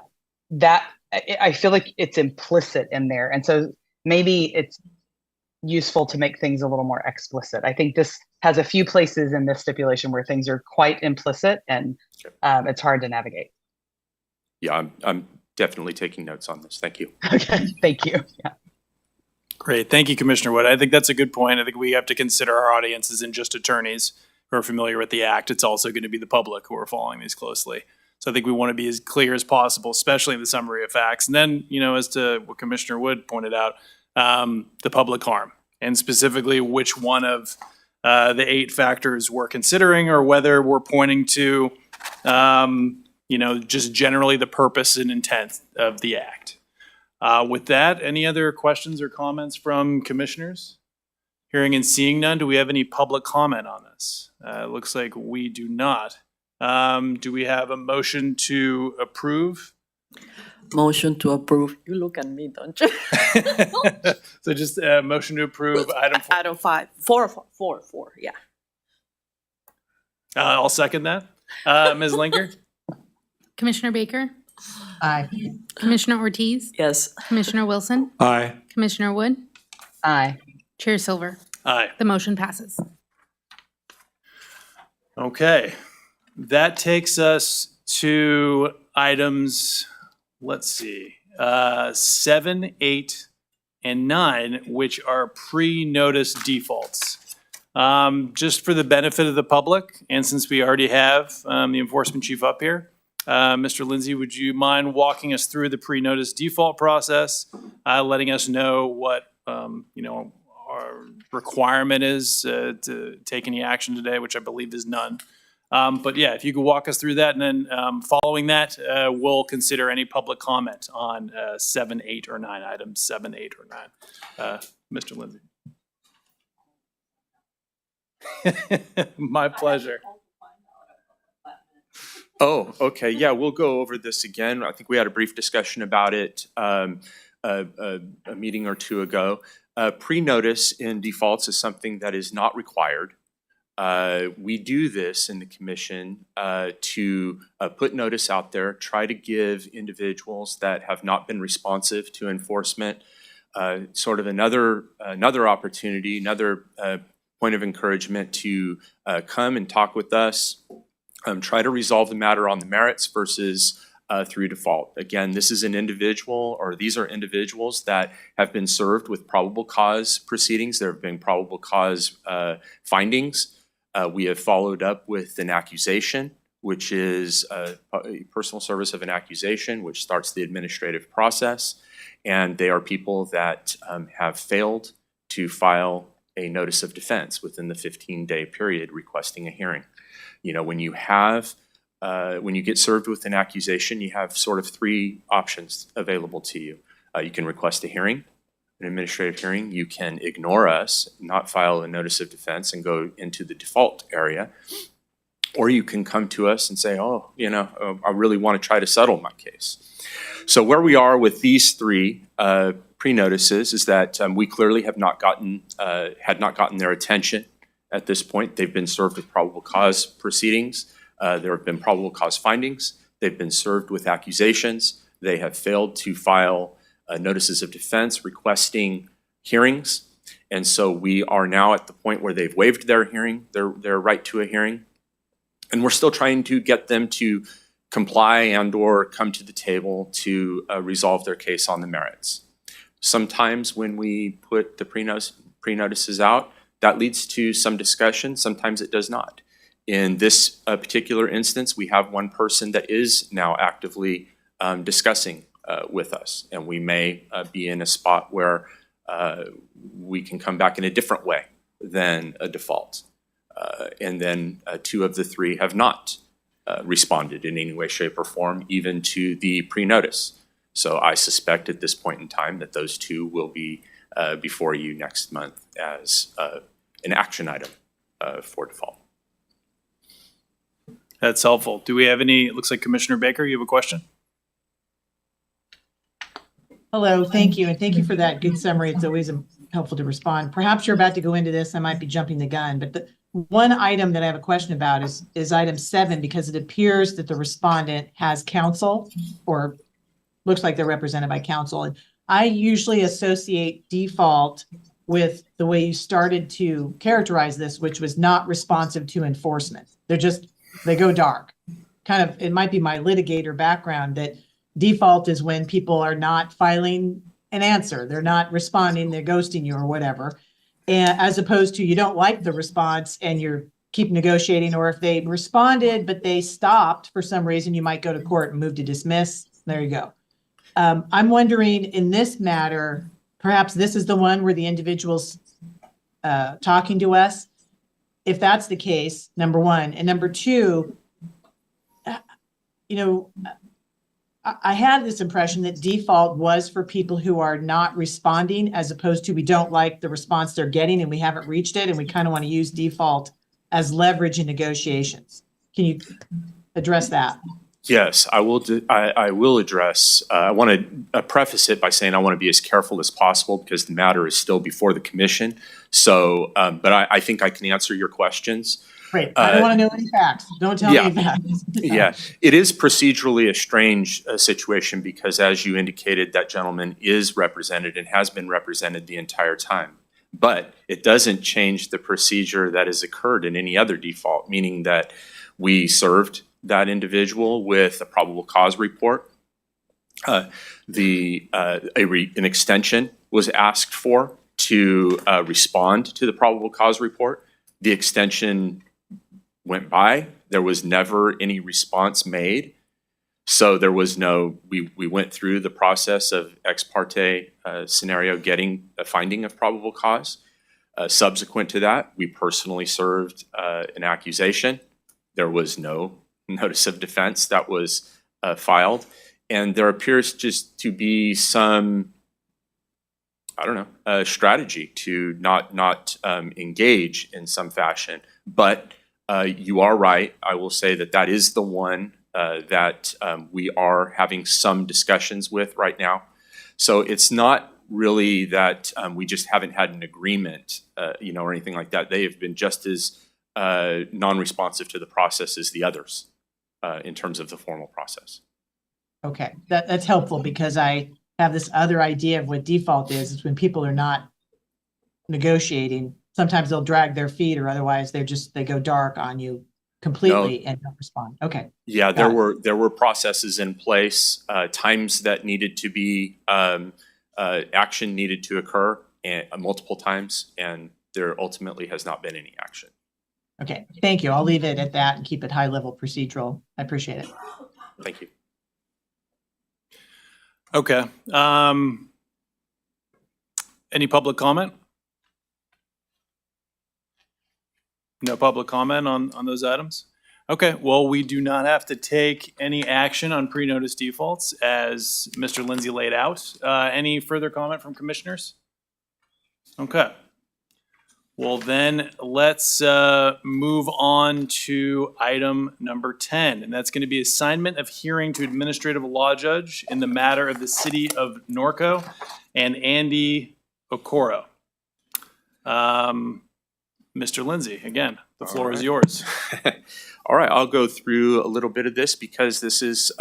feel like it's implicit in there. And so maybe it's useful to make things a little more explicit. I think this has a few places in this stipulation where things are quite implicit and it's hard to navigate. Yeah, I'm definitely taking notes on this. Thank you. Okay, thank you. Yeah. Great. Thank you, Commissioner Wood. I think that's a good point. I think we have to consider our audience isn't just attorneys who are familiar with the act. It's also going to be the public who are following these closely. So I think we want to be as clear as possible, especially in the summary of facts. And then, as to what Commissioner Wood pointed out, the public harm, and specifically which one of the 8 factors we're considering, or whether we're pointing to, just generally the purpose and intent of the act. With that, any other questions or comments from commissioners? Hearing and seeing none, do we have any public comment on this? Looks like we do not. Do we have a motion to approve? Motion to approve. You look at me, don't you? So just a motion to approve item 4. Item 5, 4, yeah. I'll second that. Ms. Linker? Commissioner Baker? Aye. Commissioner Ortiz? Yes. Commissioner Wilson? Aye. Commissioner Wood? Aye. Chair Silver? Aye. The motion passes. Okay. That takes us to items, let's see, 7, 8, and 9, which are pre-notice defaults. Just for the benefit of the public, and since we already have the enforcement chief up here, Mr. Lindsay, would you mind walking us through the pre-notice default process, letting us know what our requirement is to take any action today, which I believe is none. But yeah, if you could walk us through that, and then following that, we'll consider any public comment on 7, 8, or 9 items, 7, 8, or 9. Mr. Lindsay. My pleasure. Oh, okay. Yeah, we'll go over this again. I think we had a brief discussion about it a meeting or two ago. Pre-notice in defaults is something that is not required. We do this in the commission to put notice out there, try to give individuals that have not been responsive to enforcement sort of another opportunity, another point of encouragement to come and talk with us, try to resolve the matter on the merits versus through default. Again, this is an individual, or these are individuals that have been served with probable cause proceedings. There have been probable cause findings. We have followed up with an accusation, which is a personal service of an accusation, which starts the administrative process. And they are people that have failed to file a notice of defense within the 15-day period requesting a hearing. You know, when you get served with an accusation, you have sort of three options available to you. You can request a hearing, an administrative hearing. You can ignore us, not file a notice of defense, and go into the default area. Or you can come to us and say, oh, you know, I really want to try to settle my case. So where we are with these three pre-notices is that we clearly had not gotten their attention at this point. They've been served with probable cause proceedings. There have been probable cause findings. They've been served with accusations. They have failed to file notices of defense requesting hearings. And so we are now at the point where they've waived their hearing, their right to a hearing. And we're still trying to get them to comply and or come to the table to resolve their case on the merits. Sometimes when we put the pre-notices out, that leads to some discussion. Sometimes it does not. In this particular instance, we have one person that is now actively discussing with us, and we may be in a spot where we can come back in a different way than a default. And then two of the three have not responded in any way, shape, or form, even to the pre-notice. So I suspect at this point in time that those two will be before you next month as an action item for default. That's helpful. Do we have any, it looks like Commissioner Baker, you have a question? Hello, thank you, and thank you for that good summary. It's always helpful to respond. Perhaps you're about to go into this, I might be jumping the gun, but the one item that I have a question about is item 7, because it appears that the respondent has counsel, or looks like they're represented by counsel. And I usually associate default with the way you started to characterize this, which was not responsive to enforcement. They go dark. Kind of, it might be my litigator background that default is when people are not filing an answer. They're not responding, they're ghosting you or whatever. And as opposed to you don't like the response and you're keep negotiating, or if they responded but they stopped for some reason, you might go to court and move to dismiss. There you go. I'm wondering in this matter, perhaps this is the one where the individual's talking to us. If that's the case, number one. And number two, you know, I had this impression that default was for people who are not responding, as opposed to we don't like the response they're getting and we haven't reached it and we kind of want to use default as leverage in negotiations. Can you address that? Yes, I will. I will address. I want to preface it by saying I want to be as careful as possible because the matter is still before the commission. So, but I think I can answer your questions. Great. I don't want to know any facts. Don't tell me facts. Yeah, it is procedurally a strange situation because, as you indicated, that gentleman is represented and has been represented the entire time. But it doesn't change the procedure that has occurred in any other default, meaning that we served that individual with a probable cause report. An extension was asked for to respond to the probable cause report. The extension went by. There was never any response made. So there was no, we went through the process of ex parte scenario getting a finding of probable cause. Subsequent to that, we personally served an accusation. There was no notice of defense that was filed. And there appears just to be some, I don't know, strategy to not engage in some fashion. But you are right. I will say that that is the one that we are having some discussions with right now. So it's not really that we just haven't had an agreement, or anything like that. They have been just as non-responsive to the process as the others in terms of the formal process. Okay, that's helpful because I have this other idea of what default is when people are not negotiating sometimes they'll drag their feet, or otherwise they go dark on you completely and don't respond. Okay. Yeah, Got there were processes in place, times that needed to be, action needed to occur and multiple times, and there ultimately has not been any action. Okay, thank you. I'll leave it at that and keep it high level procedural. I appreciate it. Thank you. Okay. Any public comment? No public comment on those items? Okay, well, we do not have to take any action on pre-notice defaults as Mr. Lindsay laid out. Any further comment from commissioners? Okay. Well, then let's move on to item number 10, and that's going to be assignment of hearing to administrative law judge in the matter of the city of Norco and Andy Okoro. Mr. Lindsay, again, the floor is yours. All right, I'll go through a little bit of this because this is,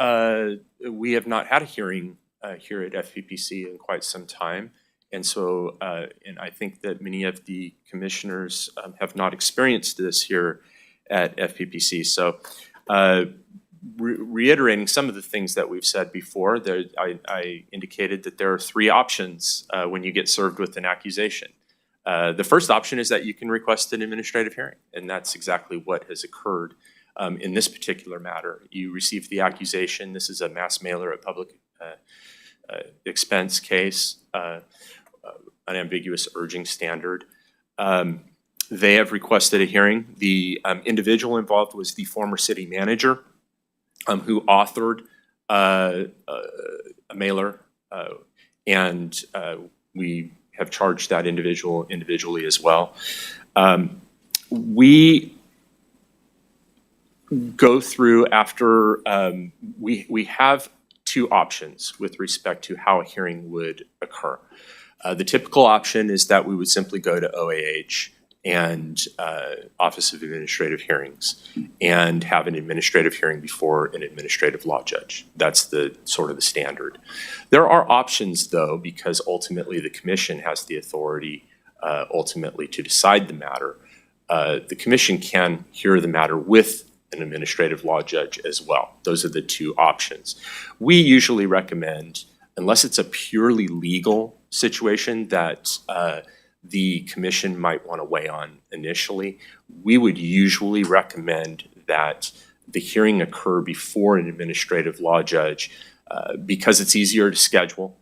we have not had a hearing here at FPPC in quite some time. And so, and I think that many of the commissioners have not experienced this here at FPPC. So, reiterating some of the things that we've said before, there, I indicated that there are three options when you get served with an accusation. The first option is that you can request an administrative hearing, and that's exactly what has occurred in this particular matter. You received the accusation. This is a mass mailer at public expense case, unambiguous urging standard. They have requested a hearing. The individual involved was the former city manager who authored a mailer, and we have charged that individual individually as well. We go through after, we have two options with respect to how a hearing would occur. The typical option is that we would simply go to OAH and Office of Administrative Hearings and have an administrative hearing before an administrative law judge. That's the sort of the standard. There are options though, because ultimately the commission has the authority ultimately to decide the matter. The commission can hear the matter with an administrative law judge as well. Those are the two options. We usually recommend, unless it's a purely legal situation that the commission might want to weigh on initially, we would usually recommend that the hearing occur before an administrative law judge because it's easier to schedule.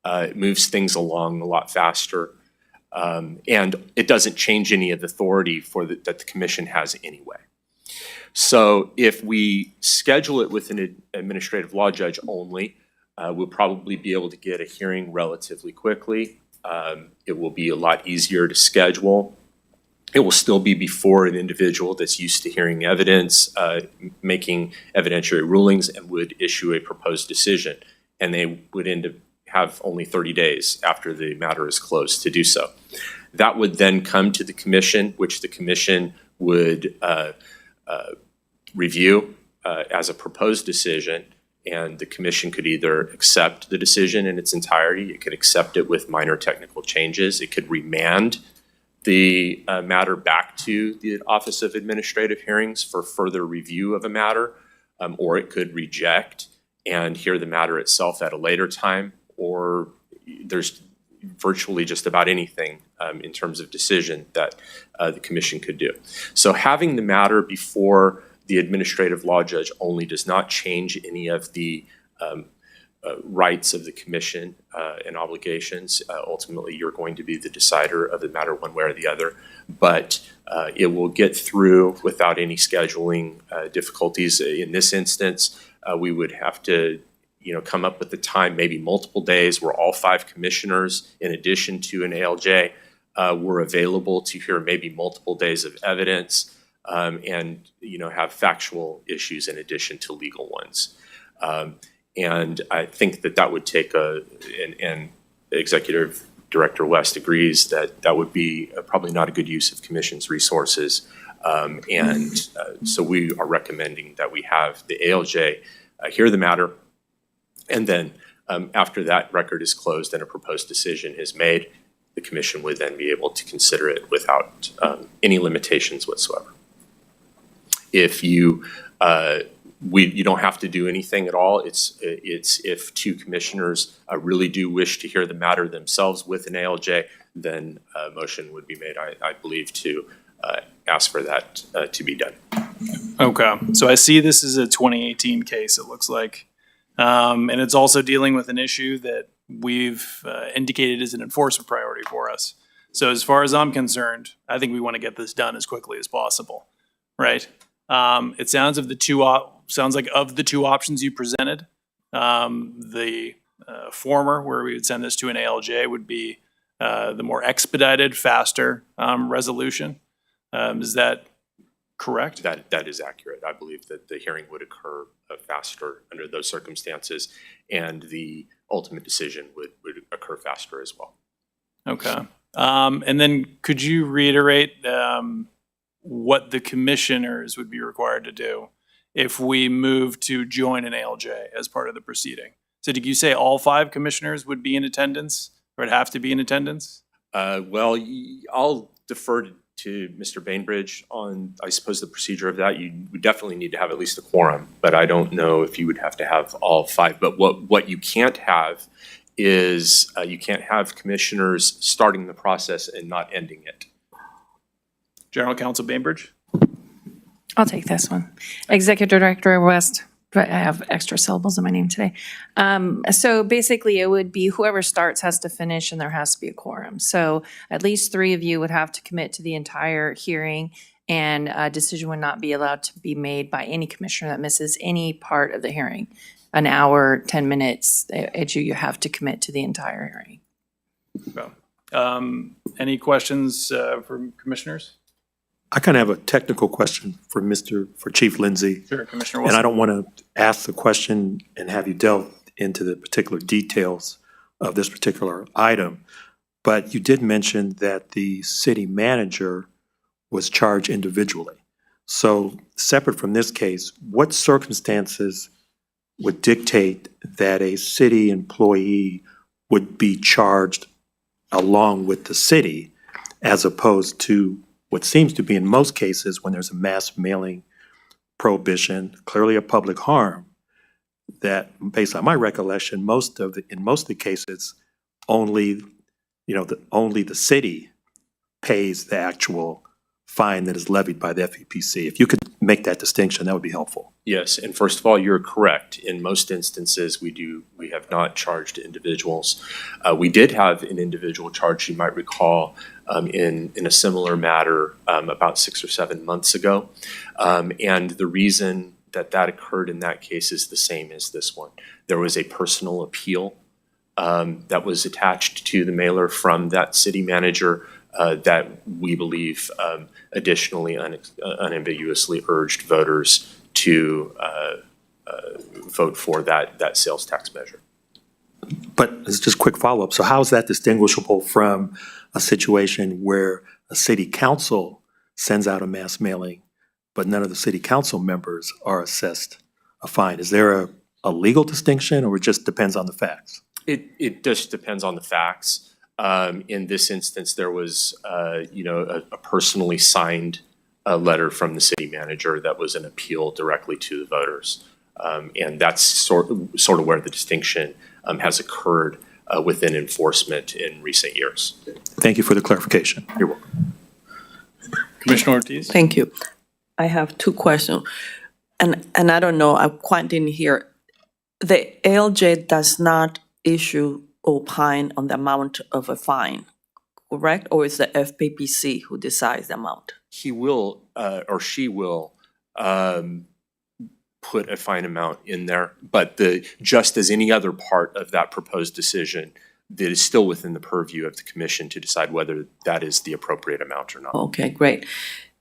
It moves things along a lot faster, and it doesn't change any of the authority that the commission has anyway. So if we schedule it with an administrative law judge only, we'll probably be able to get a hearing relatively quickly. It will be a lot easier to schedule. It will still be before an individual that's used to hearing evidence, making evidentiary rulings, and would issue a proposed decision. And they would have only 30 days after the matter is closed to do so. That would then come to the commission, which the commission would review as a proposed decision, and the commission could either accept the decision in its entirety, it could accept it with minor technical changes, it could remand the matter back to the Office of Administrative Hearings for further review of a matter, or it could reject and hear the matter itself at a later time, or there's virtually just about anything in terms of decision that the commission could do. So having the matter before the administrative law judge only does not change any of the rights of the commission and obligations. Ultimately, you're going to be the decider of the matter one way or the other, but it will get through without any scheduling difficulties. In this instance, we would have to come up with the time, maybe multiple days, where all 5 commissioners, in addition to an ALJ, were available to hear maybe multiple days of evidence, and have factual issues in addition to legal ones. And I think that would take and Executive Director West agrees that would be probably not a good use of commission's resources. So we are recommending that we have the ALJ hear the matter, and then after that record is closed and a proposed decision is made, the commission would then be able to consider it without any limitations whatsoever. If you, you don't have to do anything at all. It's if two commissioners really do wish to hear the matter themselves with an ALJ, then a motion would be made, I believe, to ask for that to be done. Okay, so I see this is a 2018 case, it looks like. And it's also dealing with an issue that we've indicated is an enforcement priority for us. So as far as I'm concerned, I think we want to get this done as quickly as possible, right? It sounds of the two options you presented, the former, where we would send this to an ALJ, would be the more expedited, faster resolution. Is that correct? That is accurate. I believe that the hearing would occur faster under those circumstances, and the ultimate decision would occur faster as well. Okay. And then could you reiterate what the commissioners would be required to do if we move to join an ALJ as part of the proceeding? So did you say all 5 commissioners would be in attendance or would have to be in attendance? Well, I'll defer to Mr. Bainbridge on, I suppose, the procedure of that. You would definitely need to have at least a quorum, but I don't know if you would have to have all 5. But what you can't have is you can't have commissioners starting the process and not ending it. General Counsel Bainbridge? I'll take this one. Executive Director West. I have extra syllables in my name today. So basically, it would be whoever starts has to finish, and there has to be a quorum. So at least 3 of you would have to commit to the entire hearing, and a decision would not be allowed to be made by any commissioner that misses any part of the hearing. An hour, 10 minutes, you have to commit to the entire hearing. Okay. Any questions from commissioners? I kind of have a technical question for Chief Lindsay. Sure, Commissioner And Wilson. I don't want to ask the question and have you delve into the particular details of this particular item, but you did mention that the city manager was charged individually. So separate from this case, what circumstances would dictate that a city employee would be charged along with the city as opposed to what seems to be in most cases when there's a mass mailing prohibition, clearly a public harm, that based on my recollection, in most of the cases, only the city pays the actual fine that is levied by the FEPC. If you could make that distinction, that would be helpful. Yes, and first of all, you're correct. In most instances, we have not charged individuals. We did have an individual charge, you might recall, in a similar matter about 6 or 7 months ago. And the reason that occurred in that case is the same as this one. There was a personal appeal that was attached to the mailer from that city manager that we believe additionally unambiguously urged voters to vote for that sales tax measure. But it's just a quick follow-up. So how is that distinguishable from a situation where a city council sends out a mass mailing, but none of the city council members are assessed a fine? Is there a legal distinction, or it just depends on the facts? It just depends on the facts. In this instance, there was, a personally signed letter from the city manager that was an appeal directly to the voters. And that's sort of where the distinction has occurred within enforcement in recent years. Thank you for the clarification. You're welcome. Commissioner Ortiz? Thank you. I have 2 questions. And I don't know, I quite didn't hear. The ALJ does not issue opine on the amount of a fine, correct? Or is the FPPC who decides the amount? He will, or she will, put a fine amount in there, but just as any other part of that proposed decision, that is still within the purview of the commission to decide whether that is the appropriate amount or not. Okay, great.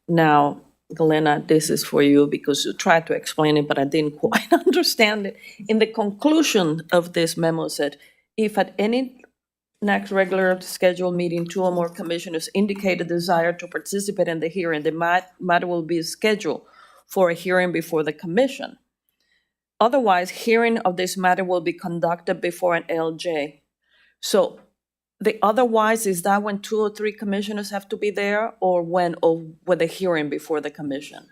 Now, Galena, this is for you because you tried to explain it, but I didn't quite understand it. In the conclusion of this memo said, if at any next regular scheduled meeting, 2 or more commissioners indicate a desire to participate in the hearing, the matter will be scheduled for a hearing before the commission. Otherwise, hearing of this matter will be conducted before an ALJ. So the otherwise, is that when 2 or 3 commissioners have to be there, or with a hearing before the commission?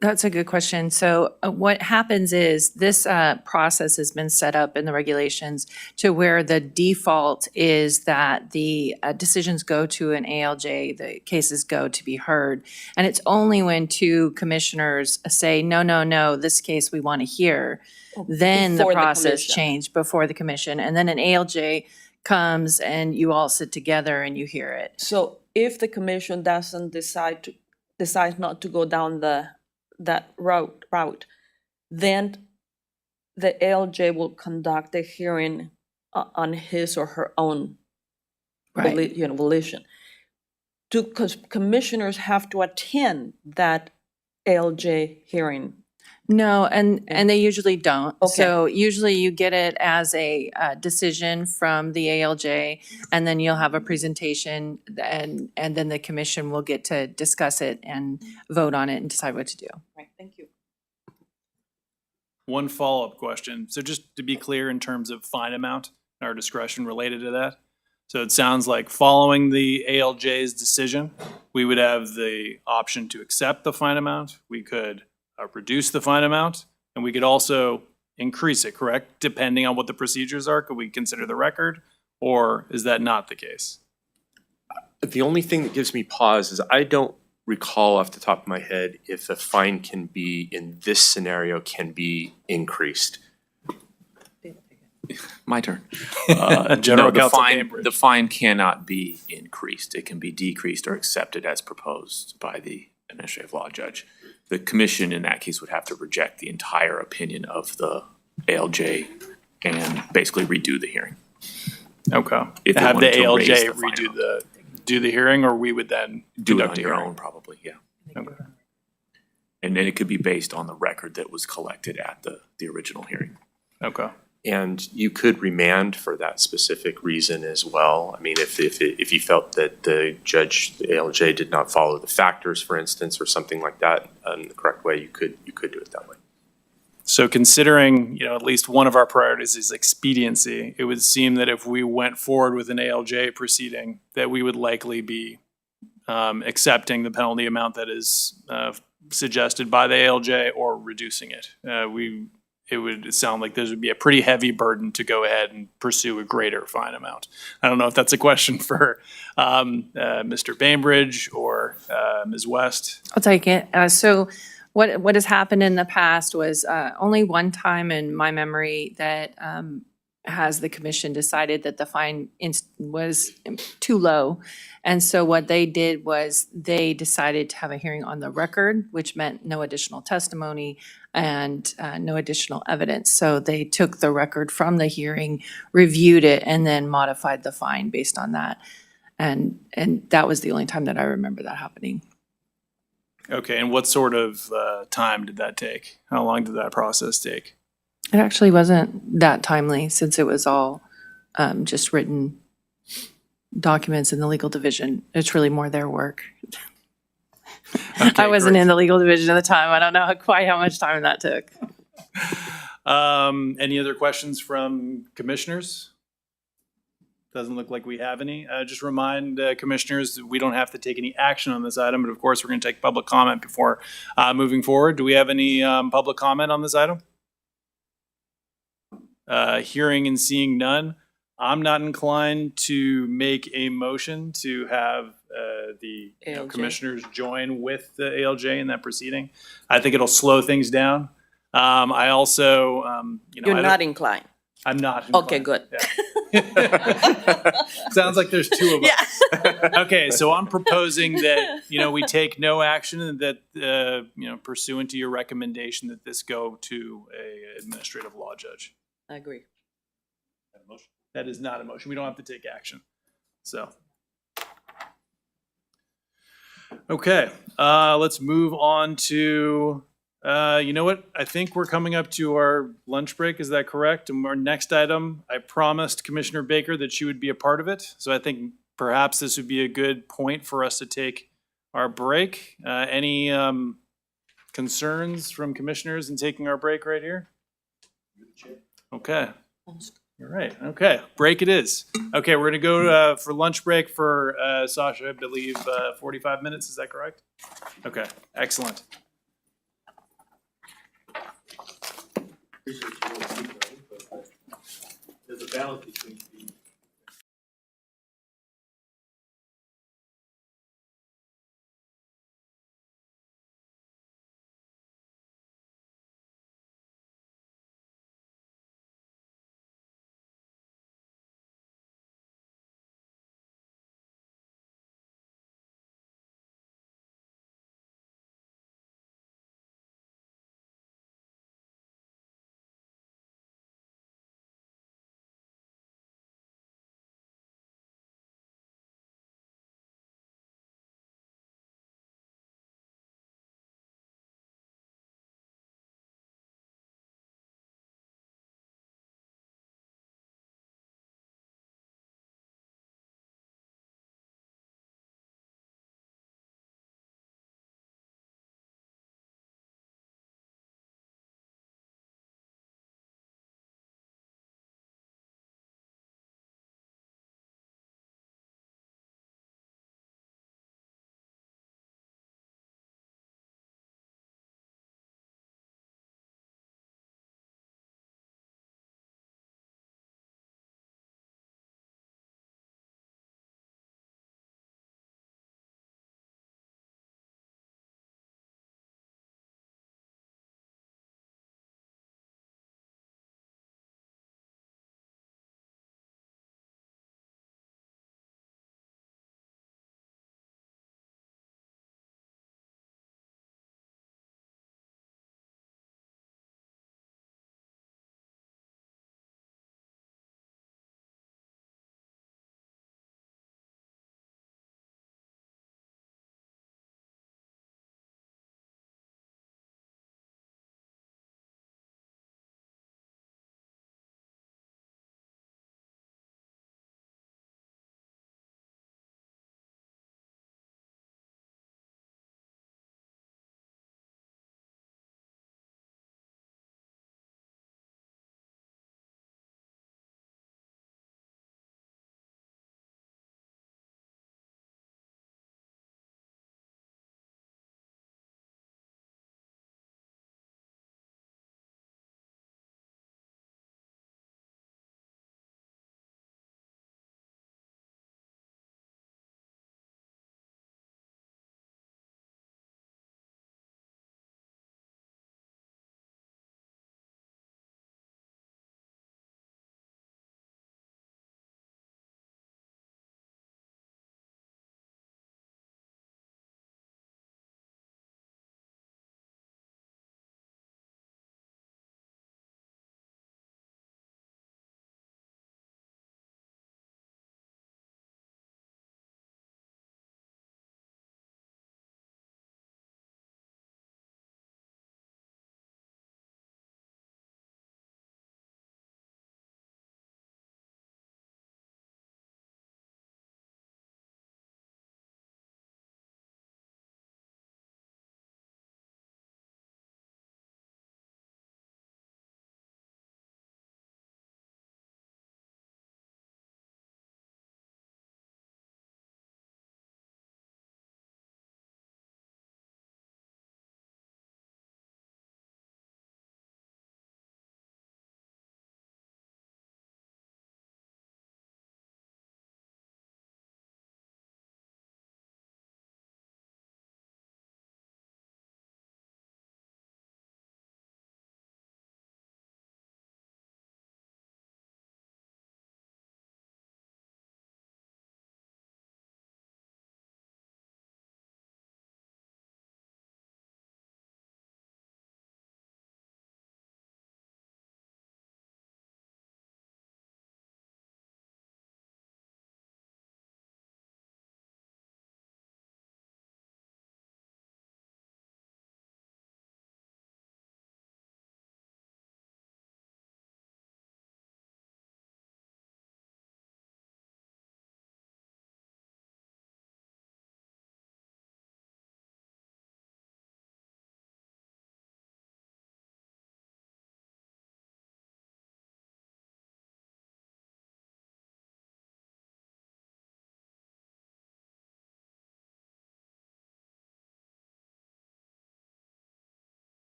That's a good question. So what happens is this process has been set up in the regulations to where the default is that the decisions go to an ALJ, the cases go to be heard. And it's only when 2 commissioners say, no, no, no, this case we want to hear, then the Before the process commission. changed before the commission. And then an ALJ comes and you all sit together and you hear it. So if the commission doesn't decides not to go down that route, then the ALJ will conduct a hearing on his or her own Right. volition. Do commissioners have to attend that ALJ hearing? No, and they usually don't. Okay. So usually you get it as a decision from the ALJ, and then you'll have a presentation, and then the commission will get to discuss it and vote on it and decide what to do. Right, thank you. One follow-up question. So just to be clear in terms of fine amount, and our discretion related to that. So it sounds like following the ALJ's decision, we would have the option to accept the fine amount. We could reduce the fine amount, and we could also increase it, correct? Depending on what the procedures are, could we consider the record, or is that not the case? The only thing that gives me pause is I don't recall off the top of my head if the fine can be, in this scenario, can be increased. My turn. General No, the Counsel fine, Cambridge. the fine cannot be increased. It can be decreased or accepted as proposed by the administrative law judge. The commission in that case would have to reject the entire opinion of the ALJ and basically redo the hearing. Okay. If they Have the wanted to raise ALJ the fine amount. do the hearing, or we would then Do it conduct on a your hearing? own, probably, yeah. Okay. And then it could be based on the record that was collected at the original hearing. Okay. And you could remand for that specific reason as well. I mean, if you felt that the judge, the ALJ did not follow the factors, for instance, or something like that in the correct way, you could do it that way. So considering, at least one of our priorities is expediency, it would seem that if we went forward with an ALJ proceeding, that we would likely be accepting the penalty amount that is suggested by the ALJ or reducing it. It would sound like this would be a pretty heavy burden to go ahead and pursue a greater fine amount. I don't know if that's a question for Mr. Bainbridge or Ms. West. I'll take it. So what has happened in the past was only one time in my memory that has the commission decided that the fine was too low. And so what they did was they decided to have a hearing on the record, which meant no additional testimony and no additional evidence. So they took the record from the hearing, reviewed it, and then modified the fine based on that. And that was the only time that I remember that happening. Okay, and what sort of time did that take? How long did that process take? It actually wasn't that timely since it was all just written documents in the legal division. It's really more their work. I wasn't in the legal division at the time. I don't know quite how much time that took. Any other questions from commissioners? Doesn't look like we have any. Just remind commissioners that we don't have to take any action on this item, but of course, we're going to take public comment before moving forward. Do we have any public comment on this item? Hearing and seeing none, I'm not inclined to make a motion to have the ALJ. commissioners join with the ALJ in that proceeding. I think it'll slow things down. I also, You're not inclined? I'm not. Okay, good. Sounds like there's two of us. Okay, so I'm proposing that, we take no action and that, pursuant to your recommendation that this go to a administrative law judge. I agree. That is not a motion. We don't have to take action. So. Okay, let's move on to, you know what? I think we're coming up to our lunch break. Is that correct? And our next item, I promised Commissioner Baker that she would be a part of it. So I think perhaps this would be a good point for us to take our break. Any concerns from commissioners in taking our break right here? Okay. All right, okay, break it is. Okay, we're gonna go for lunch break for Sasha, I believe, 45 minutes, is that correct? Okay, excellent. There's a balance between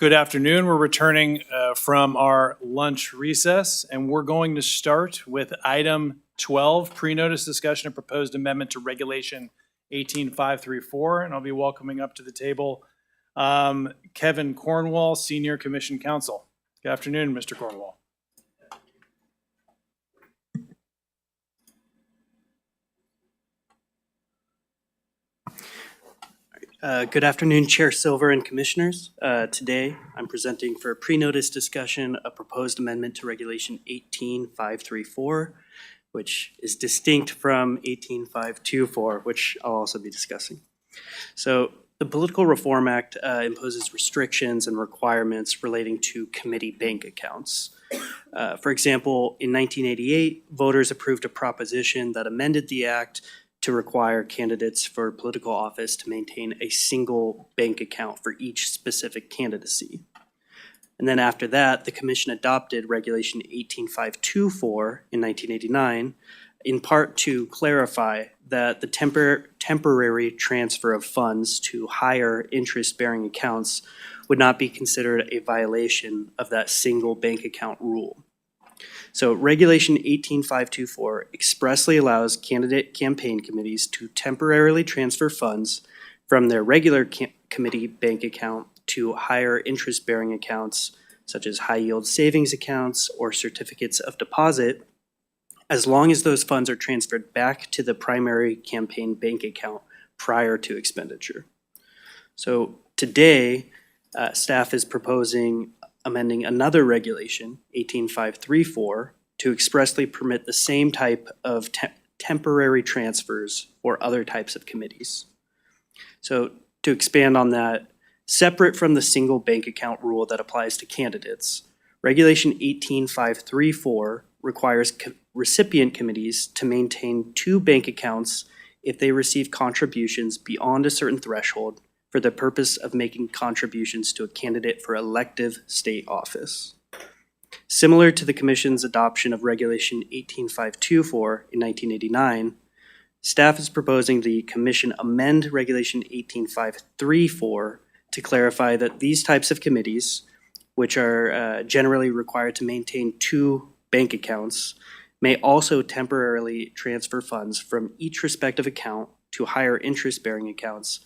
Good afternoon. We're returning from our lunch recess, and we're going to start with item 12, pre-notice discussion of proposed amendment to Regulation 18534, and I'll be welcoming up to the table Kevin Cornwall, Senior Commission Counsel. Good afternoon, Mr. Cornwall. Good afternoon, Chair Silver and Commissioners. Today, I'm presenting for a pre-notice discussion a proposed amendment to Regulation 18534, which is distinct from 18524, which I'll also be discussing. So the Political Reform Act imposes restrictions and requirements relating to committee bank accounts. For example, in 1988, voters approved a proposition that amended the act to require candidates for political office to maintain a single bank account for each specific candidacy. And then after that, the Commission adopted Regulation 18524 in 1989, in part to clarify that the temporary transfer of funds to higher interest-bearing accounts would not be considered a violation of that single bank account rule. So Regulation 18524 expressly allows candidate campaign committees to temporarily transfer funds from their regular committee bank account to higher interest-bearing accounts, such as high-yield savings accounts or certificates of deposit, as long as those funds are transferred back to the primary campaign bank account prior to expenditure. So today, staff is proposing amending another regulation, 18534, to expressly permit the same type of temporary transfers for other types of committees. So to expand on that, separate from the single bank account rule that applies to candidates, Regulation 18534 requires recipient committees to maintain 2 bank accounts if they receive contributions beyond a certain threshold for the purpose of making contributions to a candidate for elective state office. Similar to the Commission's adoption of Regulation 18524 in 1989, staff is proposing the Commission amend Regulation 18534 to clarify that these types of committees, which are generally required to maintain 2 bank accounts, may also temporarily transfer funds from each respective account to higher interest-bearing accounts,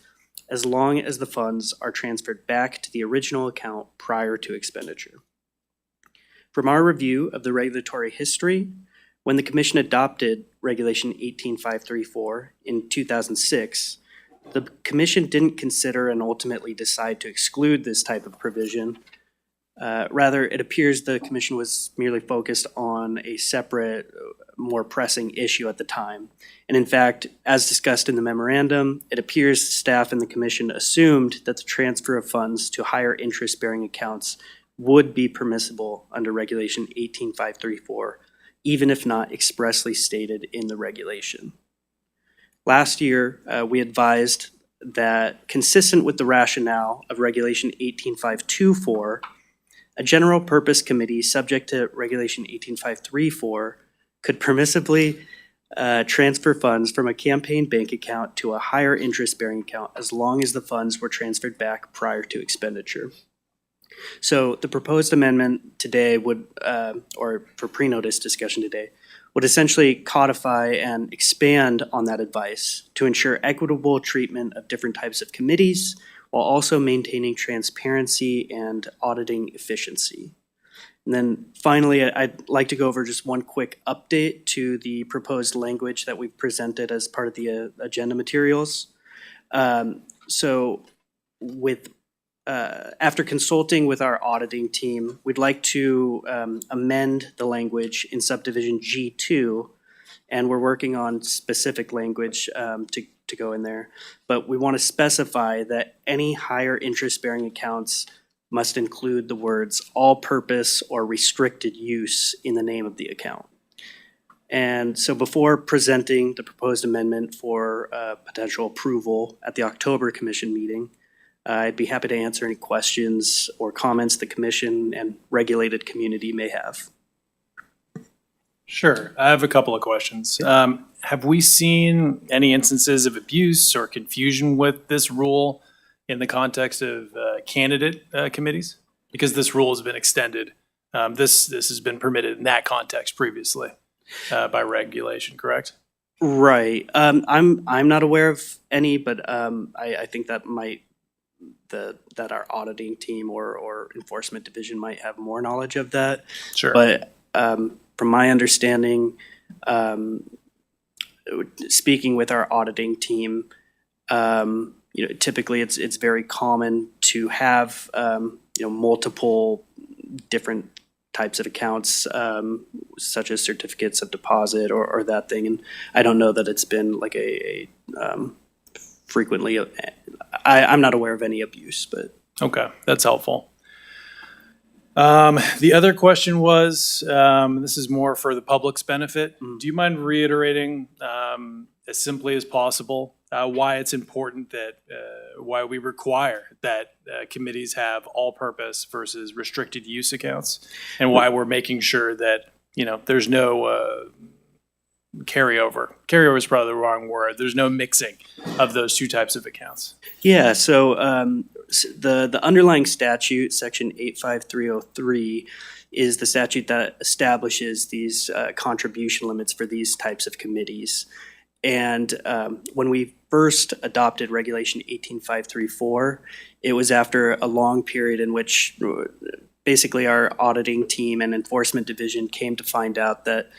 as long as the funds are transferred back to the original account prior to expenditure. From our review of the regulatory history, when the Commission adopted Regulation 18534 in 2006, the Commission didn't consider and ultimately decide to exclude this type of provision. Rather, it appears the Commission was merely focused on a separate, more pressing issue at the time. And in fact, as discussed in the memorandum, it appears staff and the Commission assumed that the transfer of funds to higher interest-bearing accounts would be permissible under Regulation 18534, even if not expressly stated in the regulation. Last year, we advised that consistent with the rationale of Regulation 18524, a general purpose committee subject to Regulation 18534 could permissibly transfer funds from a campaign bank account to a higher interest-bearing account as long as the funds were transferred back prior to expenditure. So the proposed amendment today would, or for pre-notice discussion today, would essentially codify and expand on that advice to ensure equitable treatment of different types of committees while also maintaining transparency and auditing efficiency. And then finally, I'd like to go over just one quick update to the proposed language that we've presented as part of the agenda materials. So with after consulting with our auditing team, we'd like to amend the language in subdivision G2, and we're working on specific language to go in there. But we want to specify that any higher interest-bearing accounts must include the words all-purpose or restricted use in the name of the account. And so before presenting the proposed amendment for potential approval at the October Commission meeting, I'd be happy to answer any questions or comments the Commission and regulated community may have. Sure. I have a couple of questions. Have we seen any instances of abuse or confusion with this rule in the context of candidate committees? because this rule has been extended. This has been permitted in that context previously by regulation, correct? Right. I'm not aware of any, but I think that that our auditing team or enforcement division might have more knowledge of that. Sure. But from my understanding, speaking with our auditing team, typically it's very common to have multiple different types of accounts, such as certificates of deposit or that thing. And I don't know that it's been like a frequently, I'm not aware of any abuse, but. Okay, that's helpful. The other question was, this is more for the public's benefit. Do you mind reiterating as simply as possible why it's important that, why we require that committees have all-purpose versus restricted use accounts? And why we're making sure that, there's no carryover. Carryover is probably the wrong word. There's no mixing of those two types of accounts. Yeah, so the underlying statute, section 85303, is the statute that establishes these contribution limits for these types of committees. And when we first adopted Regulation 18534, it was after a long period in which basically our auditing team and enforcement division came to find out that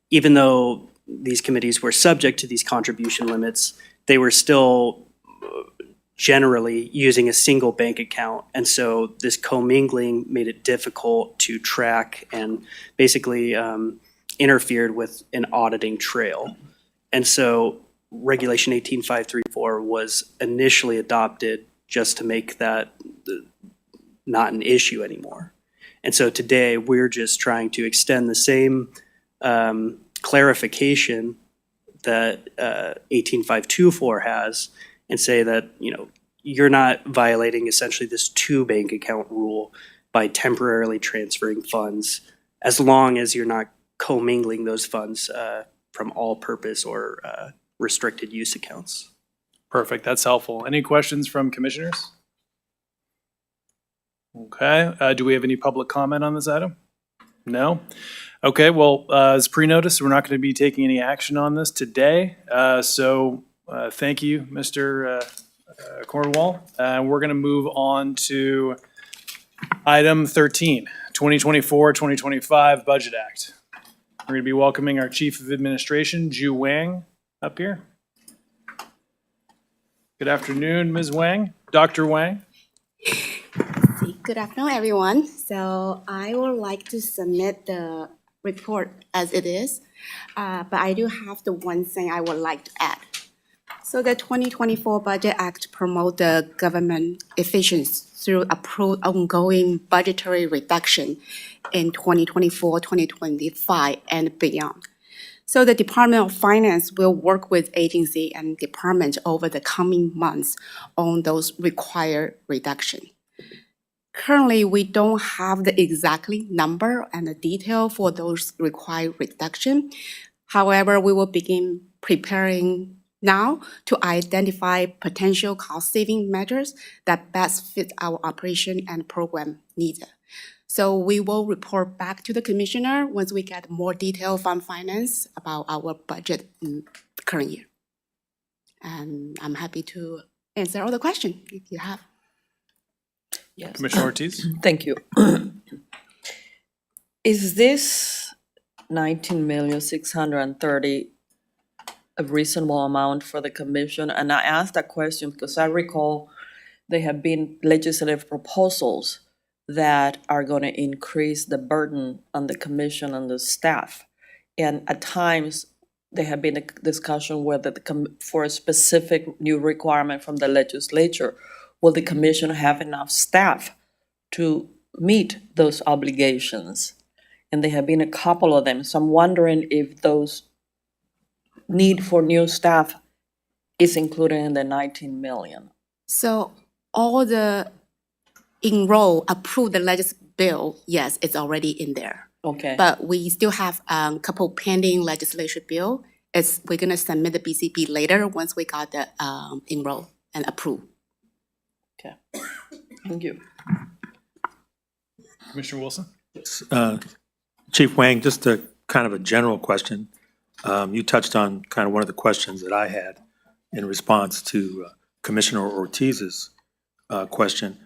even though these committees were subject to these contribution limits, they were still generally using a single bank account. And so this commingling made it difficult to track and basically interfered with an auditing trail. And so Regulation 18534 was initially adopted just to make that not an issue anymore. And so today we're just trying to extend the same clarification that 18524 has and say that, you're not violating essentially this two bank account rule by temporarily transferring funds as long as you're not commingling those funds from all purpose or restricted use accounts. Perfect, that's helpful. Any questions from commissioners? Okay, do we have any public comment on this item? No? Okay, well, as pre-noticed, we're not going to be taking any action on this today. So thank you, Mr. Cornwall. We're going to move on to item 13, 2024-2025 Budget Act. We're going to be welcoming our Chief of Administration, Ju Wang, up here. Good afternoon, Ms. Wang. Dr. Wang. Good afternoon, everyone. So I would like to submit the report as it is, but I do have the one thing I would like to add. So the 2024 Budget Act promotes the government efficiency through approved ongoing budgetary reduction in 2024, 2025, and beyond. So the Department of Finance will work with agency and department over the coming months on those required reduction. Currently, we don't have the exactly number and the detail for those required reduction. However, we will begin preparing now to identify potential cost-saving measures that best fit our operation and program needs. So we will report back to the commissioner once we get more detail from finance about our budget in the current year. And I'm happy to answer all the questions if you have. Yes. Commissioner Ortiz. Thank you. Is this 19,630,000 a reasonable amount for the commission? And I asked that question because I recall there have been legislative proposals that are going to increase the burden on the commission and the staff. And at times, there have been a discussion whether for a specific new requirement from the legislature, will the commission have enough staff to meet those obligations? And there have been a couple of them. So I'm wondering if those need for new staff is included in the 19 million. So all the enroll, approve the legislative bill, yes, it's already in there. Okay. But we still have a couple pending legislation bill. We're gonna submit the BCP later once we got the enroll and approve. Okay. Thank you. Commissioner Wilson? Chief Wang, just a kind of a general question. You touched on kind of one of the questions that I had in response to Commissioner Ortiz's question.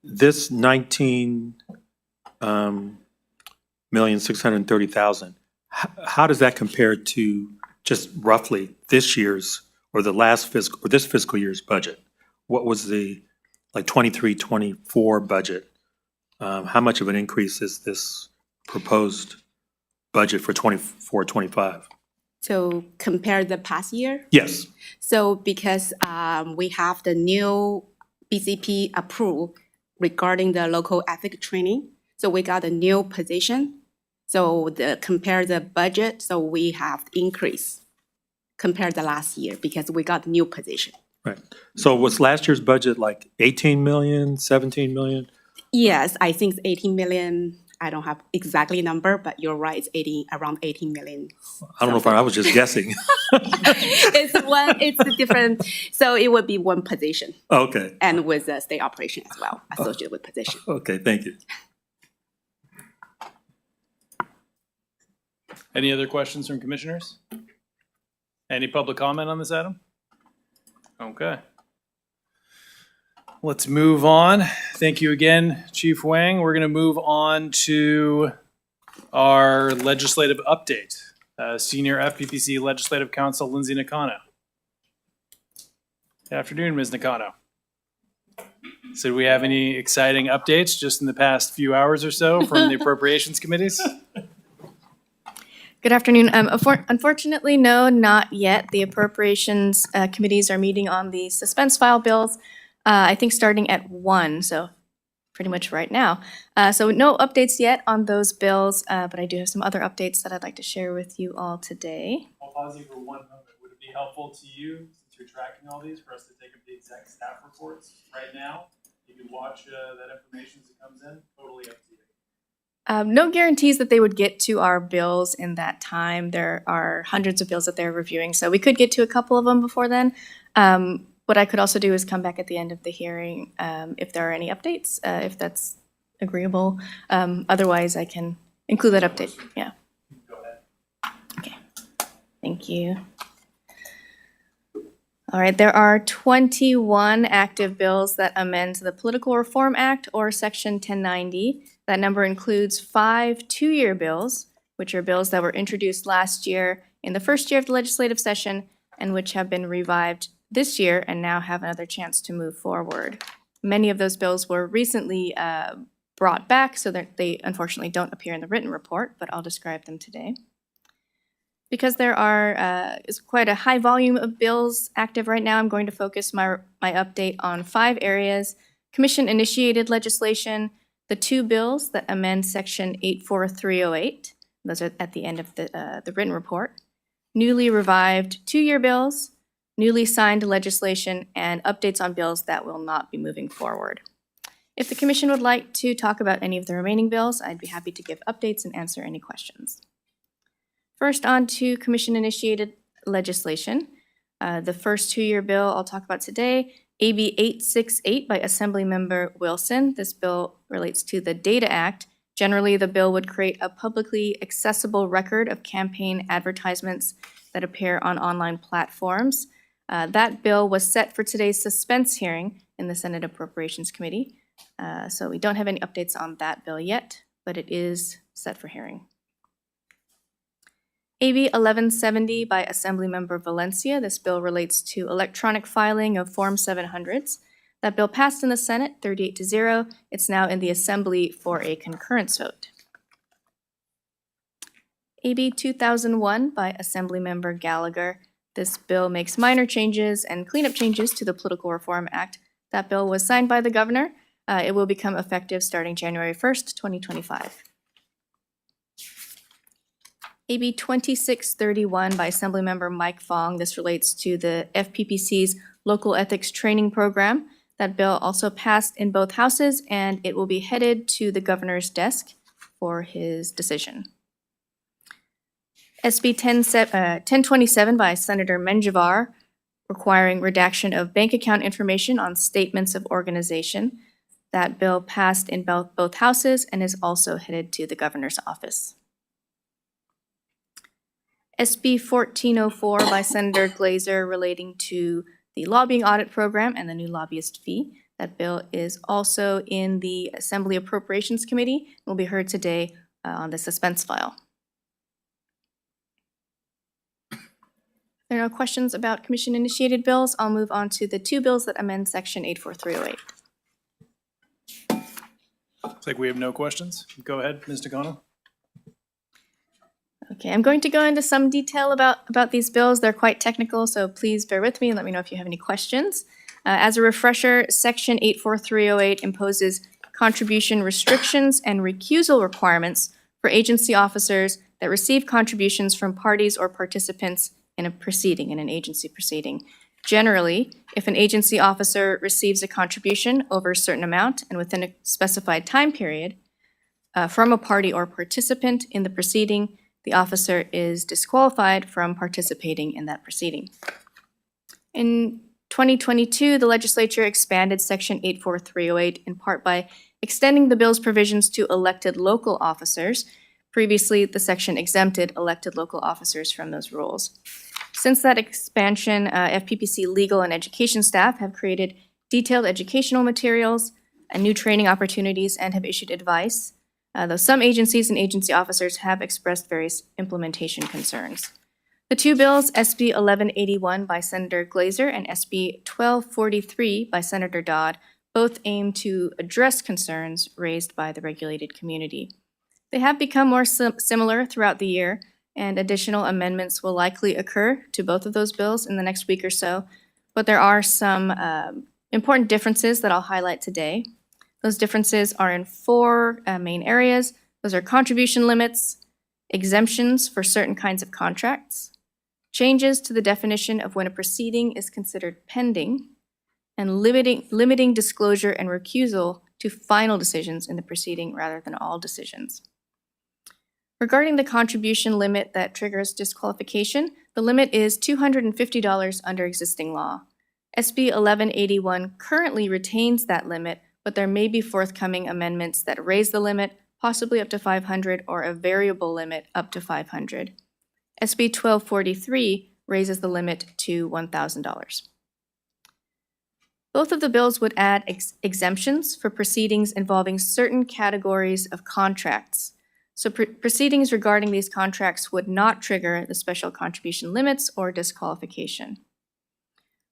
This 19,630,000, how does that compare to just roughly this year's or the last fiscal or this fiscal year's budget? What was the 23-24 budget? How much of an increase is this proposed budget for 24-25? So compare the past year? Yes. So because we have the new BCP approved regarding the local ethic training, so we got a new position. So compare the budget, so we have increase compared to last year because we got new position. Right. So was last year's budget like 18 million, 17 million? Yes, I think it's 18 million. I don't have exactly number, but you're right, it's around 18 million. I don't know if I was just guessing. It's a different, so it would be one position. Okay. And with the state operation as well, associated with position. Okay, thank you. Any other questions from commissioners? Any public comment on this item? Okay. Let's move on. Thank you again, Chief Wang. We're going to move on to our legislative update. Senior FPPC Legislative Counsel Lindsay Nakano. Good afternoon, Ms. Nakano. So do we have any exciting updates just in the past few hours or so from the appropriations committees? Good afternoon. Unfortunately, no, not yet. The appropriations committees are meeting on the suspense file bills, I think starting at 1, so pretty much right now. So no updates yet on those bills, but I do have some other updates that I'd like to share with you all today. I'll pause you for one moment. Would it be helpful to you, since you're tracking all these, for us to take up the exact staff reports right now? You can watch that information as it comes in, totally up to you. No guarantees that they would get to our bills in that time. There are hundreds of bills that they're reviewing, so we could get to a couple of them before then. What I could also do is come back at the end of the hearing if there are any updates, if that's agreeable. Otherwise, I can include that update. Yeah. Okay. Thank you. All right, there are 21 active bills that amend the Political Reform Act or Section 1090. That number includes 5 2-year bills, which are bills that were introduced last year in the first year of the legislative session and which have been revived this year and now have another chance to move forward. Many of those bills were recently brought back, so that they unfortunately don't appear in the written report, but I'll describe them today. Because there is quite a high volume of bills active right now, I'm going to focus my update on 5 areas: commission-initiated legislation, the 2 bills that amend Section 84308, those are at the end of the written report, newly revived 2-year bills, newly signed legislation, and updates on bills that will not be moving forward. If the commission would like to talk about any of the remaining bills, I'd be happy to give updates and answer any questions. First, on to commission-initiated legislation. The first 2-year bill I'll talk about today, AB 868 by Assemblymember Wilson. This bill relates to the Data Act. Generally, the bill would create a publicly accessible record of campaign advertisements that appear on online platforms. That bill was set for today's suspense hearing in the Senate Appropriations Committee. So we don't have any updates on that bill yet, but it is set for hearing. AB 1170 by Assemblymember Valencia. This bill relates to electronic filing of Form 700s. That bill passed in the Senate 38-0. It's now in the Assembly for a concurrence vote. AB 2001 by Assemblymember Gallagher. This bill makes minor changes and cleanup changes to the Political Reform Act. That bill was signed by the governor. It will become effective starting January 1st, 2025. AB 2631 by Assemblymember Mike Fong. This relates to the FPPC's Local Ethics Training Program. That bill also passed in both houses, and it will be headed to the governor's desk for his decision. SB 1027 by Senator Menjivar, requiring redaction of bank account information on statements of organization. That bill passed in both houses and is also headed to the governor's office. SB 1404 by Senator Glazer relating to the lobbying audit program and the new lobbyist fee. That bill is also in the Assembly Appropriations Committee and will be heard today on the suspense file. If there are no questions about commission-initiated bills, I'll move on to the two bills that amend Section 84308. Looks like we have no questions. Go ahead, Ms. Takano. Okay, I'm going to go into some detail about these bills. They're quite technical, so please bear with me and let me know if you have any questions. As a refresher, Section 84308 imposes contribution restrictions and recusal requirements for agency officers that receive contributions from parties or participants in a proceeding, in an agency proceeding. Generally, if an agency officer receives a contribution over a certain amount and within a specified time period from a party or participant in the proceeding, the officer is disqualified from participating in that proceeding. In 2022, the legislature expanded Section 84308 in part by extending the bill's provisions to elected local officers. Previously, the section exempted elected local officers from those rules. Since that expansion, FPPC legal and education staff have created detailed educational materials and new training opportunities and have issued advice, though some agencies and agency officers have expressed various implementation concerns. The two bills, SB 1181 by Senator Glazer and SB 1243 by Senator Dodd, both aim to address concerns raised by the regulated community. They have become more similar throughout the year, and additional amendments will likely occur to both of those bills in the next week or so, but there are some important differences that I'll highlight today. Those differences are in four main areas. Those are contribution limits, exemptions for certain kinds of contracts, changes to the definition of when a proceeding is considered pending, and limiting disclosure and recusal to final decisions in the proceeding rather than all decisions. Regarding the contribution limit that triggers disqualification, the limit is $250 under existing law. SB 1181 currently retains that limit, but there may be forthcoming amendments that raise the limit, possibly up to $500, or a variable limit up to $500. SB 1243 raises the limit to $1,000. Both of the bills would add exemptions for proceedings involving certain categories of contracts. So proceedings regarding these contracts would not trigger the special contribution limits or disqualification.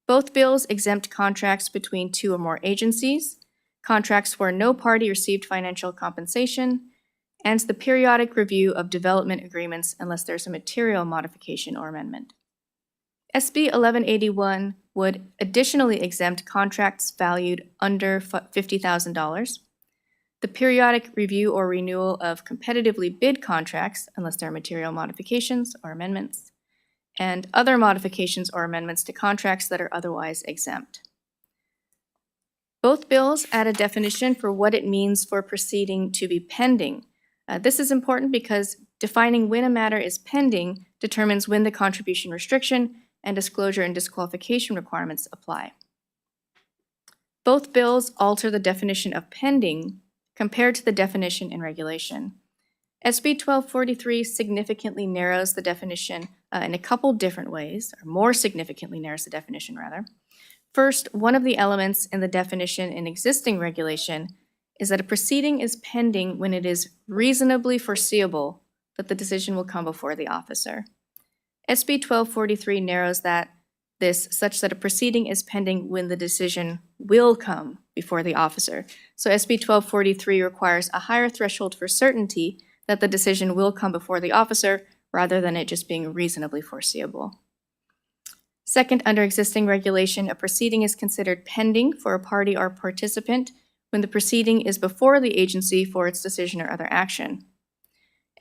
Both bills exempt contracts between two or more agencies, contracts where no party received financial compensation, and the periodic review of development agreements unless there's a material modification or amendment. SB 1181 would additionally exempt contracts valued under $50,000, the periodic review or renewal of competitively bid contracts unless there are material modifications or amendments, and other modifications or amendments to contracts that are otherwise exempt. Both bills add a definition for what it means for a proceeding to be pending. This is important because defining when a matter is pending determines when the contribution restriction and disclosure and disqualification requirements apply. Both bills alter the definition of pending compared to the definition in regulation. SB 1243 significantly narrows the definition in a couple different ways, or more significantly narrows the definition rather. First, one of the elements in the definition in existing regulation is that a proceeding is pending when it is reasonably foreseeable that the decision will come before the officer. SB 1243 narrows this such that a proceeding is pending when the decision will come before the officer. So SB 1243 requires a higher threshold for certainty that the decision will come before the officer rather than it just being reasonably foreseeable. Second, under existing regulation, a proceeding is considered pending for a party or participant when the proceeding is before the agency for its decision or other action.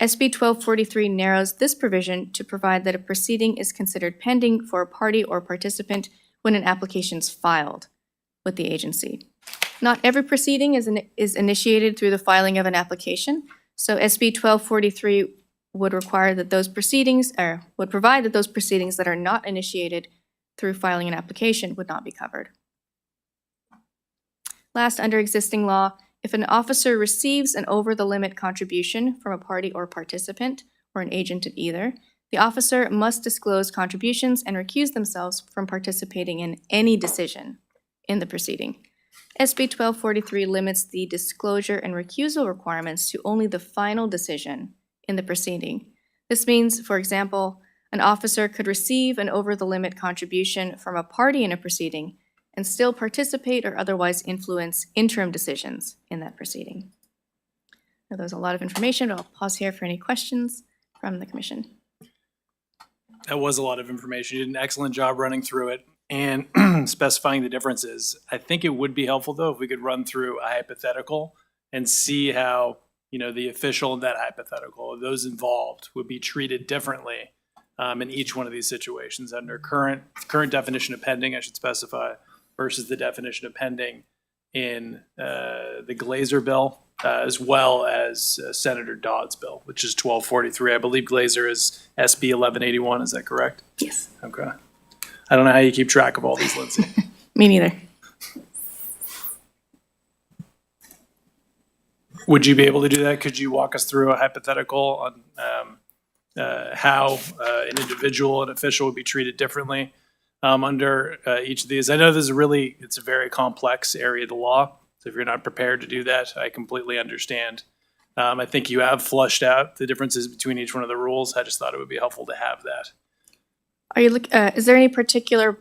SB 1243 narrows this provision to provide that a proceeding is considered pending for a party or participant when an application is filed with the agency. Not every proceeding is initiated through the filing of an application, so SB 1243 would require that those proceedings, or would provide that those proceedings that are not initiated through filing an application would not be covered. Last, under existing law, if an officer receives an over-the-limit contribution from a party or participant, or an agent of either, the officer must disclose contributions and recuse themselves from participating in any decision in the proceeding. SB 1243 limits the disclosure and recusal requirements to only the final decision in the proceeding. This means, for example, an officer could receive an over-the-limit contribution from a party in a proceeding and still participate or otherwise influence interim decisions in that proceeding. Now, there's a lot of information, but I'll pause here for any questions from the commission. That was a lot of information. You did an excellent job running through it and specifying the differences. I think it would be helpful, though, if we could run through a hypothetical and see how, the official in that hypothetical, those involved, would be treated differently in each one of these situations under current definition of pending, I should specify, versus the definition of pending in the Glazer bill, as well as Senator Dodd's bill, which is 1243. I believe Glazer is SB 1181. Is that correct? Yes. Okay. I don't know how you keep track of all these, Lindsay. Me neither. Would you be able to do that? Could you walk us through a hypothetical on how an individual, an official would be treated differently under each of these? I know it's a very complex area of the law. So if you're not prepared to do that, I completely understand. I think you have flushed out the differences between each one of the rules. I just thought it would be helpful to have that. Is there any particular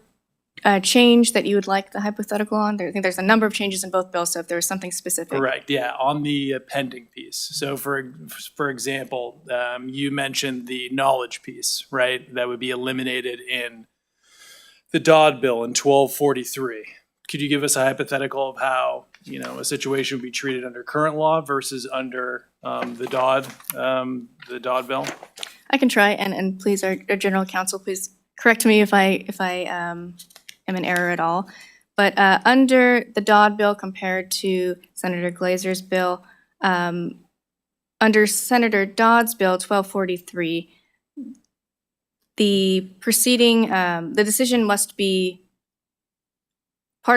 change that you would like the hypothetical on? I think there's a number of changes in both bills, so if there's something specific. Correct, yeah, on the pending piece. So for example, you mentioned the knowledge piece, right? That would be eliminated in the Dodd bill in 1243. Could you give us a hypothetical of how, a situation would be treated under current law versus under the Dodd bill? I can try, and please, our general counsel, please correct me if I am in error at all. But under the Dodd bill compared to Senator Glazer's bill, under Senator Dodd's bill 1243, the proceeding, the decision must be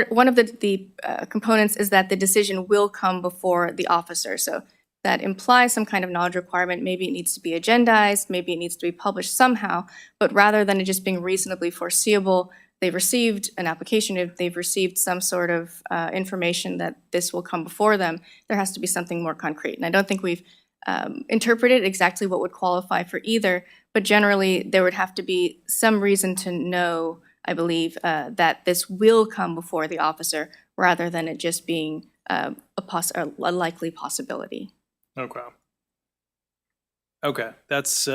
one of the components is that the decision will come before the officer. So that implies some kind of knowledge requirement. Maybe it needs to be agendized, maybe it needs to be published somehow, but rather than it just being reasonably foreseeable, they've received an application, if they've received some sort of information that this will come before them, there has to be something more concrete. And I don't think we've interpreted exactly what would qualify for either, but generally there would have to be some reason to know, I believe, that this will come before the officer rather than it just being a likely possibility. Okay, that's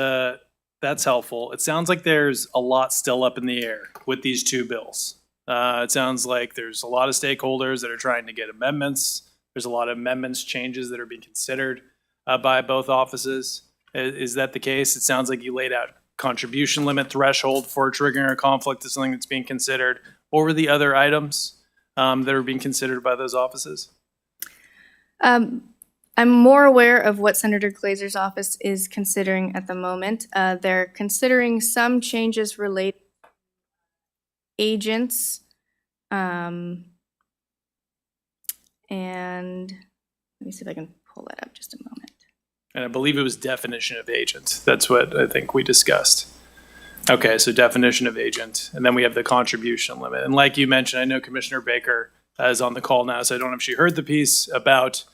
helpful. It sounds like there's a lot still up in the air with these two bills. It sounds like there's a lot of stakeholders that are trying to get amendments. There's a lot of amendments, changes that are being considered by both offices. Is that the case? It sounds like you laid out contribution limit threshold for triggering a conflict is something that's being considered. What were the other items that are being considered by those offices? I'm more aware of what Senator Glazer's office is considering at the moment. They're considering some changes related to agents. And let me see if I can pull that up just a moment. And I believe it was definition of agent. That's what I think we discussed. Okay, so definition of agent. And then we have the contribution limit. And like you mentioned, I know Commissioner Baker is on the call now, so I don't know if she heard the piece about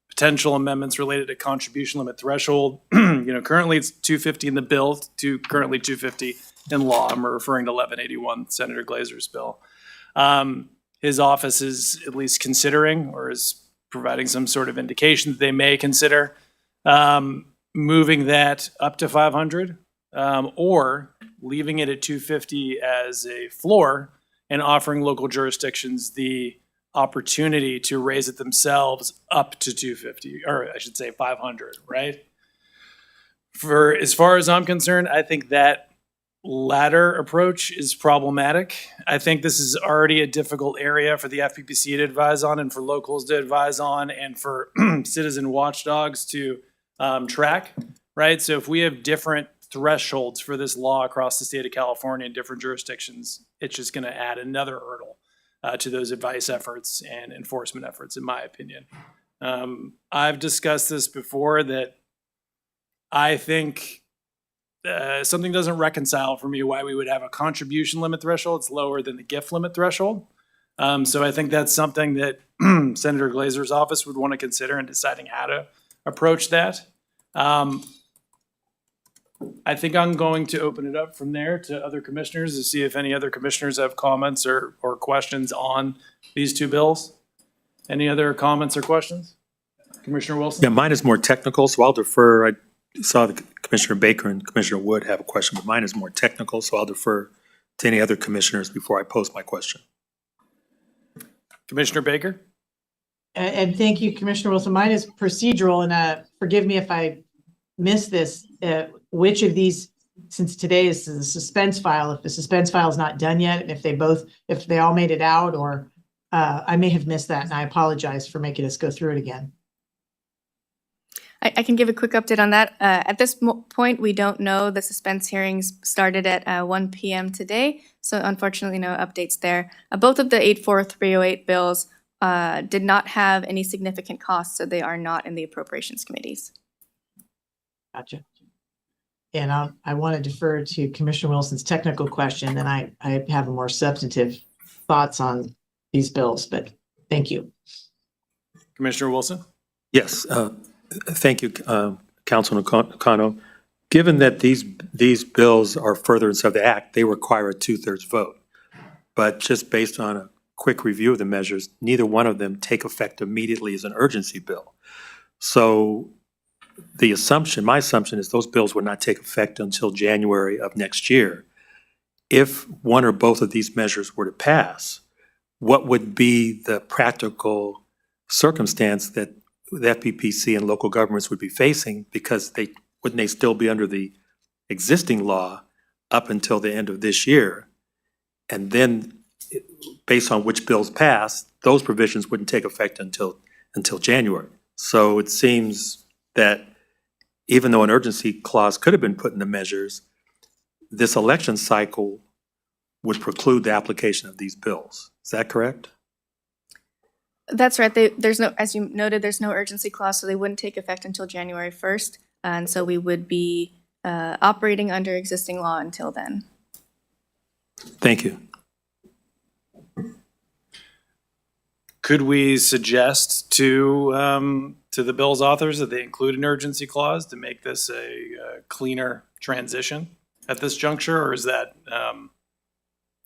potential amendments related to contribution limit threshold. Currently it's 250 in the bill, currently 250 in law. I'm referring to 1181, Senator Glazer's bill. His office is at least considering or is providing some sort of indication that they may consider moving that up to 500 or leaving it at 250 as a floor and offering local jurisdictions the opportunity to raise it themselves up to 250, or I should say 500, right? For as far as I'm concerned, I think that latter approach is problematic. I think this is already a difficult area for the FPPC to advise on and for locals to advise on and for citizen watchdogs to track, right? So if we have different thresholds for this law across the state of California in different jurisdictions, it's just going to add another hurdle to those advice efforts and enforcement efforts, in my opinion. I've discussed this before, that I think something doesn't reconcile for me why we would have a contribution limit threshold. It's lower than the gift limit threshold. So I think that's something that Senator Glazer's office would want to consider in deciding how to approach that. I think I'm going to open it up from there to other commissioners to see if any other commissioners have comments or questions on these two bills. Any other comments or questions? Commissioner Wilson? Yeah, mine is more technical, so I'll defer. I saw that Commissioner Baker and Commissioner Wood have a question, but mine is more technical, so I'll defer to any other commissioners before I pose my question. Commissioner Baker? And thank you, Commissioner Wilson. Mine is procedural, and forgive me if I missed this. Which of these, since today is the suspense file, if the suspense file is not done yet, and if they all made it out, or I may have missed that, and I apologize for making us go through it again. I can give a quick update on that. At this point, we don't know. The suspense hearings started at 1 p.m. today, so unfortunately no updates there. Both of the 84308 bills did not have any significant costs, so they are not in the appropriations committees. Gotcha. And I want to defer to Commissioner Wilson's technical question, and I have more substantive thoughts on these bills, but thank you. Commissioner Wilson? Yes, thank you, Councilman Nakano. Given that these bills are furtherance of the act, they require a 2/3 vote. But just based on a quick review of the measures, neither one of them take effect immediately as an urgency bill. So my assumption is those bills would not take effect until January of next year. If one or both of these measures were to pass, what would be the practical circumstance that the FPPC and local governments would be facing, because wouldn't they still be under the existing law up until the end of this year? And then, based on which bills pass, those provisions wouldn't take effect until January. So it seems that even though an urgency clause could have been put in the measures, this election cycle would preclude the application of these bills. Is that correct? That's right. There's no, as you noted, there's no urgency clause, so they wouldn't take effect until January 1st. And so we would be operating under existing law until then. Thank you. Could we suggest to the bill's authors that they include an urgency clause to make this a cleaner transition at this juncture, or is that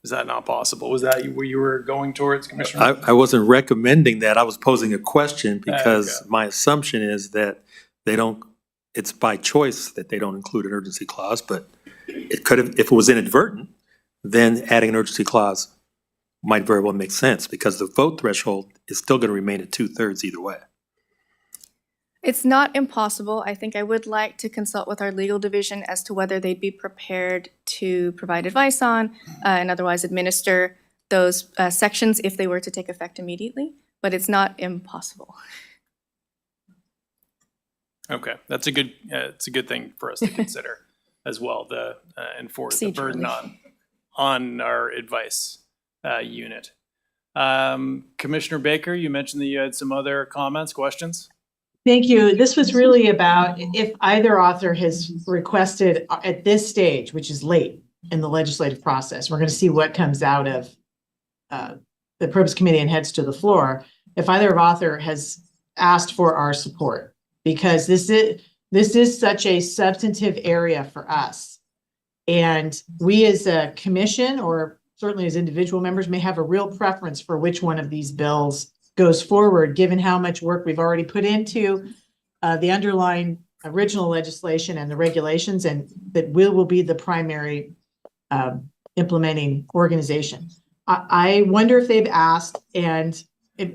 not possible? Was that where you were going towards, Commissioner? I wasn't recommending that. I was posing a question because my assumption is that it's by choice that they don't include an urgency clause, but it could have, if it was inadvertent, then adding an urgency clause might very well make sense, because the vote threshold is still going to remain at 2/3 either way. It's not impossible. I think I would like to consult with our legal division as to whether they'd be prepared to provide advice on and otherwise administer those sections if they were to take effect immediately, but it's not impossible. Okay, that's it's a good thing for us to consider as well, the enforce the burden on our advice unit. Commissioner Baker, you mentioned that you had some other comments, questions? Thank you. This was really about if either author has requested at this stage, which is late in the legislative process, we're going to see what comes out of the Appropriations Committee and heads to the floor, if either author has asked for our support, because this is such a substantive area for us. And we as a commission, or certainly as individual members, may have a real preference for which one of these bills goes forward, given how much work we've already put into the underlying original legislation and the regulations, and that will be the primary implementing organization. I wonder if they've asked, and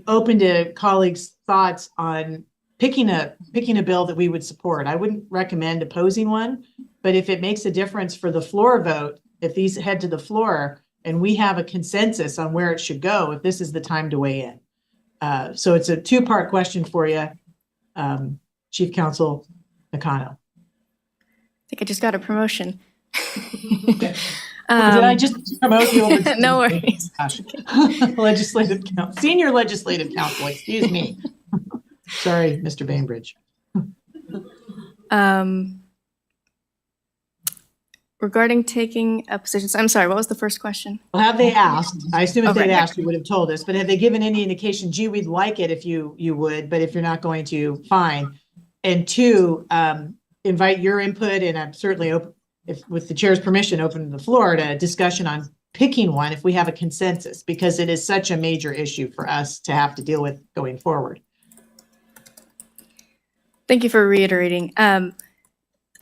open to colleagues' thoughts on picking a bill that we would support. I wouldn't recommend opposing one, but if it makes a difference for the floor vote, if these head to the floor and we have a consensus on where it should go, if this is the time to weigh in. So it's a two-part question for you, Chief Counsel Nakano. I think I just got a promotion. Did I just promote you over? No worries. Gosh. Legislative counsel, senior legislative counsel, excuse me. Sorry, Mr. Bainbridge. Regarding taking a position, I'm sorry, what was the first question? Well, have they asked? I assume if Okay. they'd asked, you would have told us, but have they given any indication, gee, we'd like it if you would, but if you're not going to, fine. And two, invite your input, and I'm certainly open, if with the chair's permission, open the floor to discussion on picking one if we have a consensus, because it is such a major issue for us to have to deal with going forward. Thank you for reiterating.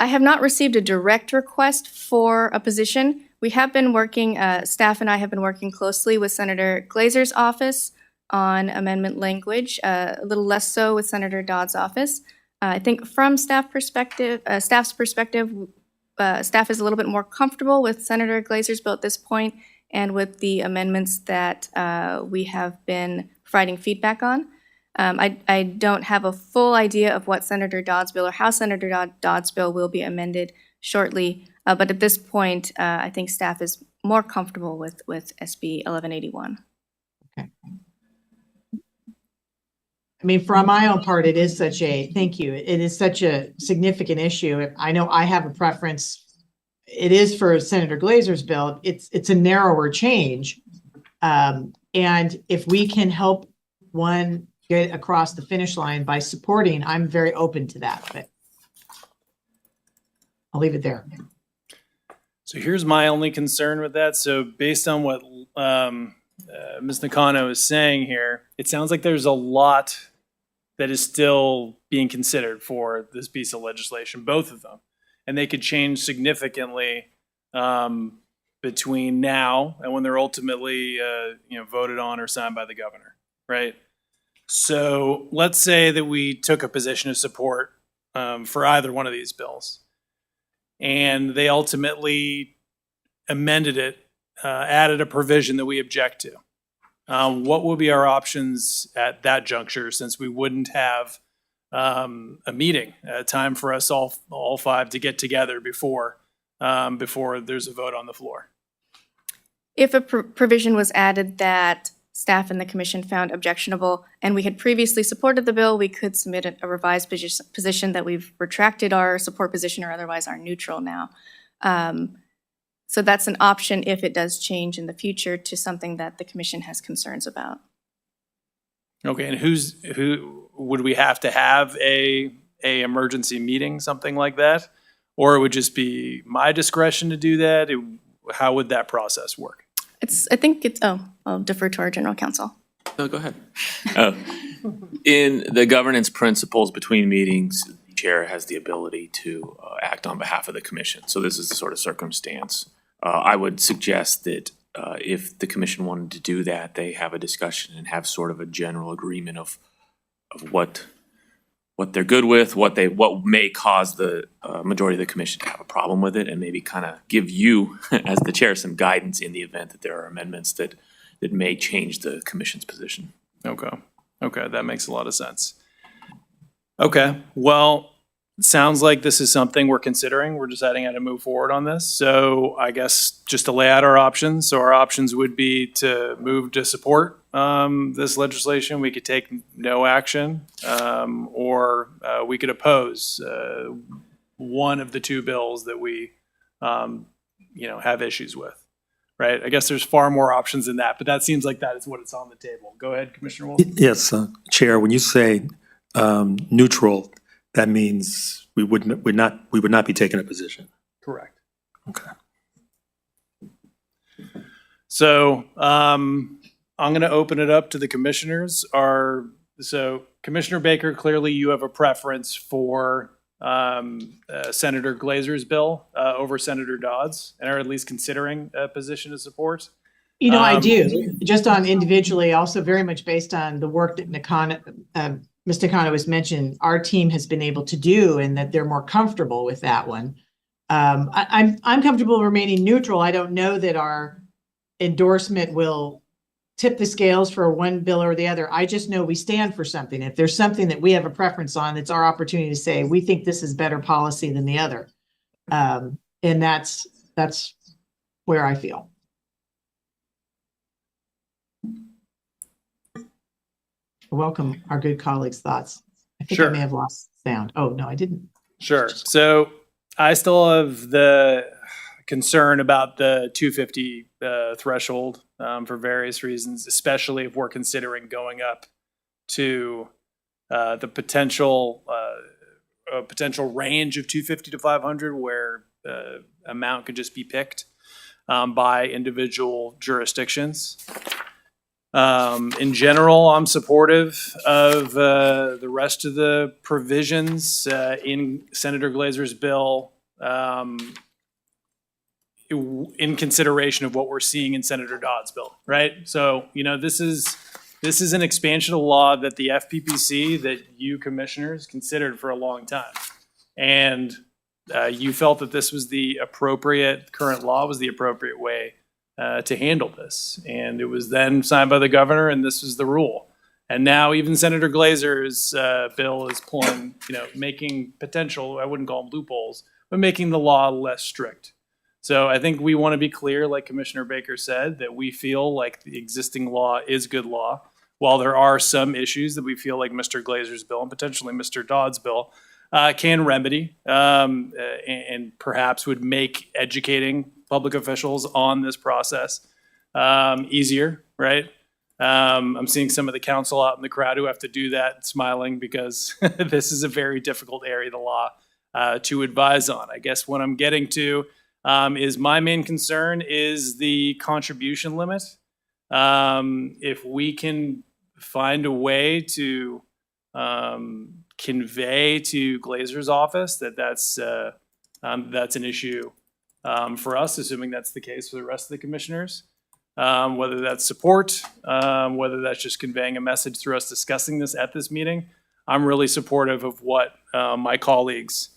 I have not received a direct request for a position. We have been working, staff and I have been working closely with Senator Glazer's office on amendment language, a little less so with Senator Dodd's office. I think from staff's perspective, staff is a little bit more comfortable with Senator Glazer's bill at this point and with the amendments that we have been providing feedback on. I don't have a full idea of what Senator Dodd's bill or how Senator Dodd's bill will be amended shortly, but at this point, I think staff is more comfortable with SB 1181. Okay. I mean, for my own part, it is such a, thank you, it is such a significant issue. I know I have a preference. It is for Senator Glazer's bill. It's a narrower change. And if we can help one get across the finish line by supporting, I'm very open to that, but I'll leave it there. So here's my only concern with that. So based on what Ms. Nakano is saying here, it sounds like there's a lot that is still being considered for this piece of legislation, both of them. And they could change significantly between now and when they're ultimately voted on or signed by the governor, right? So let's say that we took a position of support for either one of these bills, and they ultimately amended it, added a provision that we object to. What would be our options at that juncture, since we wouldn't have a meeting, a time for us all five to get together before there's a vote on the floor? If a provision was added that staff and the commission found objectionable, and we had previously supported the bill, we could submit a revised position that we've retracted our support position or otherwise are neutral now. So that's an option if it does change in the future to something that the commission has concerns about. Okay, and who would we have to have a emergency meeting, something like that? Or it would just be my discretion to do that? How would that process work? I'll defer to our general counsel. No, go ahead. In the governance principles between meetings, the chair has the ability to act on behalf of the commission. So this is the sort of circumstance. I would suggest that if the commission wanted to do that, they have a discussion and have sort of a general agreement of what they're good with, what may cause the majority of the commission to have a problem with it, and maybe kind of give you, as the chair, some guidance in the event that there are amendments that may change the commission's position. Okay, that makes a lot of sense. Okay, well, it sounds like this is something we're considering. We're deciding how to move forward on this. So I guess just to lay out our options. So our options would be to move to support this legislation. We could take no action, or we could oppose one of the two bills that we, have issues with. Right? I guess there's far more options than that, but that seems like that is what it's on the table. Go ahead, Commissioner Wolf. Yes, Chair, when you say neutral, that means we would not be taking a position. Correct. Okay. So I'm going to open it up to the commissioners. So Commissioner Baker, clearly you have a preference for Senator Glazer's bill over Senator Dodd's, and are at least considering a position of support. I do, just on individually, also very much based on the work that Ms. Nakano has mentioned, our team has been able to do, and that they're more comfortable with that one. I'm comfortable remaining neutral. I don't know that our endorsement will tip the scales for one bill or the other. I just know we stand for something. If there's something that we have a preference on, it's our opportunity to say, we think this is better policy than the other. And that's where I feel. Welcome our good colleagues' thoughts. I think I Sure. may have lost sound. Oh, no, I didn't. Sure. So I still have the concern about the 250 threshold for various reasons, especially if we're considering going up to the potential range of 250 to 500, where amount could just be picked by individual jurisdictions. In general, I'm supportive of the rest of the provisions in Senator Glazer's bill, in consideration of what we're seeing in Senator Dodd's bill, right? So, this is an expansion of law that the FPPC, that you commissioners considered for a long time. And you felt that this was the current law was the appropriate way to handle this. And it was then signed by the governor, and this was the rule. And now even Senator Glazer's bill is pulling, making potential, I wouldn't call them loopholes, but making the law less strict. So I think we want to be clear, like Commissioner Baker said, that we feel like the existing law is good law. While there are some issues that we feel like Mr. Glazer's bill and potentially Mr. Dodd's bill can remedy, and perhaps would make educating public officials on this process easier, right? I'm seeing some of the council out in the crowd who have to do that smiling, because this is a very difficult area of the law to advise on. I guess what I'm getting to is my main concern is the contribution limit. If we can find a way to convey to Glazer's office that's an issue for us, assuming that's the case for the rest of the commissioners, whether that's support, whether that's just conveying a message through us discussing this at this meeting. I'm really supportive of what my colleagues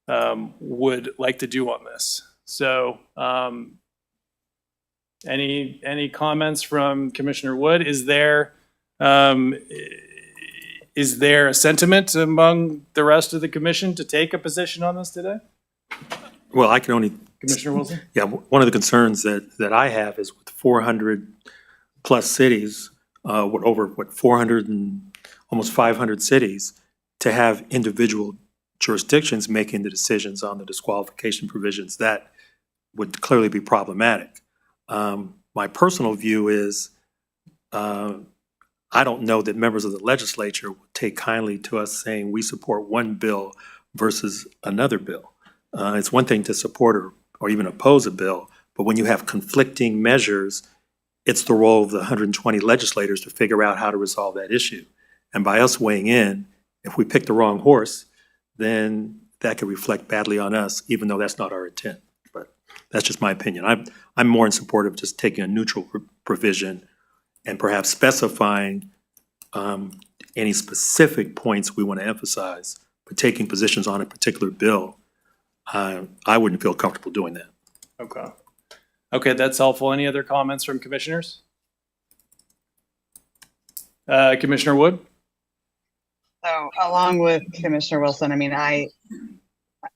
would like to do on this. So any comments from Commissioner Wood? Is there a sentiment among the rest of the commission to take a position on this today? Well, I can only, Commissioner Wilson? yeah, one of the concerns that I have is with 400 plus cities, over 400 and almost 500 cities, to have individual jurisdictions making the decisions on the disqualification provisions, that would clearly be problematic. My personal view is, I don't know that members of the legislature would take kindly to us saying we support one bill versus another bill. It's one thing to support or even oppose a bill, but when you have conflicting measures, it's the role of the 120 legislators to figure out how to resolve that issue. And by us weighing in, if we pick the wrong horse, then that could reflect badly on us, even though that's not our intent. But that's just my opinion. I'm more in support of just taking a neutral provision and perhaps specifying any specific points we want to emphasize, but taking positions on a particular bill, I wouldn't feel comfortable doing that. Okay. Okay, that's helpful. Any other comments from commissioners? Commissioner Wood? So along with Commissioner Wilson, I mean, I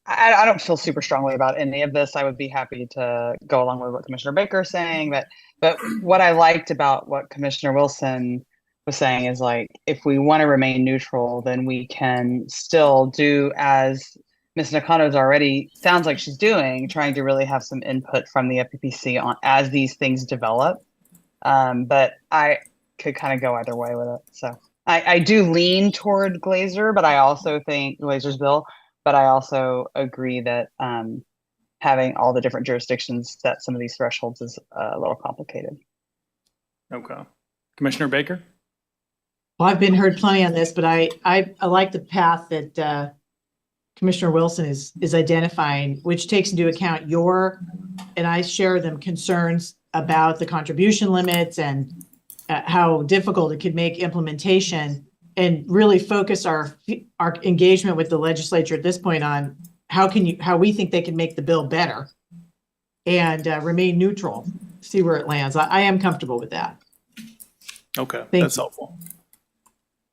don't feel super strongly about any of this. I would be happy to go along with what Commissioner Baker is saying, but what I liked about what Commissioner Wilson was saying is, like, if we want to remain neutral, then we can still do as Ms. Nakano's already sounds like she's doing, trying to really have some input from the FPPC on as these things develop. But I could kind of go either way with it. So I do lean toward Glazer, but I also think Glazer's bill, but I also agree that having all the different jurisdictions set some of these thresholds is a little complicated. Okay. Commissioner Baker? Well, I've been heard plenty on this, but I like the path that Commissioner Wilson is identifying, which takes into account your, and I share them, concerns about the contribution limits and how difficult it could make implementation, and really focus our engagement with the legislature at this point on how we think they can make the bill better and remain neutral, see where it lands. I am comfortable with that. Okay, that's helpful.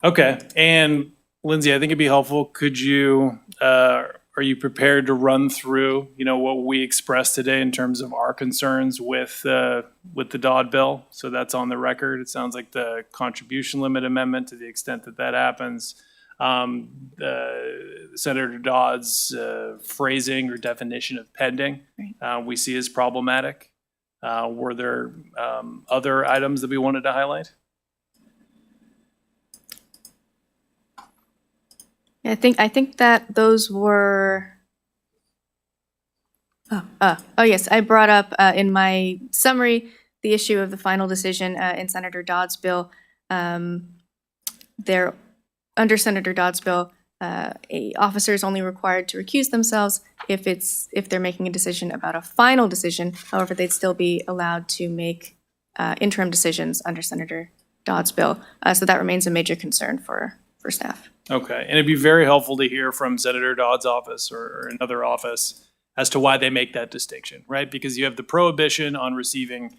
Okay, and Lindsay, I think it'd be helpful. Could you, or Are you prepared to run through, what we expressed today in terms of our concerns with the Dodd bill? So that's on the record. It sounds like the contribution limit amendment, to the extent that that happens, Senator Dodd's phrasing or definition of pending, we see as problematic. Were there other items that we wanted to highlight? I think that those were. Oh yes, I brought up in my summary the issue of the final decision in Senator Dodd's bill. There, under Senator Dodd's bill, a officer is only required to recuse themselves if they're making a decision about a final decision. However, they'd still be allowed to make interim decisions under Senator Dodd's bill. So that remains a major concern for staff. Okay, and it'd be very helpful to hear from Senator Dodd's office or another office as to why they make that distinction, right? Because you have the prohibition on receiving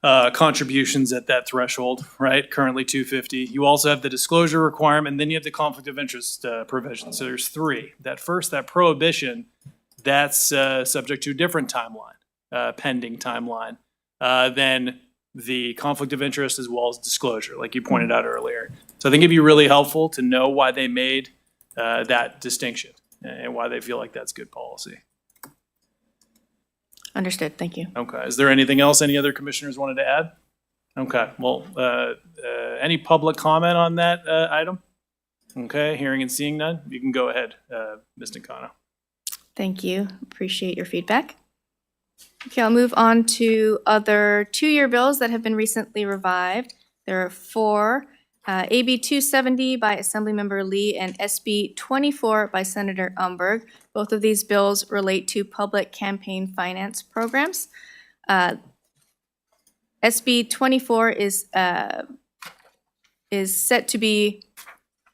contributions at that threshold, right? Currently $250. You also have the disclosure requirement, and then you have the conflict of interest provision. So there's three. That prohibition, that's subject to a different timeline, pending timeline, than the conflict of interest as well as disclosure, like you pointed out earlier. So I think it'd be really helpful to know why they made that distinction and why they feel like that's good policy. Understood. Thank you. Okay. Is there anything else any other commissioners wanted to add? Okay. Well, any public comment on that item? Okay. Hearing and seeing none, you can go ahead, Ms. Nakano. Thank you. Appreciate your feedback. Okay, I'll move on to other two-year bills that have been recently revived. There are four. AB 270 by Assemblymember Lee and SB 24 by Senator Umberg. Both of these bills relate to public campaign finance programs. SB 24 is set to be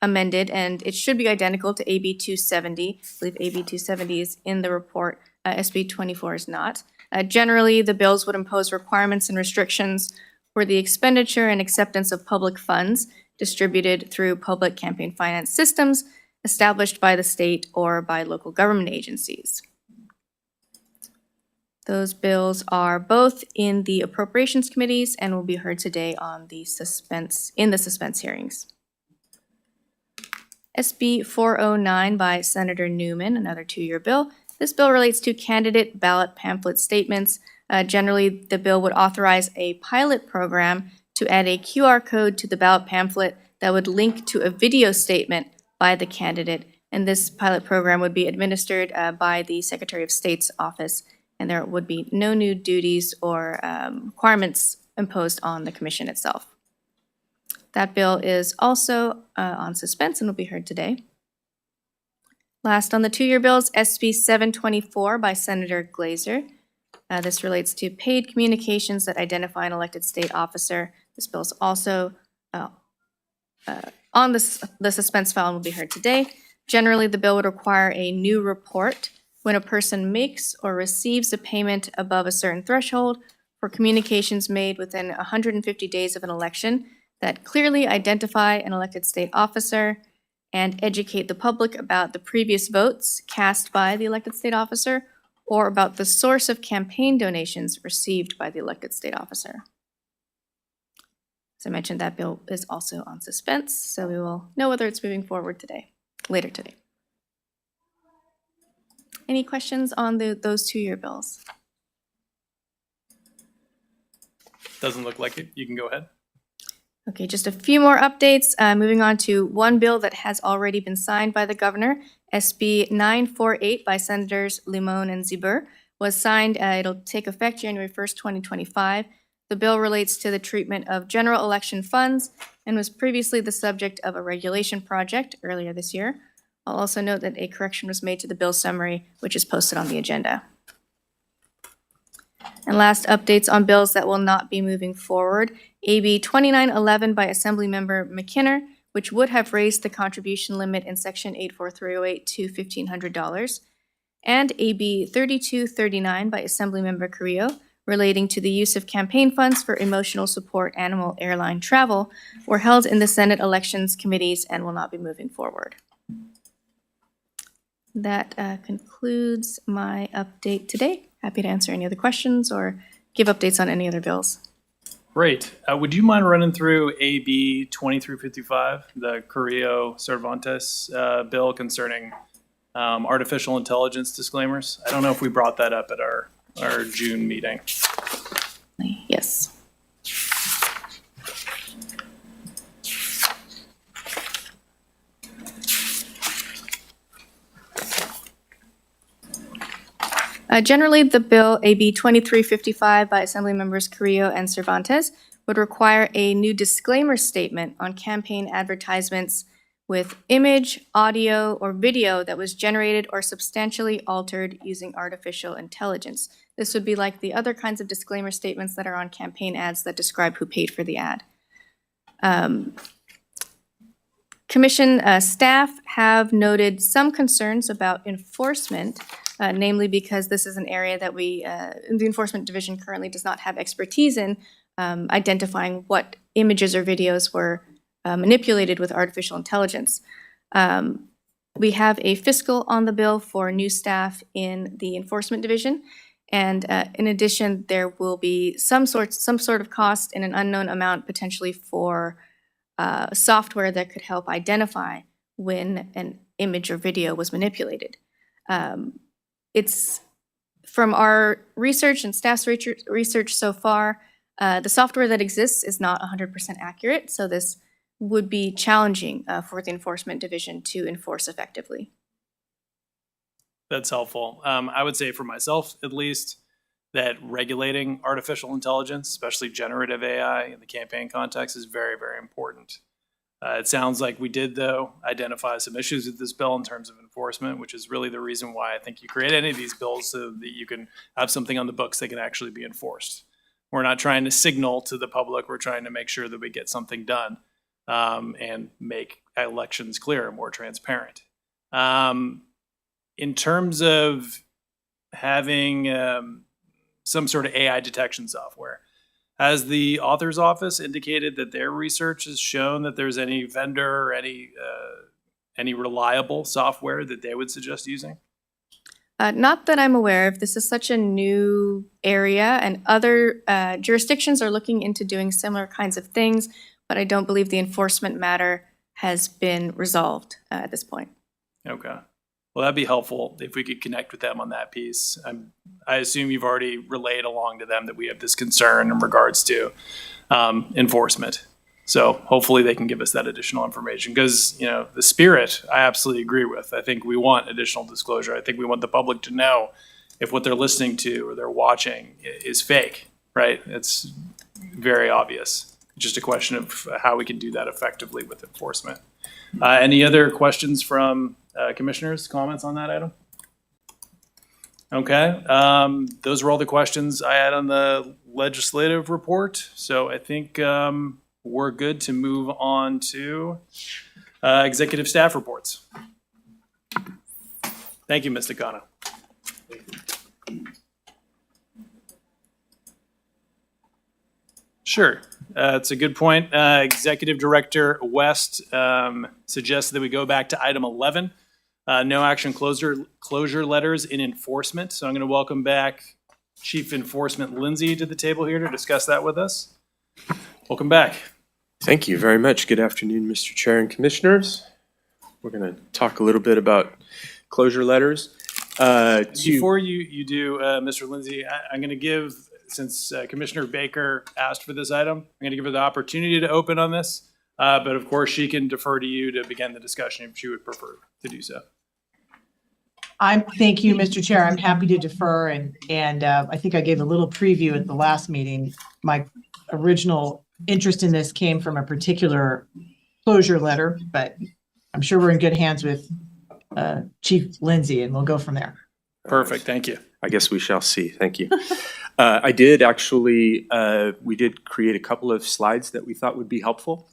amended, and it should be identical to AB 270. I believe AB 270 is in the report. SB 24 is not. Generally, the bills would impose requirements and restrictions for the expenditure and acceptance of public funds distributed through public campaign finance systems established by the state or by local government agencies. Those bills are both in the appropriations committees and will be heard today on the suspense hearings. SB 409 by Senator Newman, another two-year bill. This bill relates to candidate ballot pamphlet statements. Generally, the bill would authorize a pilot program to add a QR code to the ballot pamphlet that would link to a video statement by the candidate. And this pilot program would be administered by the Secretary of State's office, and there would be no new duties or requirements imposed on the commission itself. That bill is also on suspense and will be heard today. Last on the two-year bills, SB 724 by Senator Glazer. This relates to paid communications that identify an elected state officer. This bill is also on the suspense file and will be heard today. Generally, the bill would require a new report when a person makes or receives a payment above a certain threshold for communications made within 150 days of an election that clearly identify an elected state officer and educate the public about the previous votes cast by the elected state officer or about the source of campaign donations received by the elected state officer. As I mentioned, that bill is also on suspense, so we will know whether it's moving forward later today. Any questions on those two-year bills? Doesn't look like it. You can go ahead. Okay, just a few more updates. Moving on to one bill that has already been signed by the governor. SB 948 by Senators Limon and Zibur was signed. It'll take effect January 1st, 2025. The bill relates to the treatment of general election funds and was previously the subject of a regulation project earlier this year. I'll also note that a correction was made to the bill summary, which is posted on the agenda. And last, updates on bills that will not be moving forward. AB 2911 by Assemblymember McKinnon, which would have raised the contribution limit in Section 84308 to $1,500. And AB 3239 by Assemblymember Carrillo, relating to the use of campaign funds for emotional support animal airline travel, were held in the Senate Elections Committees and will not be moving forward. That concludes my update today. Happy to answer any other questions or give updates on any other bills. Great. Would you mind running through AB 2355, the Carrillo Cervantes bill concerning artificial intelligence disclaimers? I don't know if we brought that up at our June meeting. Yes. Generally, the bill AB 2355 by Assembly Members Carrillo and Cervantes would require a new disclaimer statement on campaign advertisements with image, audio, or video that was generated or substantially altered using artificial intelligence. This would be like the other kinds of disclaimer statements that are on campaign ads that describe who paid for the ad. Commission staff have noted some concerns about enforcement, namely because this is an area that the Enforcement Division currently does not have expertise in, identifying what images or videos were manipulated with artificial intelligence. We have a fiscal on the bill for new staff in the Enforcement Division, and in addition, there will be some sort of cost in an unknown amount potentially for software that could help identify when an image or video was manipulated. It's from our research and staff's research so far, the software that exists is not 100% accurate, so this would be challenging for the Enforcement Division to enforce effectively. That's helpful. I would say for myself, at least, that regulating artificial intelligence, especially generative AI in the campaign context, is very, very important. It sounds like we did, though, identify some issues with this bill in terms of enforcement, which is really the reason why I think you create any of these bills, so that you can have something on the books that can actually be enforced. We're not trying to signal to the public, we're trying to make sure that we get something done and make elections clearer and more transparent. In terms of having some sort of AI detection software, has the author's office indicated that their research has shown that there's any vendor or any reliable software that they would suggest using? Not that I'm aware of. This is such a new area, and other jurisdictions are looking into doing similar kinds of things, but I don't believe the enforcement matter has been resolved at this point. Okay. Well, that'd be helpful if we could connect with them on that piece. I assume you've already relayed along to them that we have this concern in regards to enforcement. So hopefully they can give us that additional information, because, you know, the spirit I absolutely agree with. I think we want additional disclosure. I think we want the public to know if what they're listening to or they're watching is fake, right? It's very obvious. Just a question of how we can do that effectively with enforcement. Any other questions from commissioners, comments on that item? Okay, those were all the questions I had on the legislative report. So I think we're good to move on to executive staff reports. Thank you, Ms. Nakano. Sure. It's a good point. Executive Director West suggests that we go back to item 11, no action closure letters in enforcement. So I'm going to welcome back Chief Enforcement Lindsay to the table here to discuss that with us. Welcome back. Thank you very much. Good afternoon, Mr. Chair and Commissioners. We're going to talk a little bit about closure letters. Before you do, Mr. Lindsay, I'm going to give, since Commissioner Baker asked for this item, I'm going to give her the opportunity to open on this. But of course, she can defer to you to begin the discussion if she would prefer to do so. Thank you, Mr. Chair. I'm happy to defer, and I think I gave a little preview at the last meeting. My original interest in this came from a particular closure letter, but I'm sure we're in good hands with Chief Lindsay, and we'll go from there. Perfect. Thank you. I guess we shall see. Thank you. I did actually, we did create a couple of slides that we thought would be helpful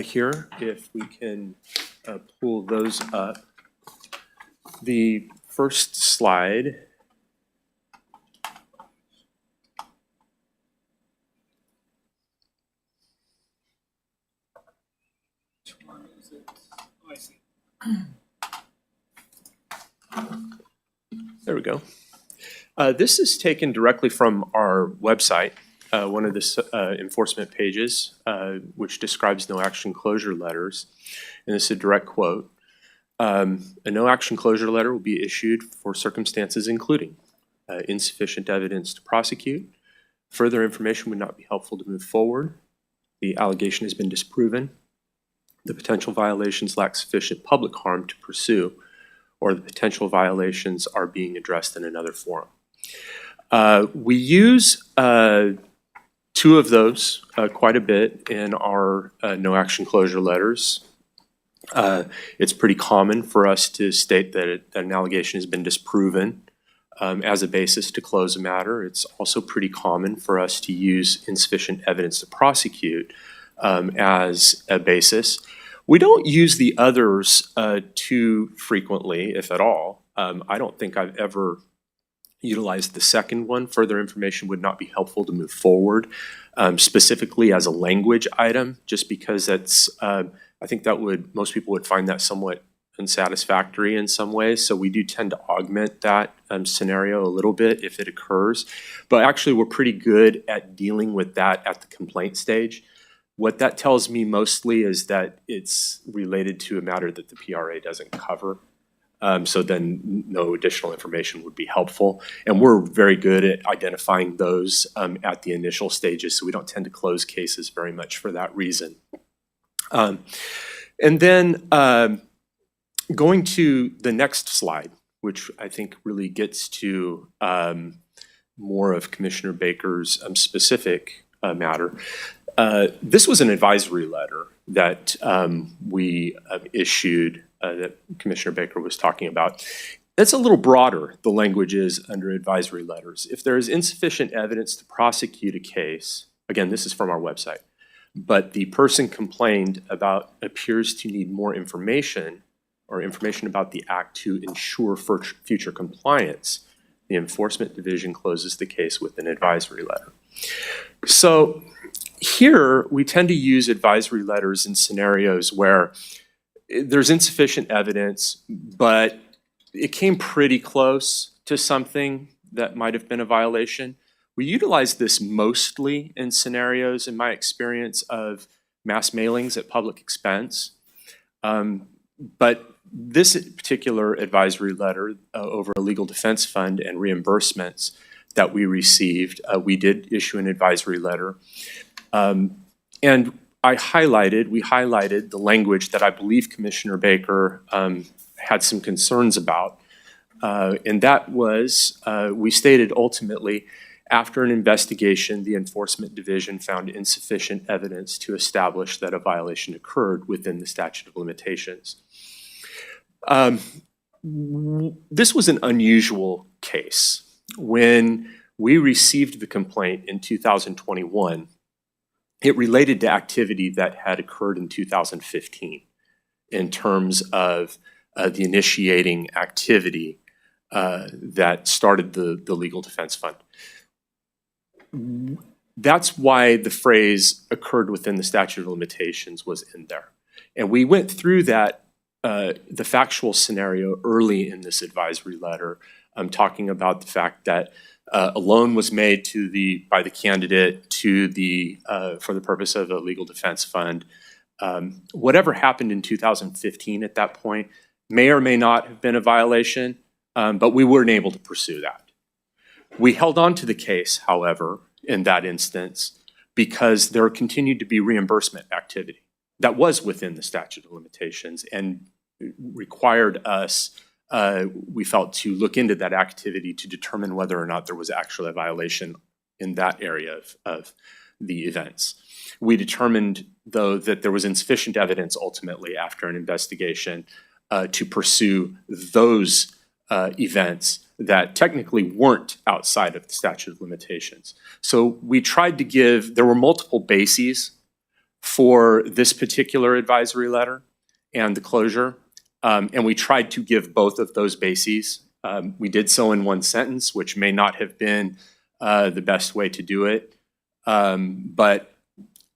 here, if we can pull those up. The first slide we go. This is taken directly from our website, one of the enforcement pages, which describes no action closure letters. And this is a direct quote. A no action closure letter will be issued for circumstances including insufficient evidence to prosecute, further information would not be helpful to move forward, the allegation has been disproven, the potential violations lack sufficient public harm to pursue, or the potential violations are being addressed in another forum. We use two of those quite a bit in our no action closure letters. It's pretty common for us to state that an allegation has been disproven as a basis to close a matter. It's also pretty common for us to use insufficient evidence to prosecute as a basis. We don't use the others too frequently, if at all. I don't think I've ever utilized the second one. Further information would not be helpful to move forward, specifically as a language item, just because that's, I think that most people would find that somewhat unsatisfactory in some ways. So we do tend to augment that scenario a little bit if it occurs. But actually, we're pretty good at dealing with that at the complaint stage. What that tells me mostly is that it's related to a matter that the PRA doesn't cover. So then no additional information would be helpful. And we're very good at identifying those at the initial stages, so we don't tend to close cases very much for that reason. And then going to the next slide, which I think really gets to more of Commissioner Baker's specific matter. This was an advisory letter that we issued that Commissioner Baker was talking about. It's a little broader, the language is under advisory letters. If there is insufficient evidence to prosecute a case, again, this is from our website, but the person complained about appears to need more information or information about the act to ensure future compliance, the Enforcement Division closes the case with an advisory letter. So here, we tend to use advisory letters in scenarios where there's insufficient evidence, but it came pretty close to something that might have been a violation. We utilize this mostly in scenarios, in my experience, of mass mailings at public expense. But this particular advisory letter over a legal defense fund and reimbursements that we received, we did issue an advisory letter. And we highlighted the language that I believe Commissioner Baker had some concerns about. And that was, we stated ultimately, after an investigation, the Enforcement Division found insufficient evidence to establish that a violation occurred within the statute of limitations. This was an unusual case. When we received the complaint in 2021, it related to activity that had occurred in 2015 in terms of the initiating activity that started the Legal Defense Fund. That's why the phrase occurred within the statute of limitations was in there. And we went through that, the factual scenario early in this advisory letter, talking about the fact that a loan was made by the candidate for the purpose of a legal defense fund. Whatever happened in 2015 at that point may or may not have been a violation, but we weren't able to pursue that. We held on to the case, however, in that instance, because there continued to be reimbursement activity that was within the statute of limitations and required us, we felt, to look into that activity to determine whether or not there was actually a violation in that area of the events. We determined, though, that there was insufficient evidence ultimately after an investigation to pursue those events that technically weren't outside of the statute of limitations. So we tried to there were multiple bases for this particular advisory letter and the closure. And we tried to give both of those bases. We did so in one sentence, which may not have been the best way to do it. But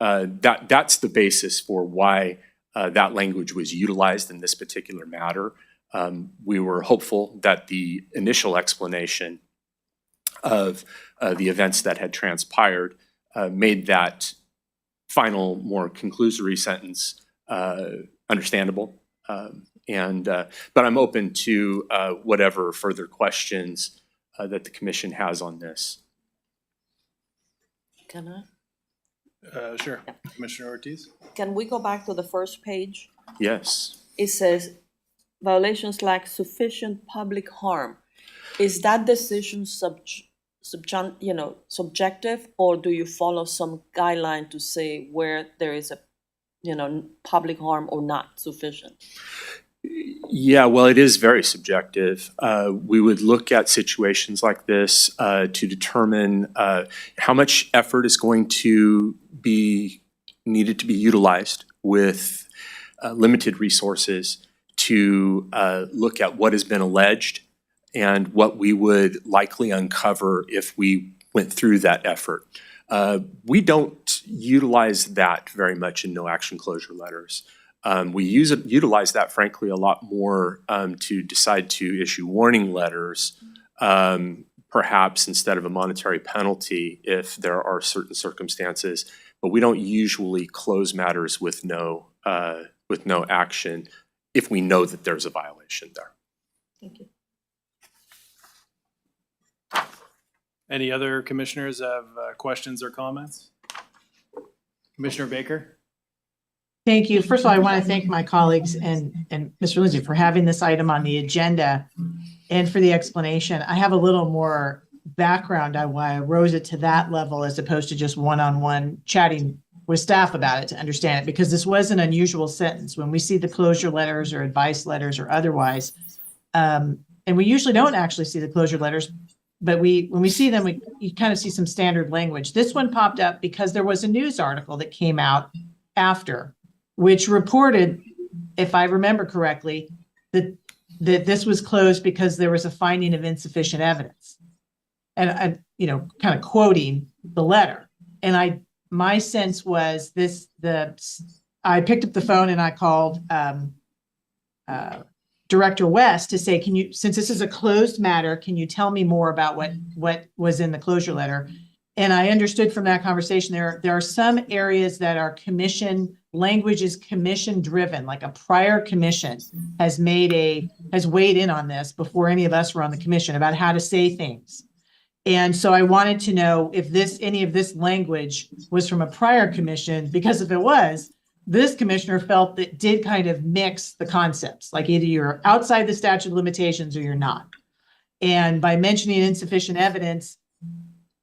that's the basis for why that language was utilized in this particular matter. We were hopeful that the initial explanation of the events that had transpired made that final, more conclusory sentence understandable. But I'm open to whatever further questions that the commission has on this. Can I? Sure. Commissioner Ortiz? Can we go back to the first page? Yes. It says violations lack sufficient public harm. Is that decision subjective, or do you follow some guideline to say where there is a, public harm or not sufficient? Yeah, well, it is very subjective. We would look at situations like this to determine how much effort is going to be needed to be utilized with limited resources to look at what has been alleged and what we would likely uncover if we went through that effort. We don't utilize that very much in no action closure letters. We utilize that, frankly, a lot more to decide to issue warning letters, perhaps instead of a monetary penalty if there are certain circumstances. But we don't usually close matters with no action if we know that there's a violation there. Thank you. Any other commissioners have questions or comments? Commissioner Baker? Thank you. First of all, I want to thank my colleagues and Mr. Lindsay for having this item on the agenda and for the explanation. I have a little more background on why I rose it to that level as opposed to just one-on-one chatting with staff about it to understand it, because this was an unusual sentence. When we see the closure letters or advice letters or otherwise, and we usually don't actually see the closure letters, but when we see them, you kind of see some standard language. This one popped up because there was a news article that came out after, which reported, if I remember correctly, that this was closed because there was a finding of insufficient evidence. And kind of quoting the letter. And my sense was I picked up the phone and I called Director West to say, since this is a closed matter, can you tell me more about what was in the closure letter? And I understood from that conversation there are some areas that are language is commission driven, like a prior commission has weighed in on this before any of us were on the commission about how to say things. And so I wanted to know if any of this language was from a prior commission, because if it was, this commissioner felt that did kind of mix the concepts, like either you're outside the statute of limitations or you're not. And by mentioning insufficient evidence,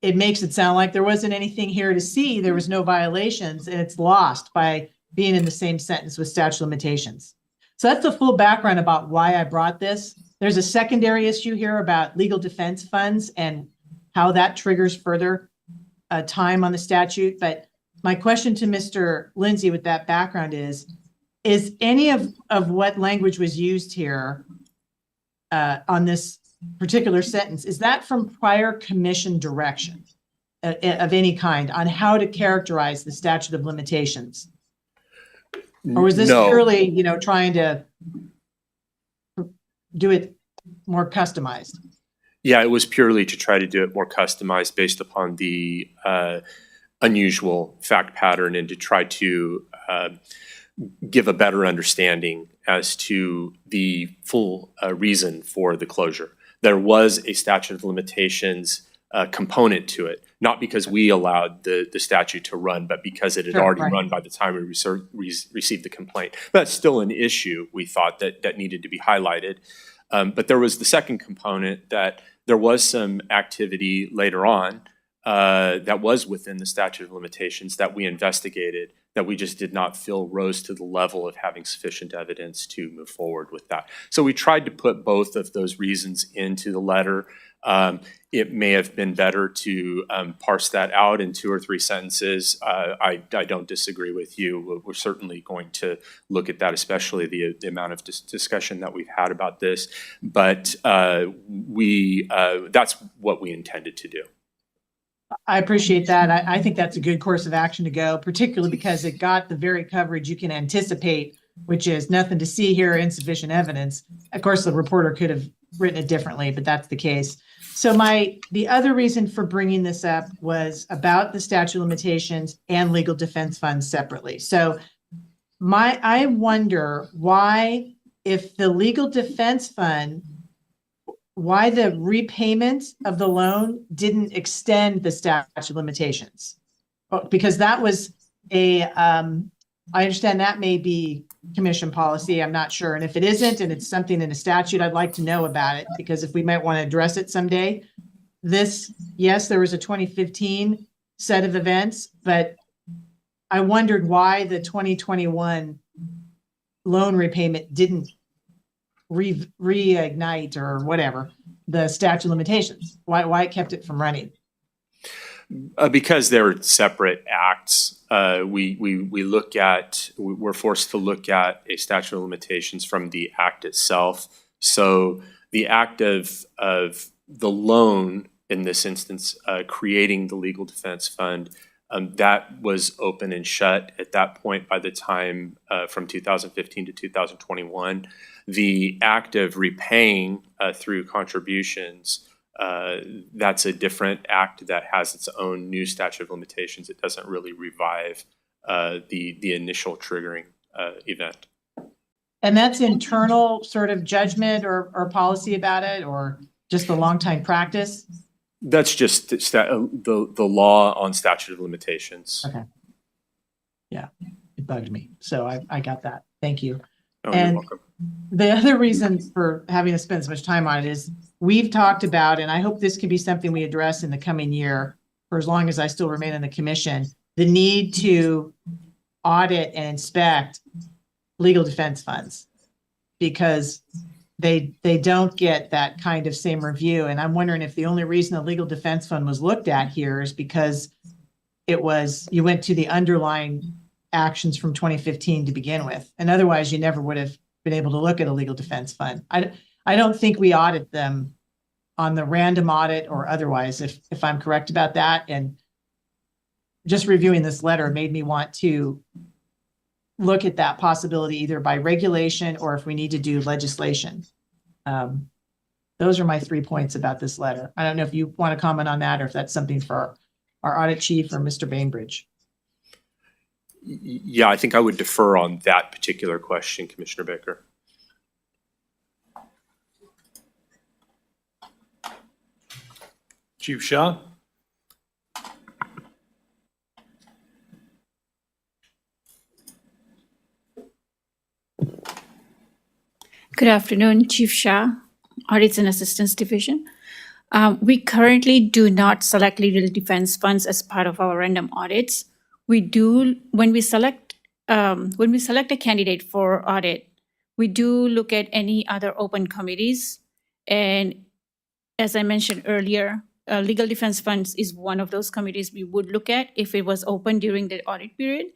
it makes it sound like there wasn't anything here to see, there was no violations, and it's lost by being in the same sentence with statute of limitations. So that's the full background about why I brought this. There's a secondary issue here about legal defense funds and how that triggers further time on the statute. But my question to Mr. Lindsay with that background is any of what language was used here on this particular sentence, is that from prior commission direction of any kind on how to characterize the statute of limitations? Or was this purely, trying to do it more customized? Yeah, it was purely to try to do it more customized based upon the unusual fact pattern and to try to give a better understanding as to the full reason for the closure. There was a statute of limitations component to it, not because we allowed the statute to run, but because it had already run by the time we received the complaint. But that's still an issue, we thought, that needed to be highlighted. But there was the second component that there was some activity later on that was within the statute of limitations that we investigated that we just did not feel rose to the level of having sufficient evidence to move forward with that. So we tried to put both of those reasons into the letter. It may have been better to parse that out in 2 or 3 sentences. I don't disagree with you. We're certainly going to look at that, especially the amount of discussion that we've had about this. But that's what we intended to do. I appreciate that. I think that's a good course of action to go, particularly because it got the very coverage you can anticipate which is nothing to see here, insufficient evidence. Of course, the reporter could have written it differently, but that's the case. So the other reason for bringing this up was about the statute of limitations and legal defense funds separately. So I wonder why, if the legal defense fund, why the repayment of the loan didn't extend the statute of limitations. Because that was I understand that may be commission policy, I'm not sure. And if it isn't, and it's something in a statute, I'd like to know about it, because if we might want to address it someday. Yes, there was a 2015 set of events, but I wondered why the 2021 loan repayment didn't reignite or whatever, the statute of limitations, why it kept it from running. Because they're separate acts, we're forced to look at a statute of limitations from the act itself. So the act of the loan, in this instance, creating the legal defense fund, that was open and shut at that point by the time from 2015 to 2021. The act of repaying through contributions, that's a different act that has its own new statute of limitations. It doesn't really revive the initial triggering event. And that's internal sort of judgment or policy about it, or just the longtime practice? That's just the law on statute of limitations. Okay. Yeah, it bugged me. So I got that. Thank you. Oh, And you're welcome. the other reason for having to spend so much time on it is we've talked about, and I hope this can be something we address in the coming year, for as long as I still remain in the commission, the need to audit and inspect legal defense funds, because they don't get that kind of same review. And I'm wondering if the only reason the legal defense fund was looked at here is because you went to the underlying actions from 2015 to begin with. And otherwise you never would have been able to look at a legal defense fund. I don't think we audit them on the random audit or otherwise, if I'm correct about that. And just reviewing this letter made me want to look at that possibility either by regulation or if we need to do legislation. Those are my 3 points about this letter. I don't know if you want to comment on that or if that's something for our audit chief or Mr. Bainbridge. Yeah, I think I would defer on that particular question, Commissioner Baker. Chief Shaw? Good afternoon, Chief Shah, Audits and Assistance Division. We currently do not select legal defense funds as part of our random audits. We do, when we select a candidate for audit, we do look at any other open committees. And as I mentioned earlier, legal defense funds is one of those committees we would look at if it was open during the audit period.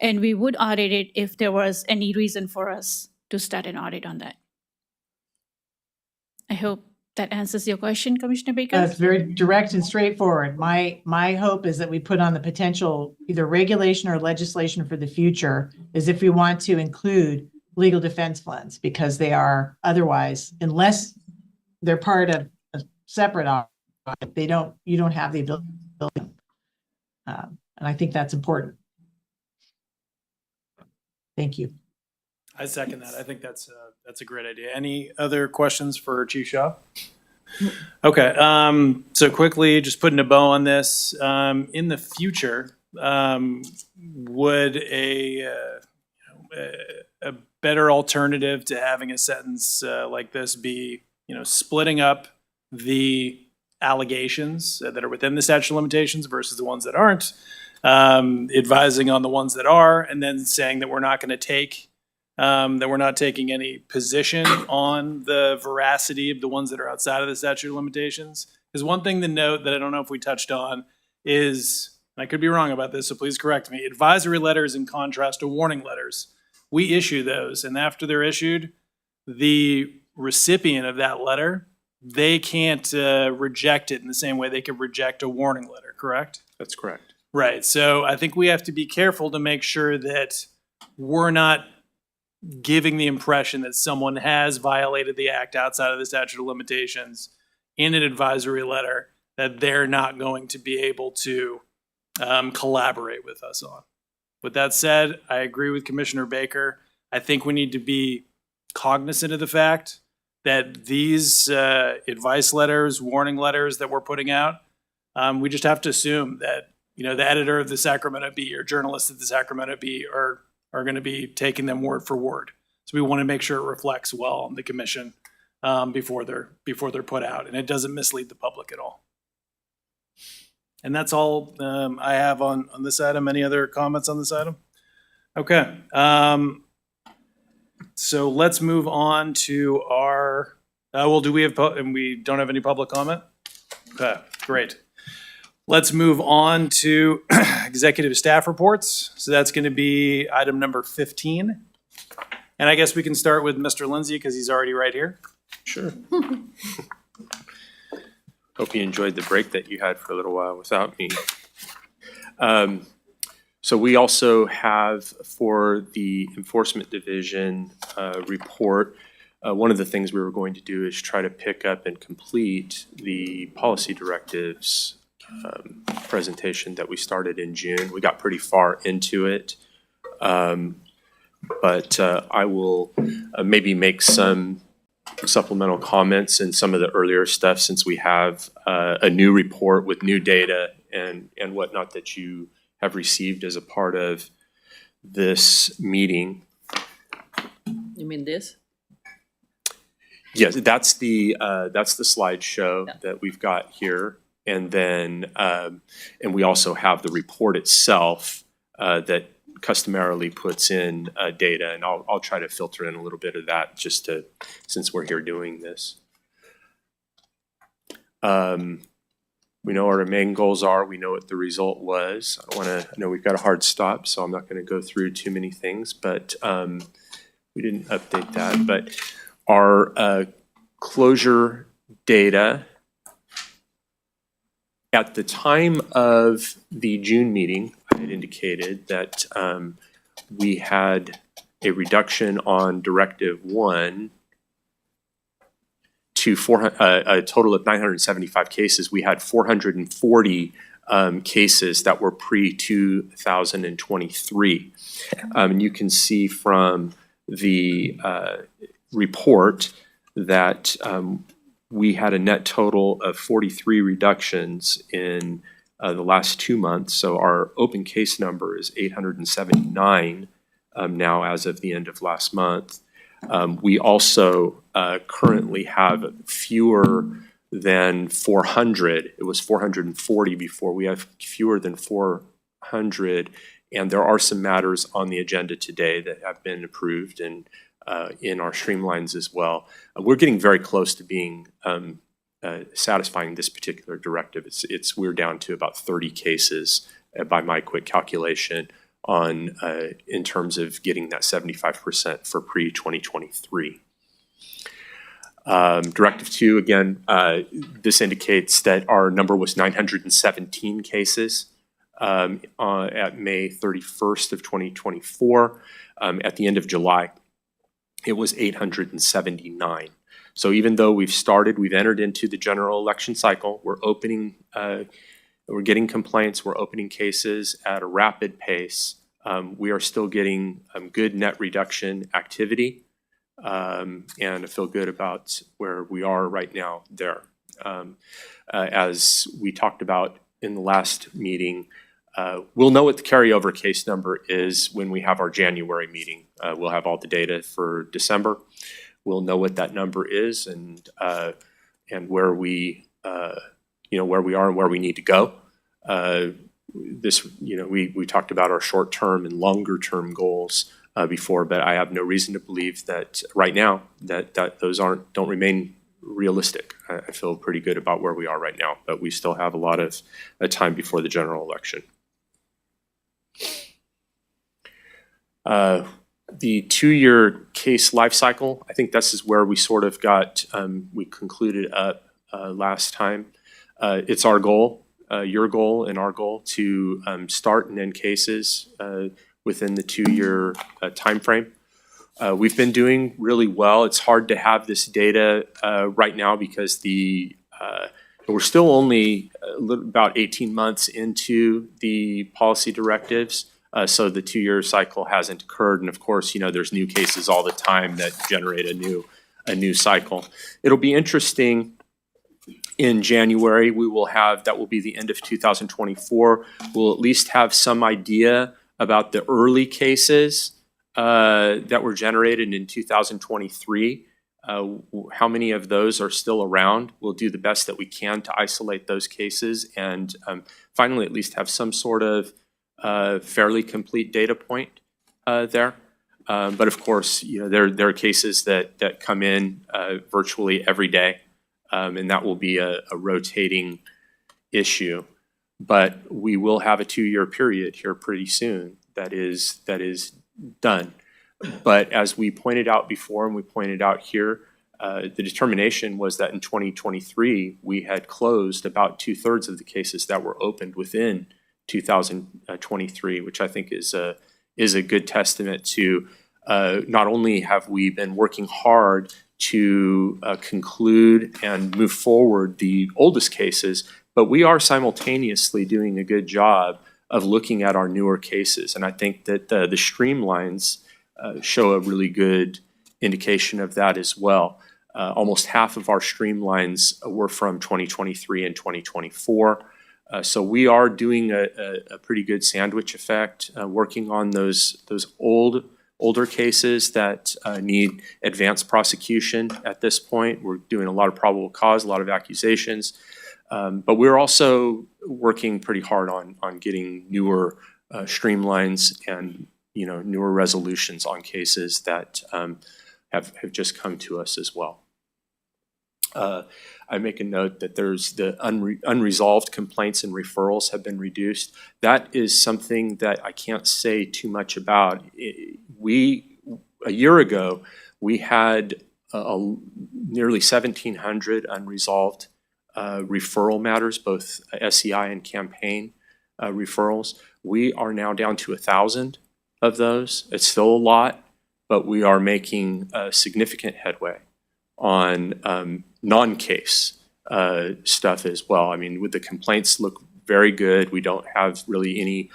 And we would audit it if there was any reason for us to start an audit on that. I hope that answers your question, Commissioner Baker. That's very direct and straightforward. My hope is that we put on the potential either regulation or legislation for the future is if we want to include legal defense funds, because they are otherwise, unless they're part of a separate audit, you don't have the ability. And I think that's important. Thank you. I second that. I think that's a great idea. Any other questions for Chief Shaw? Okay, so quickly, just putting a bow on this. In the future, would a better alternative to having a sentence like this be, splitting up the allegations that are within the statute of limitations versus the ones that aren't, advising on the ones that are, and then saying that we're not going to take that we're not taking any position on the veracity of the ones that are outside of the statute of limitations. Is one thing to note that I don't know if we touched on is, and I could be wrong about this, so please correct me, advisory letters in contrast to warning letters. We issue those, and after they're issued, the recipient of that letter, they can't reject it in the same way they could reject a warning letter, correct? That's correct. Right, so I think we have to be careful to make sure that we're not giving the impression that someone has violated the act outside of the statute of limitations in an advisory letter that they're not going to be able to collaborate with us on. With that said, I agree with Commissioner Baker. I think we need to be cognizant of the fact that these advice letters, warning letters that we're putting out, we just have to assume that, you know, the editor of the Sacramento Bee or journalists at the Sacramento Bee are going to be taking them word for word. So we want to make sure it reflects well on the commission before they're put out, and it doesn't mislead the public at all. And that's all I have on this item. Any other comments on this item? Okay. So let's move on to our, do we have, and we don't have any public comment? Okay, great. Let's move on to executive staff reports. So that's going to be item number 15. And I guess we can start with Mr. Lindsay because he's already right here. Sure. Hope you enjoyed the break that you had for a little while without me. So we also have for the Enforcement Division report, one of the things we were going to do is try to pick up and complete the policy directives presentation that we started in June. We got pretty far into it, but I will maybe make some supplemental comments and some of the earlier stuff since we have a new report with new data and whatnot that you have received as a part of this meeting. You mean this? Yes, that's the slideshow that we've got here. And then, and we also have the report itself that customarily puts in data, and I'll try to filter in a little bit of that just to, since we're here doing this. We know what our main goals are. We know what the result was. I know we've got a hard stop, so I'm not going to go through too many things, but we didn't update that. But our closure data at the time of the June meeting, I had indicated that we had a reduction on Directive 1 to a total of 975 cases. We had 440 cases that were pre-2023. And you can see from the report that we had a net total of 43 reductions in the last 2 months. So our open case number is 879 now as of the end of last month. We also currently have fewer than 400. It was 440 before. We have fewer than 400. And there are some matters on the agenda today that have been approved and in our streamlines as well. We're getting very close to being satisfying this particular directive. We're down to about 30 cases by my quick calculation on in terms of getting that 75% for pre-2023. Directive 2, again, this indicates that our number was 917 cases at May 31st of 2024. At the end of July, it was 879. So even though we've entered into the general election cycle, we're opening, we're getting complaints, we're opening cases at a rapid pace. We are still getting good net reduction activity, and I feel good about where we are right now there. As we talked about in the last meeting, we'll know what the carryover case number is when we have our January meeting. We'll have all the data for December. We'll know what that number is and where we, where we are and where we need to go. We talked about our short-term and longer-term goals before, but I have no reason to believe that right now that those don't remain realistic. I feel pretty good about where we are right now, but we still have a lot of time before the general election. The 2-year case life cycle, I think this is where we sort of got, we concluded up last time. It's our goal, your goal and our goal to start and end cases within the 2-year time frame. We've been doing really well. It's hard to have this data right now because we're still only about 18 months into the policy directives. So the 2-year cycle hasn't occurred. And of course, there's new cases all the time that generate a new cycle. It'll be interesting. In January, that will be the end of 2024. We'll at least have some idea about the early cases that were generated in 2023. How many of those are still around? We'll do the best that we can to isolate those cases and finally at least have some sort of fairly complete data point there. But of course, there are cases that come in virtually every day. And that will be a rotating issue. But we will have a 2-year period here pretty soon that is done. But as we pointed out before and we pointed out here, the determination was that in 2023, we had closed about 2/3 of the cases that were opened within 2023, which I think is a good testament to not only have we been working hard to conclude and move forward the oldest cases, but we are simultaneously doing a good job of looking at our newer cases. And I think that the streamlines show a really good indication of that as well. Almost half of our streamlines were from 2023 and 2024. So we are doing a pretty good sandwich effect, working on those older cases that need advanced prosecution at this point. We're doing a lot of probable cause, a lot of accusations, but we're also working pretty hard on getting newer streamlines and newer resolutions on cases that have just come to us as well. I make a note that there's the unresolved complaints and referrals have been reduced. That is something that I can't say too much about. A year ago, we had nearly 1,700 unresolved referral matters, both SEI and campaign referrals. We are now down to 1,000 of those. It's still a lot, but we are making significant headway on non-case stuff as well. I mean, the complaints look very good. We don't have really any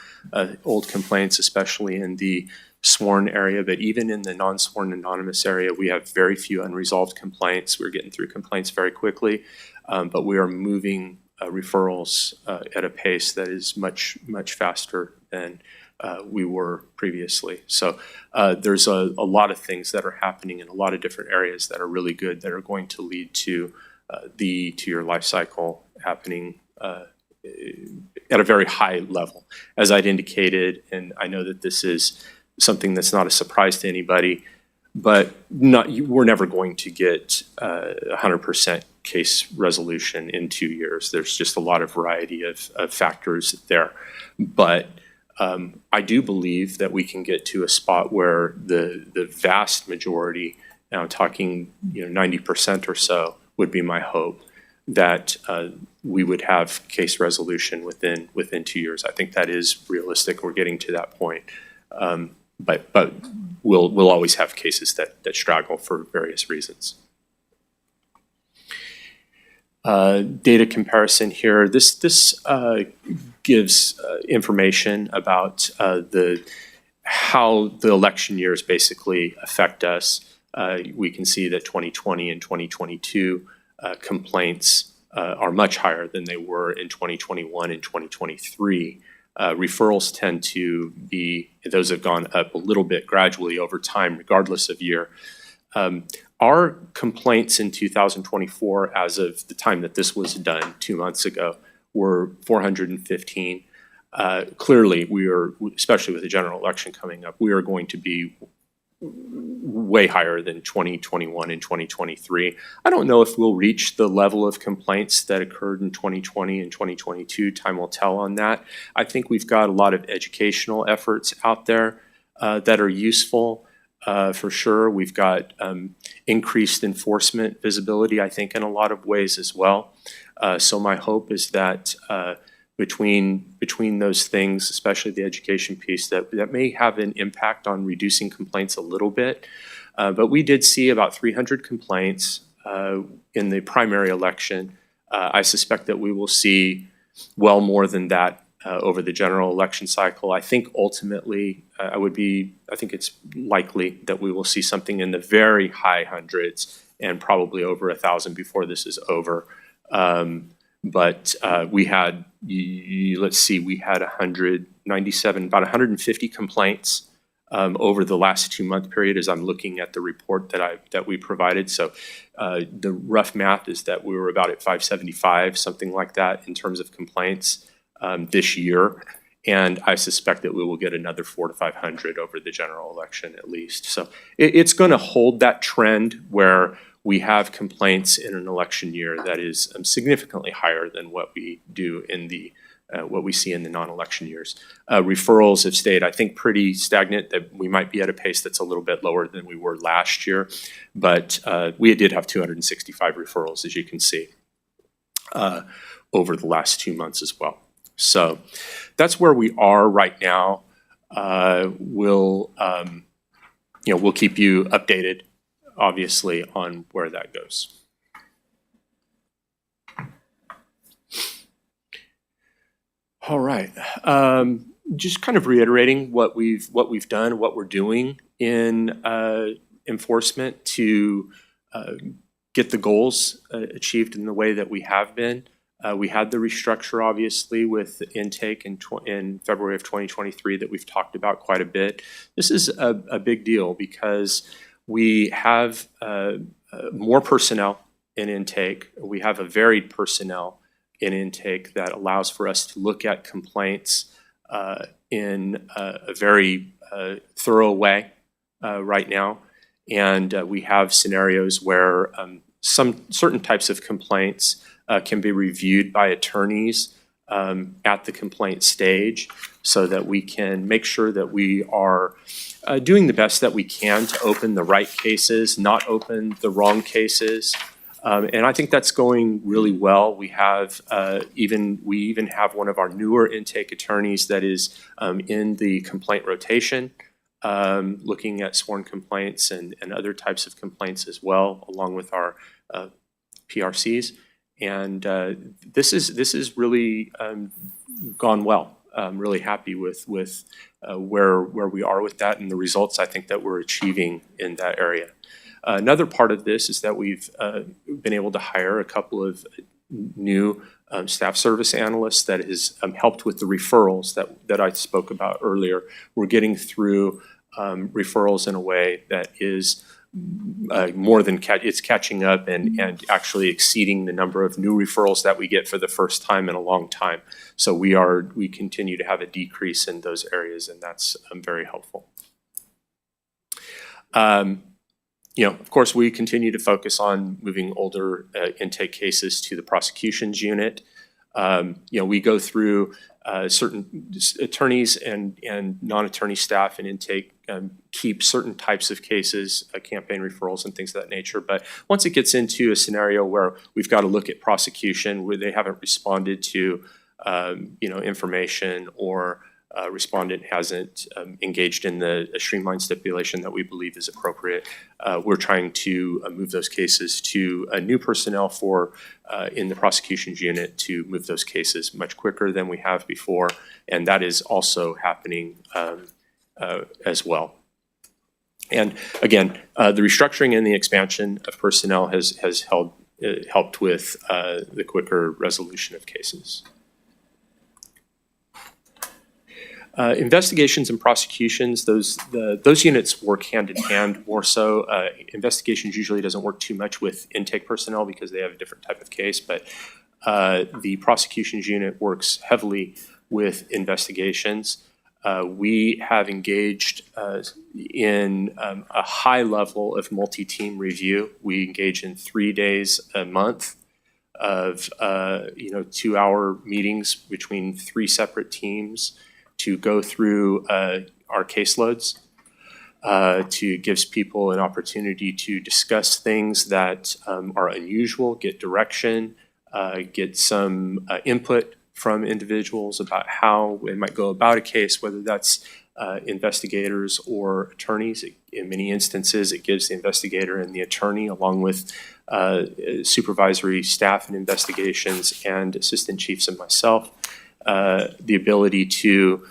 old complaints, especially in the sworn area, but even in the non-sworn anonymous area, we have very few unresolved complaints. We're getting through complaints very quickly, but we are moving referrals at a pace that is much, much faster than we were previously. So there's a lot of things that are happening in a lot of different areas that are really good, that are going to lead to the 2-year life cycle happening at a very high level. As I'd indicated, and I know that this is something that's not a surprise to anybody, but we're never going to get 100% case resolution in 2 years. There's just a lot of variety of factors there. But I do believe that we can get to a spot where the vast majority, now I'm talking 90% or so, would be my hope, that we would have case resolution within 2 years. I think that is realistic. We're getting to that point. But we'll always have cases that straggle for various reasons. Data comparison here. This gives information about how the election years basically affect us. We can see that 2020 and 2022 complaints are much higher than they were in 2021 and 2023. Referrals tend to be, those have gone up a little bit gradually over time, regardless of year. Our complaints in 2024, as of the time that this was done 2 months ago, were 415. Clearly, we are, especially with the general election coming up, we are going to be way higher than 2021 and 2023. I don't know if we'll reach the level of complaints that occurred in 2020 and 2022. Time will tell on that. I think we've got a lot of educational efforts out there that are useful for sure. We've got increased enforcement visibility, I think, in a lot of ways as well. So my hope is that between those things, especially the education piece, that may have an impact on reducing complaints a little bit. But we did see about 300 complaints in the primary election. I suspect that we will see well more than that over the general election cycle. I think ultimately, I think it's likely that we will see something in the very high hundreds and probably over 1,000 before this is over. But we had, let's see, we had 197, about 150 complaints over the last 2-month period as I'm looking at the report that we provided. So the rough math is that we were about at 575, something like that in terms of complaints this year. And I suspect that we will get another 400 to 500 over the general election at least. So it's going to hold that trend where we have complaints in an election year that is significantly higher than what we do in the what we see in the non-election years. Referrals have stayed, I think, pretty stagnant. That we might be at a pace that's a little bit lower than we were last year, but we did have 265 referrals, as you can see, over the last 2 months as well. So that's where we are right now. We'll keep you updated, obviously, on where that goes. All right. Just kind of reiterating what we've done, what we're doing in enforcement to get the goals achieved in the way that we have been. We had the restructure, obviously, with intake in February of 2023 that we've talked about quite a bit. This is a big deal because we have more personnel in intake. We have a varied personnel in intake that allows for us to look at complaints in a very thorough way right now. And we have scenarios where some certain types of complaints can be reviewed by attorneys at the complaint stage so that we can make sure that we are doing the best that we can to open the right cases, not open the wrong cases. And I think that's going really well. We have we even have one of our newer intake attorneys that is in the complaint rotation, looking at sworn complaints and other types of complaints as well, along with our PRCs. And this is really gone well. I'm really happy with where we are with that and the results I think that we're achieving in that area. Another part of this is that we've been able to hire a couple of new staff service analysts that has helped with the referrals that I spoke about earlier. We're getting through referrals in a way that is more than it's catching up and actually exceeding the number of new referrals that we get for the first time in a long time. So we continue to have a decrease in those areas, and that's very helpful. Of course, we continue to focus on moving older intake cases to the prosecutions unit. We go through certain attorneys and non-attorney staff in intake keep certain types of cases, campaign referrals and things of that nature. But once it gets into a scenario where we've got to look at prosecution where they haven't responded to information or respondent hasn't engaged in the streamlined stipulation that we believe is appropriate, we're trying to move those cases to new personnel in the prosecutions unit to move those cases much quicker than we have before, and that is also happening as well. And again, the restructuring and the expansion of personnel has helped with the quicker resolution of cases. Investigations and prosecutions, those units work hand in hand more so. Investigations usually doesn't work too much with intake personnel because they have a different type of case, but the prosecutions unit works heavily with investigations. We have engaged in a high level of multi-team review. We engage in 3 days a month of 2-hour meetings between 3 separate teams to go through our caseloads, gives people an opportunity to discuss things that are unusual, get direction, get some input from individuals about how they might go about a case, whether that's investigators or attorneys. In many instances, it gives the investigator and the attorney, along with supervisory staff and investigations and assistant chiefs and myself, the ability to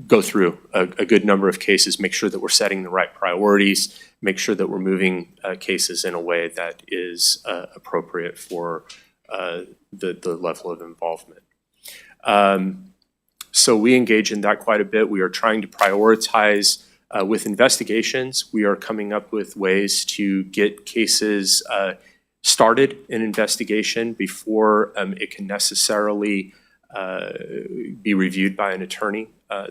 go through a good number of cases, make sure that we're setting the right priorities, make sure that we're moving cases in a way that is appropriate for the level of involvement. So we engage in that quite a bit. We are trying to prioritize with investigations. We are coming up with ways to get cases started in investigation before it can necessarily be reviewed by an attorney.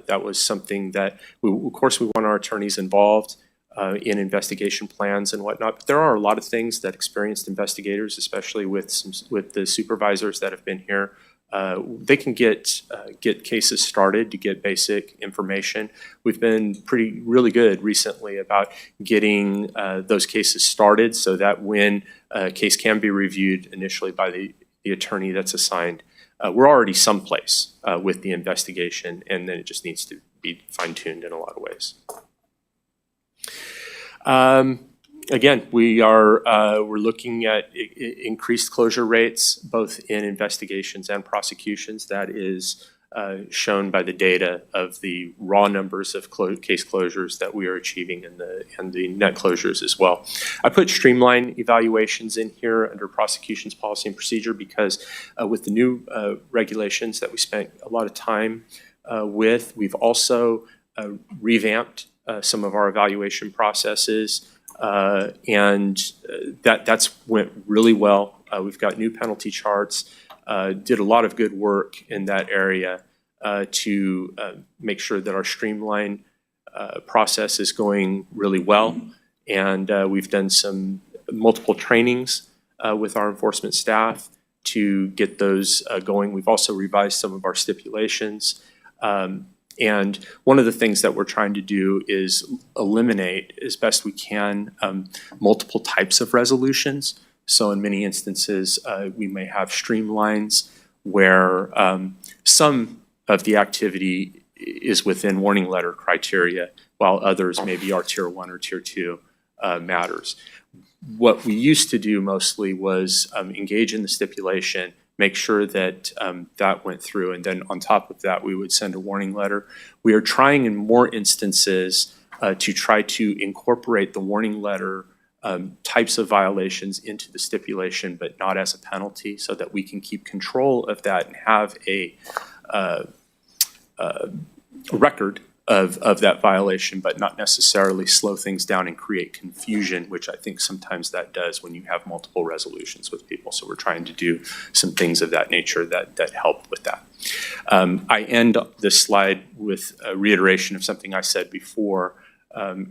That was something that, of course, we want our attorneys involved in investigation plans and whatnot. But there are a lot of things that experienced investigators, especially with the supervisors that have been here, they can get cases started to get basic information. We've been really good recently about getting those cases started so that when a case can be reviewed initially by the attorney that's assigned, we're already someplace with the investigation, and then it just needs to be fine-tuned in a lot of ways. Again, we're looking at increased closure rates, both in investigations and prosecutions. That is shown by the data of the raw numbers of case closures that we are achieving and the net closures as well. I put streamline evaluations in here under prosecutions policy and procedure because with the new regulations that we spent a lot of time with, we've also revamped some of our evaluation processes. And that's went really well. We've got new penalty charts, did a lot of good work in that area to make sure that our streamline process is going really well. And we've done some multiple trainings with our enforcement staff to get those going. We've also revised some of our stipulations. And one of the things that we're trying to do is eliminate as best we can multiple types of resolutions. So in many instances, we may have streamlines where some of the activity is within warning letter criteria, while others maybe are tier 1 or tier 2 matters. What we used to do mostly was engage in the stipulation, make sure that that went through, and then on top of that, we would send a warning letter. We are trying in more instances to try to incorporate the warning letter types of violations into the stipulation, but not as a penalty, so that we can keep control of that and have a record of that violation, but not necessarily slow things down and create confusion, which I think sometimes that does when you have multiple resolutions with people. So we're trying to do some things of that nature that help with that. I end this slide with a reiteration of something I said before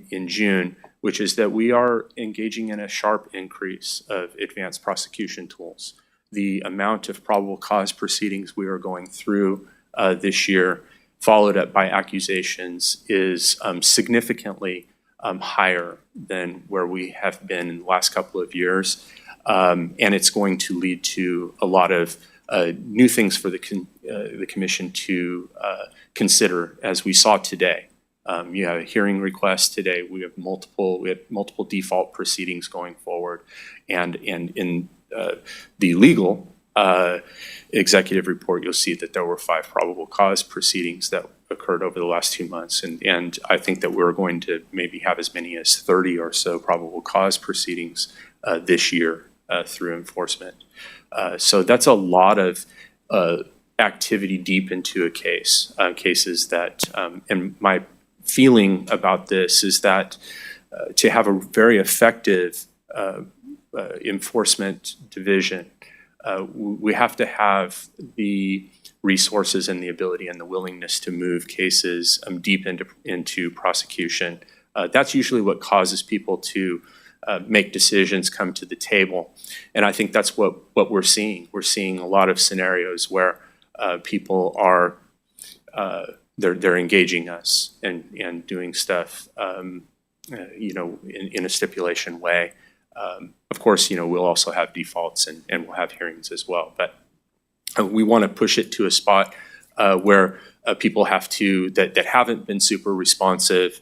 in June, which is that we are engaging in a sharp increase of advanced prosecution tools. The amount of probable cause proceedings we are going through this year, followed up by accusations, is significantly higher than where we have been in the last couple of years. And it's going to lead to a lot of new things for the commission to consider, as we saw today. You have a hearing request today. We have multiple default proceedings going forward. And in the legal executive report, you'll see that there were 5 probable cause proceedings that occurred over the last 2 months. And I think that we're going to maybe have as many as 30 or so probable cause proceedings this year through enforcement. So that's a lot of activity deep into a case, cases that, and my feeling about this is that to have a very effective enforcement division, we have to have the resources and the ability and the willingness to move cases deep into prosecution. That's usually what causes people to make decisions, come to the table. And I think that's what we're seeing. We're seeing a lot of scenarios where people are, they're engaging us and doing stuff, you know, in a stipulation way. Of course, you know, we'll also have defaults and we'll have hearings as well. But We want to push it to a spot where people have to, that haven't been super responsive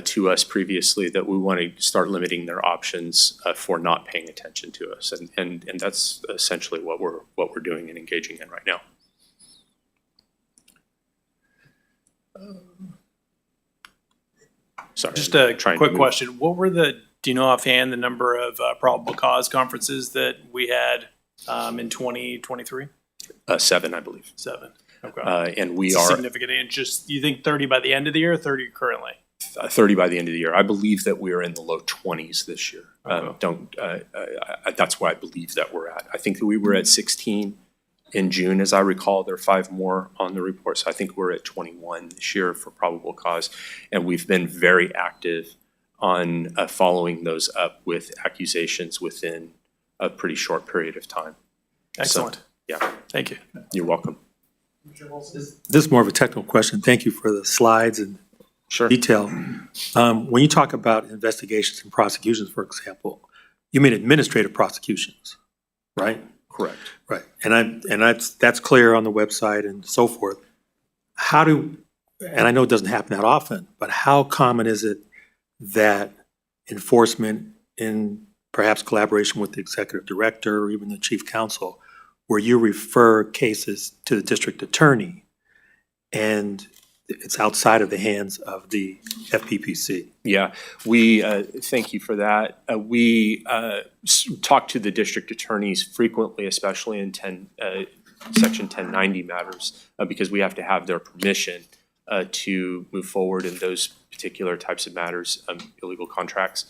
to us previously, that we want to start limiting their options for not paying attention to us. And that's essentially what we're doing and engaging in right now. Sorry. Just a trying to quick move. question. What were do you know offhand the number of probable cause conferences that we had in 2023? 7, I believe. 7. Okay. And we It's are significant. And just, you think 30 by the end of the year or 30 currently? 30 by the end of the year. I believe that we are in the low 20s this year. That's where I believe that we're at. I think that we were at 16 in June, as I recall. There are 5 more on the report, so I think we're at 21 this year for probable cause. And we've been very active on following those up with accusations within a pretty short period of time. Excellent. So, yeah. Thank you. You're welcome. This is more of a technical question. Thank you for the slides and detail. When you talk about investigations and prosecutions, for example, you mean administrative prosecutions, right? Correct. Right. And that's clear on the website and so forth. And I know it doesn't happen that often, but how common is it that enforcement, in perhaps collaboration with the executive director or even the chief counsel, where you refer cases to the district attorney and it's outside of the hands of the FPPC? Yeah, we, thank you for that. We talk to the district attorneys frequently, especially in Section 1090 matters, because we have to have their permission to move forward in those particular types of matters, illegal contracts.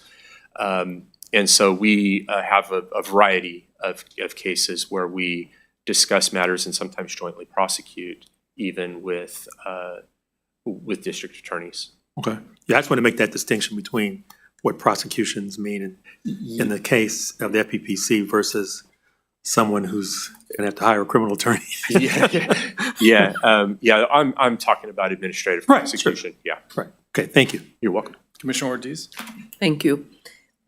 And so we have a variety of cases where we discuss matters and sometimes jointly prosecute, even with district attorneys. Okay. Yeah, I just want to make that distinction between what prosecutions mean in the case of the FPPC versus someone who's going to have to hire a criminal attorney. Yeah, I'm talking about administrative prosecution. Yeah. Right. Okay, thank you. You're welcome. Commissioner Ortiz? Thank you.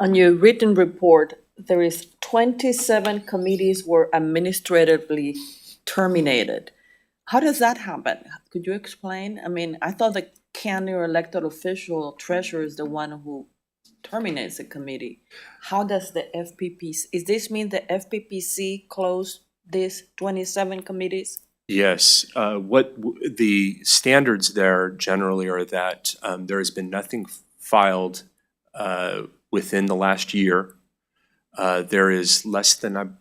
On your written report, there is 27 committees were administratively terminated. How does that happen? Could you explain? I mean, I thought the county or elected official treasurer is the one who terminates the committee. How does the FPPC, is this mean the FPPC closed these 27 committees? Yes. The standards there generally are that there has been nothing filed within the last year. There is less than,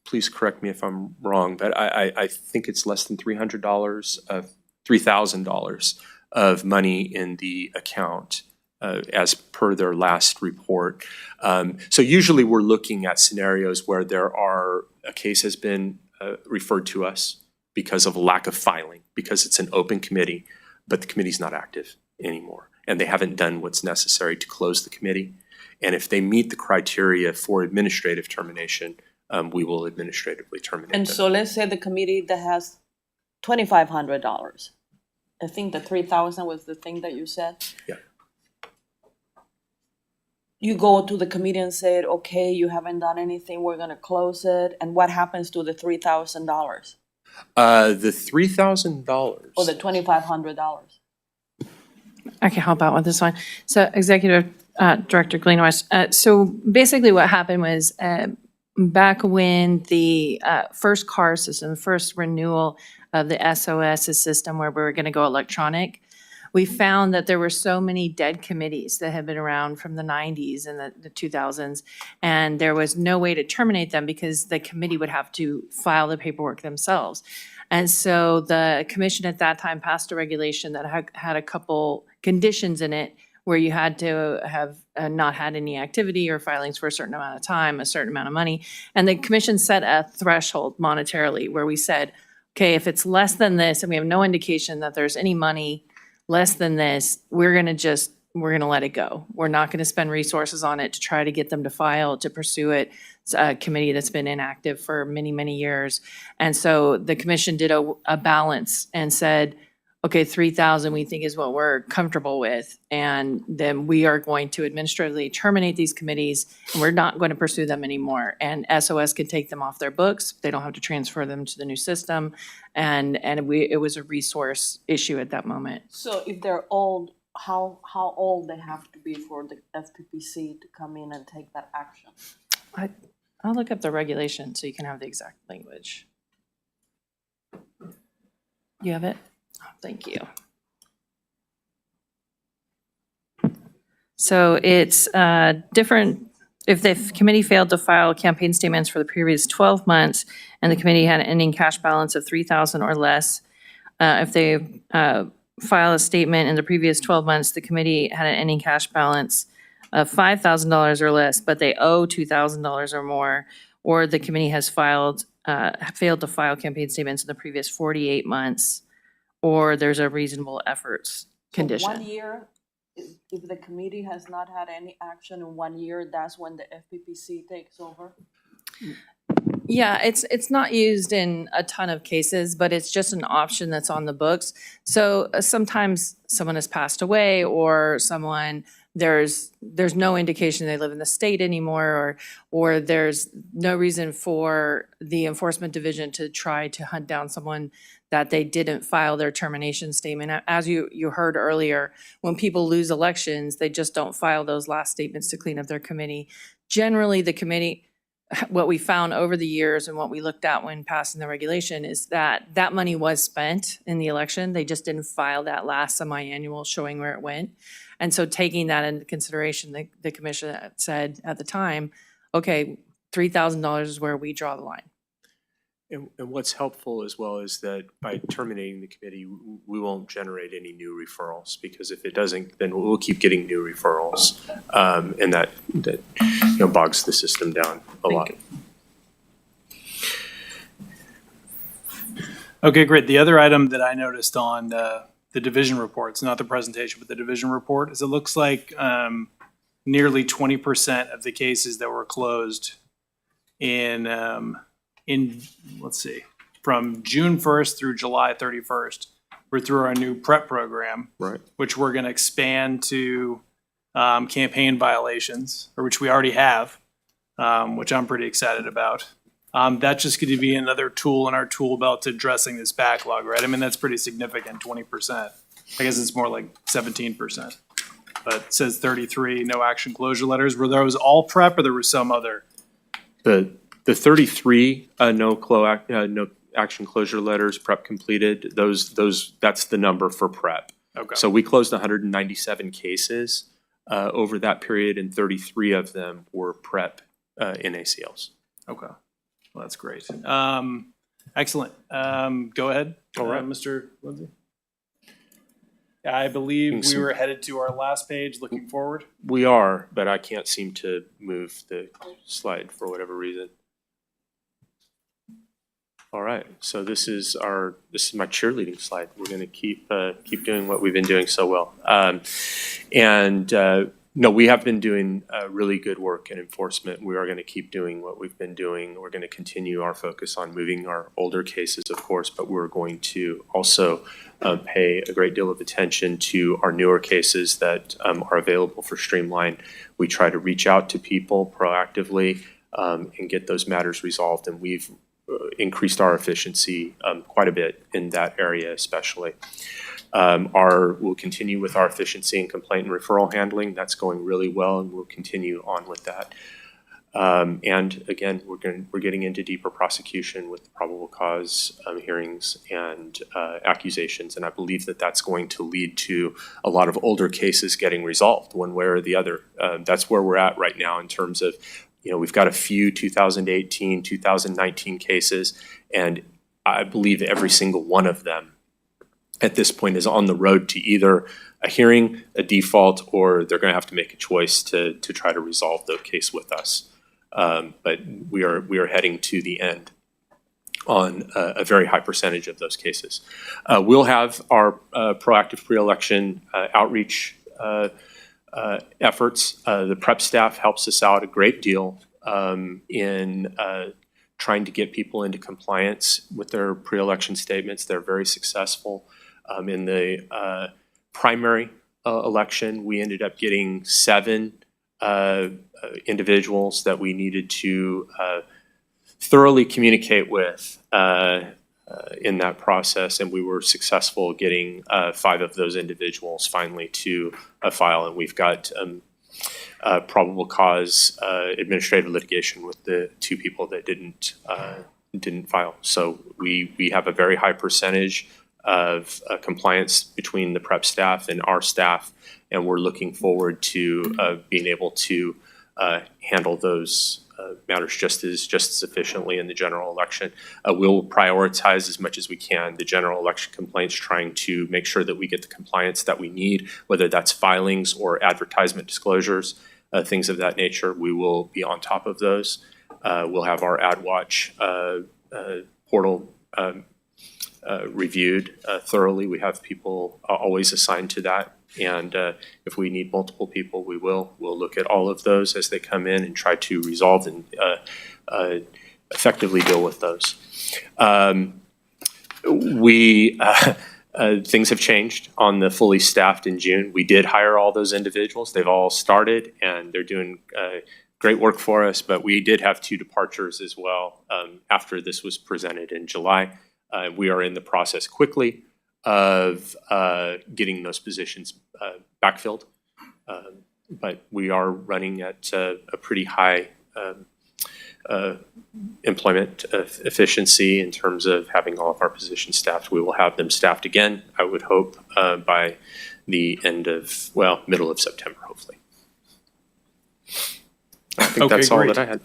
please correct me if I'm wrong, but I think it's less than $3,000 of money in the account as per their last report. So usually we're looking at scenarios where a case has been referred to us because of lack of filing, because it's an open committee, but the committee's not active anymore, and they haven't done what's necessary to close the committee. And if they meet the criteria for administrative termination, we will administratively terminate them. And so let's say the committee that has $2,500. I think the 3,000 was the thing that you said. Yeah. You go to the committee and say, okay, you haven't done anything, we're gonna close it. And what happens to the $3,000 The $3,000. or the $2,500? I can help out with this one. So Executive Director Gleanwest, so basically what happened was back when the first CAR system, the first renewal of the SOS system where we were going to go electronic, we found that there were so many dead committees that had been around from the 90s and the 2000s, and there was no way to terminate them because the committee would have to file the paperwork themselves. And so the commission at that time passed a regulation that had a couple conditions in it where you had to have not had any activity or filings for a certain amount of time, a certain amount of money. And the commission set a threshold monetarily where we said, okay, if it's less than this and we have no indication that there's any money less than this, we're going to let it go. We're not going to spend resources on it to try to get them to file, to pursue it. It's a committee that's been inactive for many, many years. And so the commission did a balance and said, okay, 3,000 we think is what we're comfortable with, and then we are going to administratively terminate these committees, and we're not going to pursue them anymore. And SOS can take them off their books. They don't have to transfer them to the new system. And it was a resource issue at that moment. So if they're old, how old they have to be for the FPPC to come in and take that action? I'll look up the regulation so you can have the exact language. You have it? Oh, thank you. So it's different, if the committee failed to file campaign statements for the previous 12 months and the committee had an ending cash balance of 3,000 or less, if they file a statement in the previous 12 months, the committee had an ending cash balance of $5,000 or less, but they owe $2,000 or more, or the committee has failed to file campaign statements in the previous 48 months, or there's a reasonable efforts condition. 1 year, if the committee has not had any action in 1 year, that's when the FPPC takes over? Yeah, it's not used in a ton of cases, but it's just an option that's on the books. So sometimes someone has passed away, or someone, there's no indication they live in the state anymore, or there's no reason for the enforcement division to try to hunt down someone that they didn't file their termination statement. As you heard earlier, when people lose elections, they just don't file those last statements to clean up their committee. Generally, the committee, what we found over the years and what we looked at when passing the regulation is that that money was spent in the election. They just didn't file that last semi-annual showing where it went. And so taking that into consideration, the commission said at the time, okay, $3,000 is where we draw the line. And what's helpful as well is that by terminating the committee, we won't generate any new referrals, because if it doesn't, then we'll keep getting new referrals. And that bogs the system down a lot. Okay, great. The other item that I noticed on the division reports, not the presentation, but the division report, is it looks like nearly 20% of the cases that were closed in let's see, from June 1st through July 31st, we're through our new PrEP program, right, which we're going to expand to campaign violations, or which we already have, which I'm pretty excited about. That's just going to be another tool in our tool belt to addressing this backlog, right? I mean, that's pretty significant, 20%. I guess it's more like 17%. But it says 33 no action closure letters. Were those all PrEP, or there was some other? The 33 no action closure letters, PrEP completed, that's the number for PrEP. Okay. So we closed 197 cases over that period, and 33 of them were PrEP NACLs. Okay, well, that's great. Excellent. Go ahead. All right. Mr. Lindsay. I believe we were headed to our last page, looking forward. We are, but I can't seem to move the slide for whatever reason. All right, so this is my cheerleading slide. We're going to keep doing what we've been doing so well. No, we have been doing really good work in enforcement. We are going to keep doing what we've been doing. We're going to continue our focus on moving our older cases, of course, but we're going to also pay a great deal of attention to our newer cases that are available for Streamline. We try to reach out to people proactively and get those matters resolved, and we've increased our efficiency quite a bit in that area especially. We'll continue with our efficiency in complaint and referral handling. That's going really well, and we'll continue on with that. And again, we're getting into deeper prosecution with probable cause hearings and accusations, and I believe that that's going to lead to a lot of older cases getting resolved one way or the other. That's where we're at right now in terms of, we've got a few 2018, 2019 cases, and I believe every single one of them at this point is on the road to either a hearing, a default, or they're going to have to make a choice to try to resolve the case with us. But we are heading to the end on a very high percentage of those cases. We'll have our proactive pre-election outreach efforts. The PrEP staff helps us out a great deal in trying to get people into compliance with their pre-election statements. They're very successful. In the primary election, we ended up getting 7 individuals that we needed to thoroughly communicate with in that process, and we were successful getting 5 of those individuals finally to a file, and we've got probable cause administrative litigation with the 2 people that didn't file. So we have a very high percentage of compliance between the prep staff and our staff, and we're looking forward to being able to handle those matters just as efficiently in the general election. We'll prioritize as much as we can the general election complaints, trying to make sure that we get the compliance that we need, whether that's filings or advertisement disclosures, things of that nature. We will be on top of those. We'll have our AdWatch portal reviewed thoroughly. We have people always assigned to that. And if we need multiple people, we will. We'll look at all of those as they come in and try to resolve and effectively deal with those. Things have changed on the fully staffed in June. We did hire all those individuals. They've all started and they're doing great work for us, but we did have 2 departures as well after this was presented in July. We are in the process quickly of getting those positions backfilled, but we are running at a pretty high employment efficiency in terms of having all of our positions staffed. We will have them staffed again, I would hope, by the end of, middle of September, hopefully. I think that's all that I had.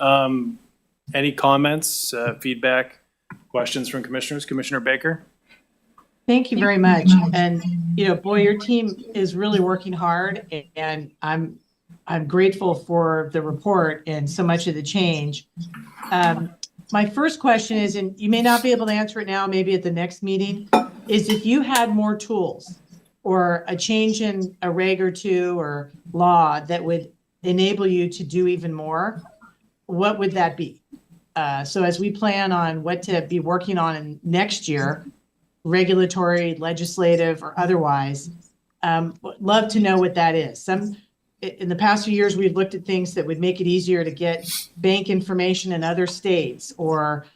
Any comments, feedback, questions from commissioners? Commissioner Baker? Thank you very much. And, boy, your team is really working hard, and I'm grateful for the report and so much of the change. My first question is, and you may not be able to answer it now, maybe at the next meeting, is if you had more tools or a change in a reg or 2 or law that would enable you to do even more, what would that be? So as we plan on what to be working on in next year, regulatory, legislative, or otherwise, love to know what that is. In the past few years, we've looked at things that would make it easier to get bank information in other states or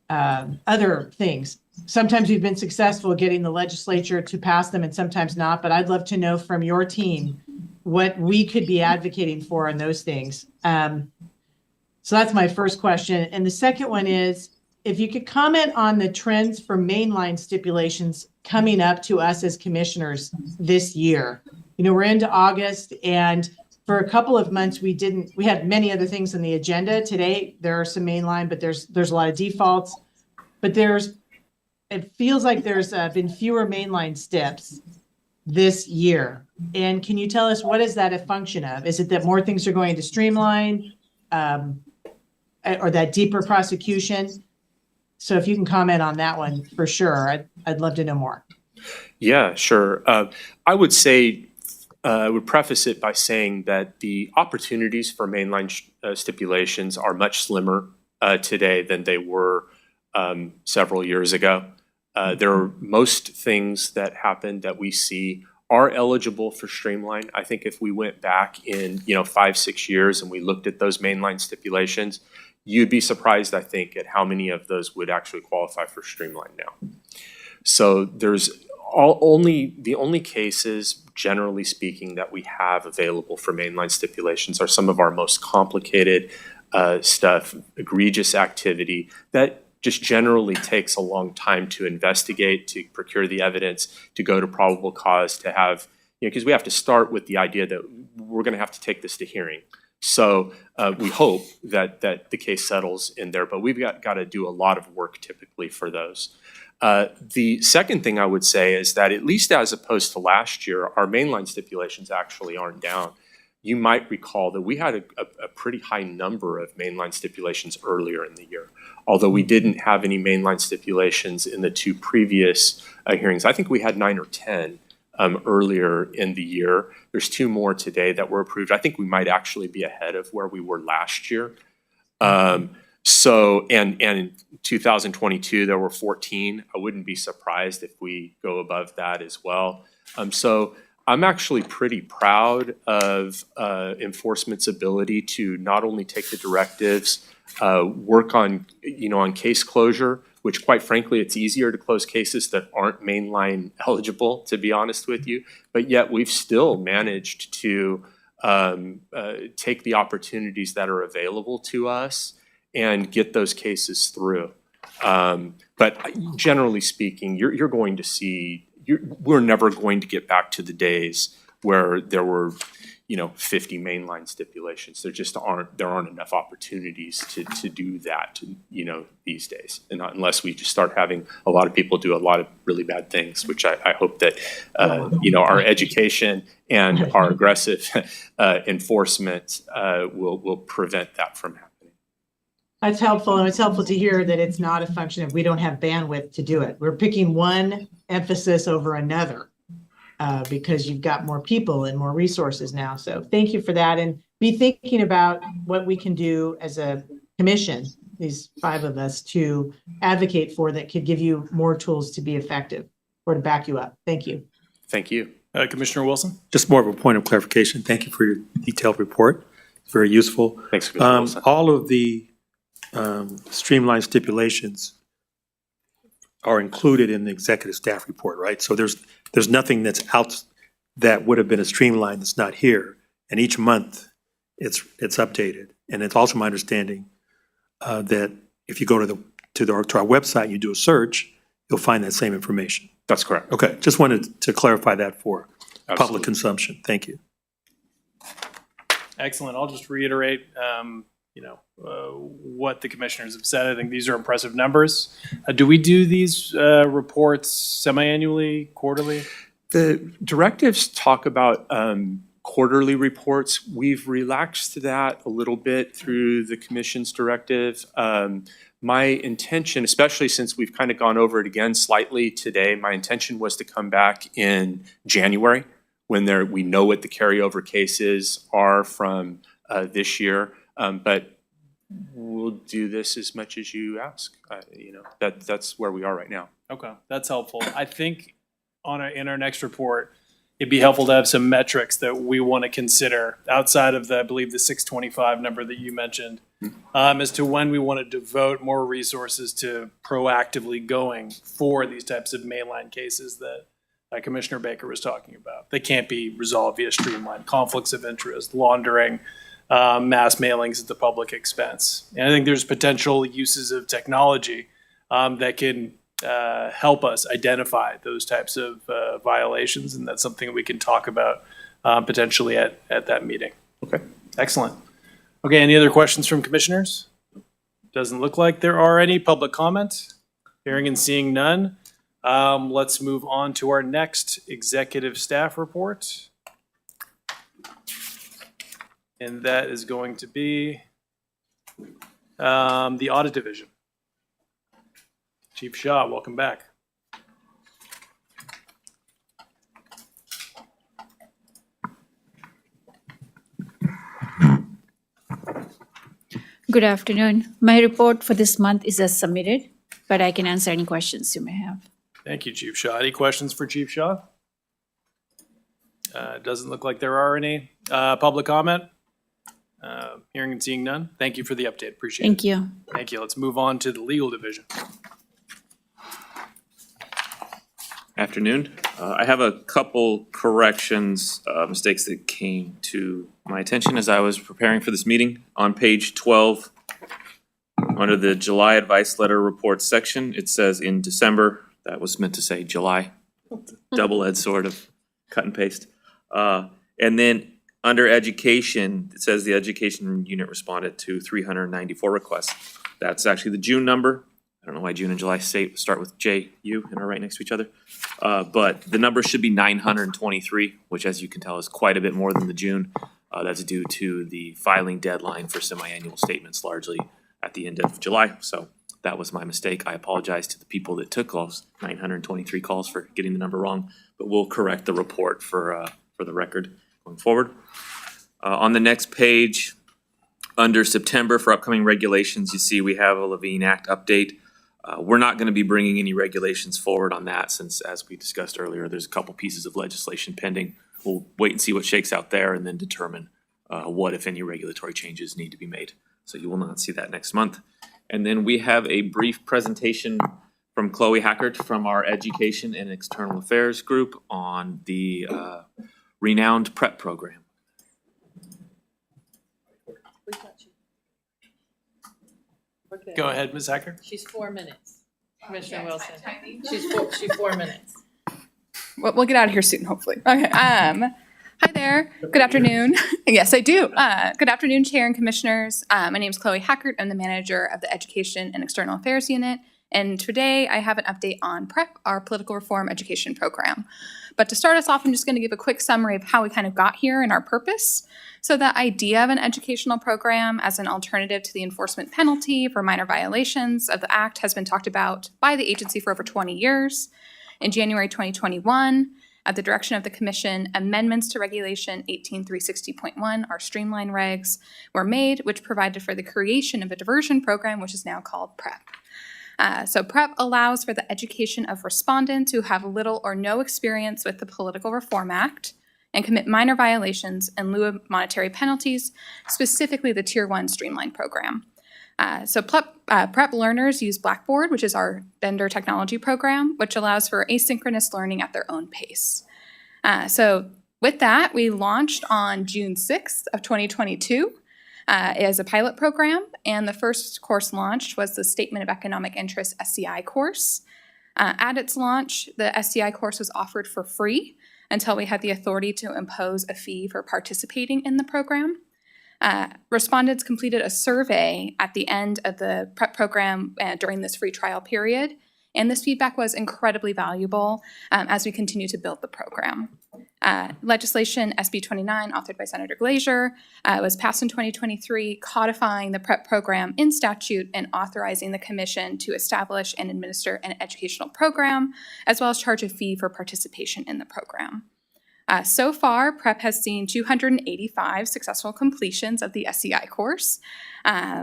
other things. Sometimes we've been successful getting the legislature to pass them and sometimes not, but I'd love to know from your team what we could be advocating for in those things. So that's my first question. And the second one is, if you could comment on the trends for mainline stipulations coming up to us as commissioners this year. We're into August, and for a couple of months we had many other things on the agenda. Today there are some mainline, but there's a lot of defaults. But it feels like there's been fewer mainline steps this year. And can you tell us, what is that a function of? Is it that more things are going to streamline, or that deeper prosecution? So if you can comment on that one for sure, I'd love to know more. Yeah, sure. I would say, I would preface it by saying that the opportunities for mainline stipulations are much slimmer today than they were several years ago. There are most things that happen that we see are eligible for streamline. I think if we went back in 5-6 years and we looked at those mainline stipulations, you'd be surprised, I think, at how many of those would actually qualify for streamline now. So there's the only cases, generally speaking, that we have available for mainline stipulations are some of our most complicated stuff, egregious activity that just generally takes a long time to investigate, to procure the evidence, to go to probable cause, to have, because we have to start with the idea that we're going to have to take this to hearing. So we hope that the case settles in there, but we've got to do a lot of work typically for those. The second thing I would say is that, at least as opposed to last year, our mainline stipulations actually aren't down. You might recall that we had a pretty high number of mainline stipulations earlier in the year. Although we didn't have any mainline stipulations in the 2 previous hearings. I think we had 9 or 10 earlier in the year. There's 2 more today that were approved. I think we might actually be ahead of where we were last year. So, and in 2022, there were 14. I wouldn't be surprised if we go above that as well. So I'm actually pretty proud of enforcement's ability to not only take the directives, work on, on case closure, which quite frankly, it's easier to close cases that aren't mainline eligible, to be honest with you. But yet we've still managed to take the opportunities that are available to us and get those cases through. But generally speaking, you're going to see, we're never going to get back to the days where there were, 50 mainline stipulations. There just aren't enough opportunities to do that, these days. And not unless we just start having a lot of people do a lot of really bad things, which I hope that, our education and our aggressive enforcement will prevent that from happening. That's helpful, and it's helpful to hear that it's not a function of we don't have bandwidth to do it. We're picking one emphasis over another because you've got more people and more resources now. So thank you for that, and be thinking about what we can do as a commission, these 5 of us, to advocate for that could give you more tools to be effective or to back you up. Thank you. Thank you. Commissioner Wilson? Just more of a point of clarification. Thank you for your detailed report. It's very useful. Thanks, Commissioner Wilson. All of the streamlined stipulations are included in the executive staff report, right? So there's nothing that's out that would have been a streamline that's not here. And each month it's updated. And it's also my understanding that if you go to our website and you do a search, you'll find that same information. That's correct. Okay, just wanted to clarify that for Absolutely. public consumption. Thank you. Excellent. I'll just reiterate, what the commissioners have said. I think these are impressive numbers. Do we do these reports semi-annually, quarterly? The directives talk about quarterly reports. We've relaxed that a little bit through the commission's directive. My intention, especially since we've kind of gone over it again slightly today, my intention was to come back in January when we know what the carryover cases are from this year. But we'll do this as much as you ask. That's where we are right now. Okay, that's helpful. I think in our next report, it'd be helpful to have some metrics that we want to consider outside of I believe the 625 number that you mentioned, as to when we want to devote more resources to proactively going for these types of mainline cases that Commissioner Baker was talking about. They can't be resolved via streamlined conflicts of interest, laundering, mass mailings at the public expense. And I think there's potential uses of technology that can help us identify those types of violations, and that's something we can talk about potentially at that meeting. Okay. Excellent. Okay, any other questions from commissioners? Doesn't look like there are any. Public comment? Hearing and seeing none. Let's move on to our next executive staff report. And that is going to be the Audit Division. Chief Shaw, welcome back. Good afternoon. My report for this month is as submitted, but I can answer any questions you may have. Thank you, Chief Shaw. Any questions for Chief Shaw? Doesn't look like there are any. Public comment? Hearing and seeing none. Thank you for the update. Appreciate it. Thank you. Thank you. Let's move on to the Legal Division. Afternoon. I have a couple corrections, mistakes that came to my attention as I was preparing for this meeting. On page 12, under the July Advice Letter Report section, it says in December. That was meant to say July. Double-edged sort of cut and paste. And then under Education, it says the Education Unit responded to 394 requests. That's actually the June number. I don't know why June and July start with J-U and are right next to each other. But the number should be 923, which as you can tell is quite a bit more than the June. That's due to the filing deadline for semi-annual statements largely at the end of July. So that was my mistake. I apologize to the people that took those 923 calls for getting the number wrong, but we'll correct the report for the record going forward. On the next page, Under September for upcoming regulations, you see we have a Levine Act update. We're not going to be bringing any regulations forward on that since, as we discussed earlier, there's a couple pieces of legislation pending. We'll wait and see what shakes out there and then determine what, if any, regulatory changes need to be made. So you will not see that next month. And then we have a brief presentation from Chloe Hackert from our Education and External Affairs group on the renowned PrEP program. Go ahead, Ms. Hacker. She's 4 minutes. Commissioner Wilson. She's 4 minutes. We'll get out of here soon, hopefully. Okay. Hi there. Good afternoon. Yes, I do. Good afternoon, Chair and Commissioners. My name is Chloe Hackert. I'm the manager of the Education and External Affairs Unit. And today I have an update on PrEP, our political reform education program. But to start us off, I'm just going to give a quick summary of how we kind of got here and our purpose. So the idea of an educational program as an alternative to the enforcement penalty for minor violations of the Act has been talked about by the agency for over 20 years. In January 2021, at the direction of the Commission, amendments to Regulation 18360.1, our streamline regs, were made, which provided for the creation of a diversion program, which is now called PrEP. So PrEP allows for the education of respondents who have little or no experience with the Political Reform Act and commit minor violations in lieu of monetary penalties, specifically the Tier 1 Streamline program. So PrEP learners use Blackboard, which is our vendor technology program, which allows for asynchronous learning at their own pace. So with that, we launched on June 6th of 2022 as a pilot program, and the first course launched was the Statement of Economic Interest SCI course. At its launch, the SCI course was offered for free until we had the authority to impose a fee for participating in the program. Respondents completed a survey at the end of the PrEP program during this free trial period, and this feedback was incredibly valuable as we continue to build the program. Legislation SB 29, authored by Senator Glazer, was passed in 2023, codifying the PrEP program in statute and authorizing the Commission to establish and administer an educational program, as well as charge a fee for participation in the program. So far, PrEP has seen 285 successful completions of the SCI course.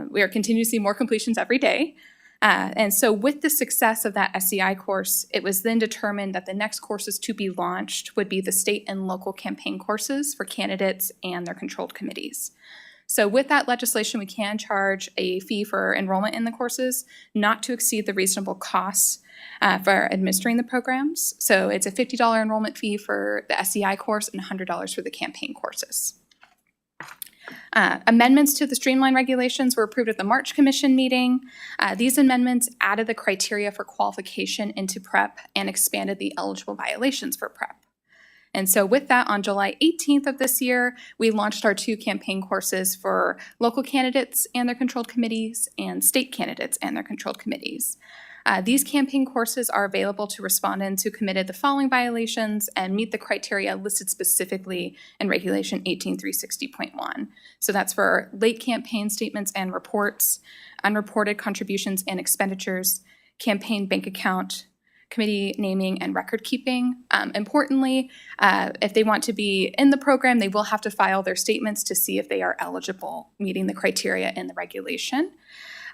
We are continuing to see more completions every day. And so with the success of that SCI course, it was then determined that the next courses to be launched would be the state and local campaign courses for candidates and their controlled committees. So with that legislation, we can charge a fee for enrollment in the courses, not to exceed the reasonable costs for administering the programs. So it's a $50 enrollment fee for the SCI course and $100 for the campaign courses. Amendments to the streamline regulations were approved at the March Commission meeting. These amendments added the criteria for qualification into PrEP and expanded the eligible violations for PrEP. And so with that, on July 18th of this year, we launched our 2 campaign courses for local candidates and their controlled committees and state candidates and their controlled committees. These campaign courses are available to respondents who committed the following violations and meet the criteria listed specifically in Regulation 18360.1. So that's for late campaign statements and reports, unreported contributions and expenditures, campaign bank account, committee naming and record keeping. Importantly, if they want to be in the program, they will have to file their statements to see if they are eligible, meeting the criteria in the regulation.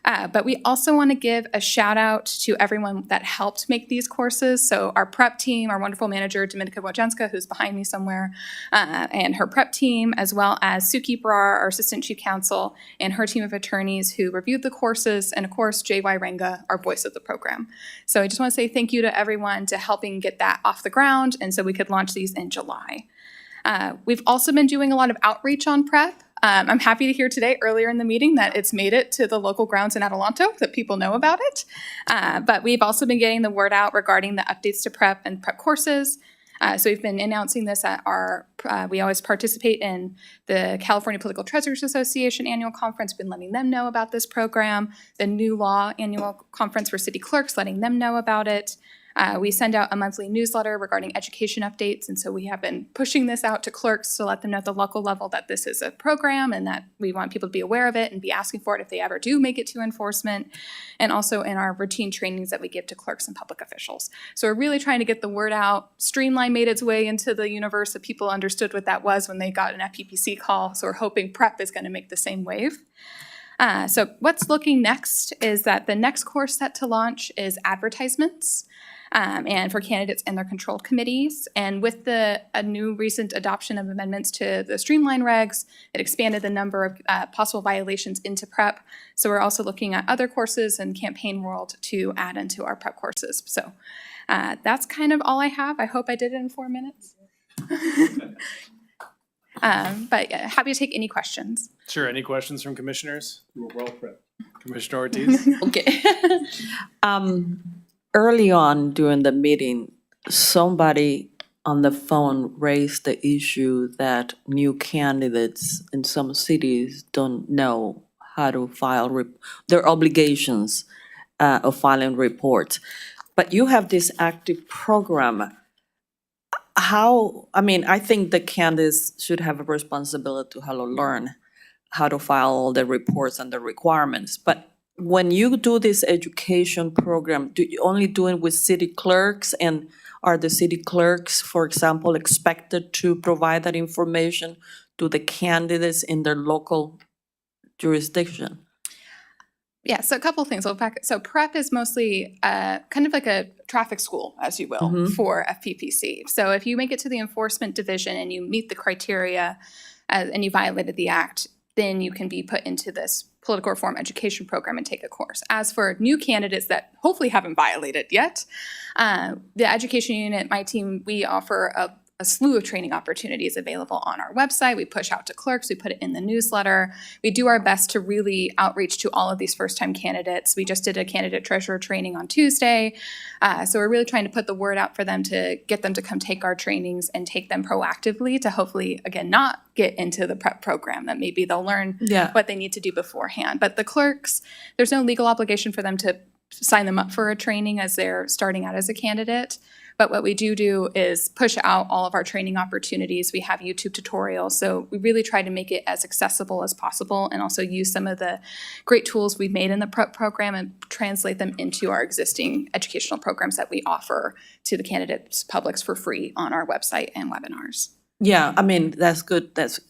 But we also want to give a shout out to everyone that helped make these courses. So our PrEP team, our wonderful manager, Dominika Wojcicka, who's behind me somewhere, and her PrEP team, as well as Suki Brar, our assistant chief counsel, and her team of attorneys who reviewed the courses, and of course, J.Y. Renga, our voice of the program. So I just want to say thank you to everyone to helping get that off the ground, and so we could launch these in July. We've also been doing a lot of outreach on PrEP. I'm happy to hear today, earlier in the meeting, that it's made it to the local grounds in Adelanto, that people know about it. But we've also been getting the word out regarding the updates to PrEP and PrEP courses. So we've been announcing this at our, we always participate in the California Political Treasurers Association annual conference, been letting them know about this program, the new law annual conference for city clerks, letting them know about it. We send out a monthly newsletter regarding education updates, and so we have been pushing this out to clerks to let them know at the local level that this is a program and that we want people to be aware of it and be asking for it if they ever do make it to enforcement, and also in our routine trainings that we give to clerks and public officials. So we're really trying to get the word out. Streamline made its way into the universe so people understood what that was when they got an FPPC call, so we're hoping PrEP is going to make the same wave. So what's looking next is that the next course set to launch is advertisements. And for candidates and their controlled committees. And with a new recent adoption of amendments to the streamline regs, it expanded the number of possible violations into PrEP. So we're also looking at other courses and Campaign World to add into our PrEP courses. So that's kind of all I have. I hope I did it in 4 minutes. But yeah, happy to take any questions. Sure, any questions from commissioners? You were well prepped. Commissioner Ortiz? Okay. Early on during the meeting, somebody on the phone raised the issue that new candidates in some cities don't know how to file their obligations of filing reports. But you have this active program. I think the candidates should have a responsibility to learn how to file all the reports and the requirements. But when you do this education program, do you only do it with city clerks? And are the city clerks, for example, expected to provide that information to the candidates in their local jurisdiction? Yeah, so a couple of things. So PrEP is mostly kind of like a traffic school, as you will, for FPPC. So if you make it to the enforcement division and you meet the criteria and you violated the act, then you can be put into this political reform education program and take a course. As for new candidates that hopefully haven't violated yet, the education unit, my team, we offer a slew of training opportunities available on our website. We push out to clerks, we put it in the newsletter. We do our best to really outreach to all of these first-time candidates. We just did a candidate treasurer training on Tuesday. So we're really trying to put the word out for them to get them to come take our trainings and take them proactively to hopefully, again, not get into the PrEP program, that maybe they'll learn what they need to do beforehand. But the clerks, there's no legal obligation for them to sign them up for a training as they're starting out as a candidate. But what we do is push out all of our training opportunities. We have YouTube tutorials. So we really try to make it as accessible as possible and also use some of the great tools we've made in the PrEP program and translate them into our existing educational programs that we offer to the candidates' publics for free on our website and webinars. Yeah, that's good. That's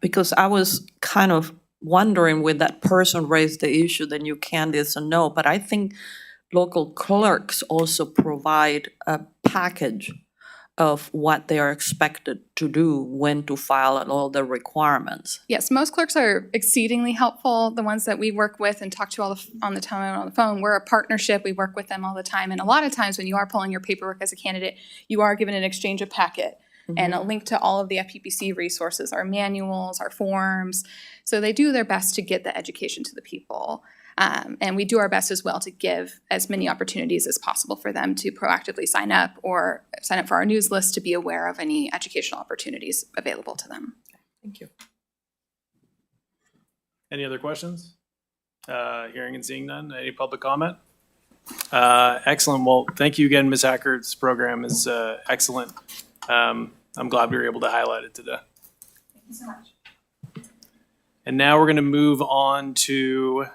because I was kind of wondering when that person raised the issue, the new candidates or no, but I think local clerks also provide a package of what they are expected to do, when to file, and all the requirements. Yes, most clerks are exceedingly helpful. The ones that we work with and talk to all on the phone, we're a partnership. We work with them all the time. And a lot of times when you are pulling your paperwork as a candidate, you are given an exchange of packet and a link to all of the FPPC resources, our manuals, our forms. So they do their best to get the education to the people. And we do our best as well to give as many opportunities as possible for them to proactively sign up or sign up for our news list to be aware of any educational opportunities available to them. Thank you. Any other questions? Hearing and seeing none. Any public comment? Excellent. Well, thank you again, Ms. Hackert. This program is excellent. I'm glad we were able to highlight it today. Thank you so much. And now we're going to move on to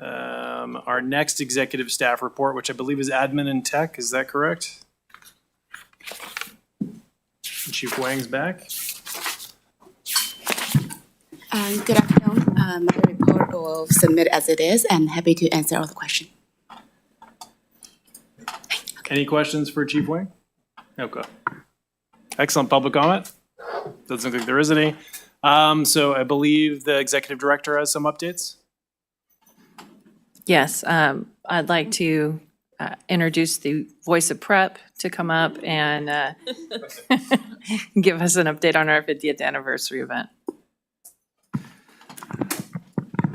our next executive staff report, which I believe is admin and tech. Is that correct? Chief Wang's back. Good afternoon. My report will submit as it is, and happy to answer all the questions. Any questions for Chief Wang? Okay. Excellent. Public comment? Doesn't look like there is any. So I believe the executive director has some updates. Yes, I'd like to introduce the Voice of PrEP to come up and give us an update on our 50th anniversary event.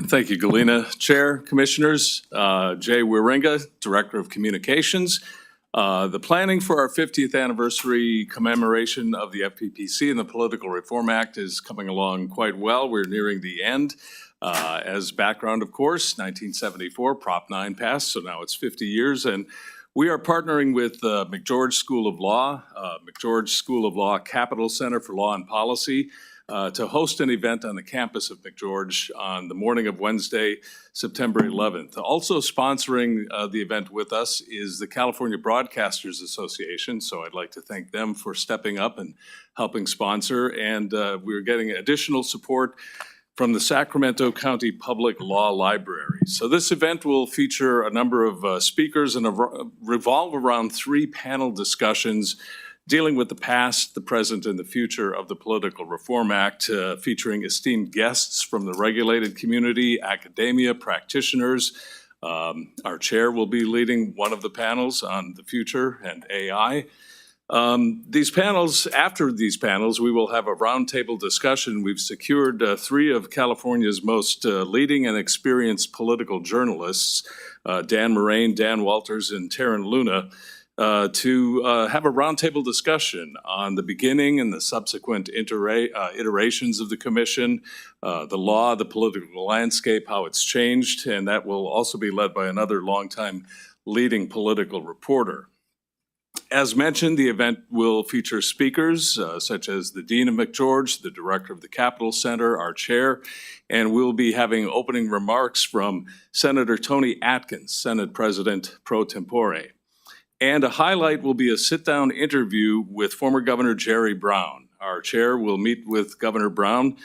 Thank you, Galena. Chair, Commissioners, Jay Wieringa, Director of Communications. The planning for our 50th anniversary commemoration of the FPPC and the Political Reform Act is coming along quite well. We're nearing the end. As background, of course, 1974, Prop 9 passed, so now it's 50 years, and We are partnering with McGeorge School of Law, McGeorge School of Law Capital Center for Law and Policy, to host an event on the campus of McGeorge on the morning of Wednesday, September 11th. Also sponsoring the event with us is the California Broadcasters Association, so I'd like to thank them for stepping up and helping sponsor. And we're getting additional support from the Sacramento County Public Law Library. So this event will feature a number of speakers and revolve around 3 panel discussions dealing with the past, the present, and the future of the Political Reform Act, featuring esteemed guests from the regulated community, academia, practitioners. Our chair will be leading one of the panels on the future and AI. After these panels, we will have a roundtable discussion. We've secured 3 of California's most leading and experienced political journalists, Dan Moraine, Dan Walters, and Taryn Luna, to have a roundtable discussion on the beginning and the subsequent iterations of the commission, the law, the political landscape, how it's changed, and that will also be led by another longtime leading political reporter. As mentioned, the event will feature speakers such as the Dean of McGeorge, the Director of the Capitol Center, our chair, and we'll be having opening remarks from Senator Tony Atkins, Senate President pro tempore. And a highlight will be a sit-down interview with former Governor Jerry Brown. Our chair will meet with Governor Brown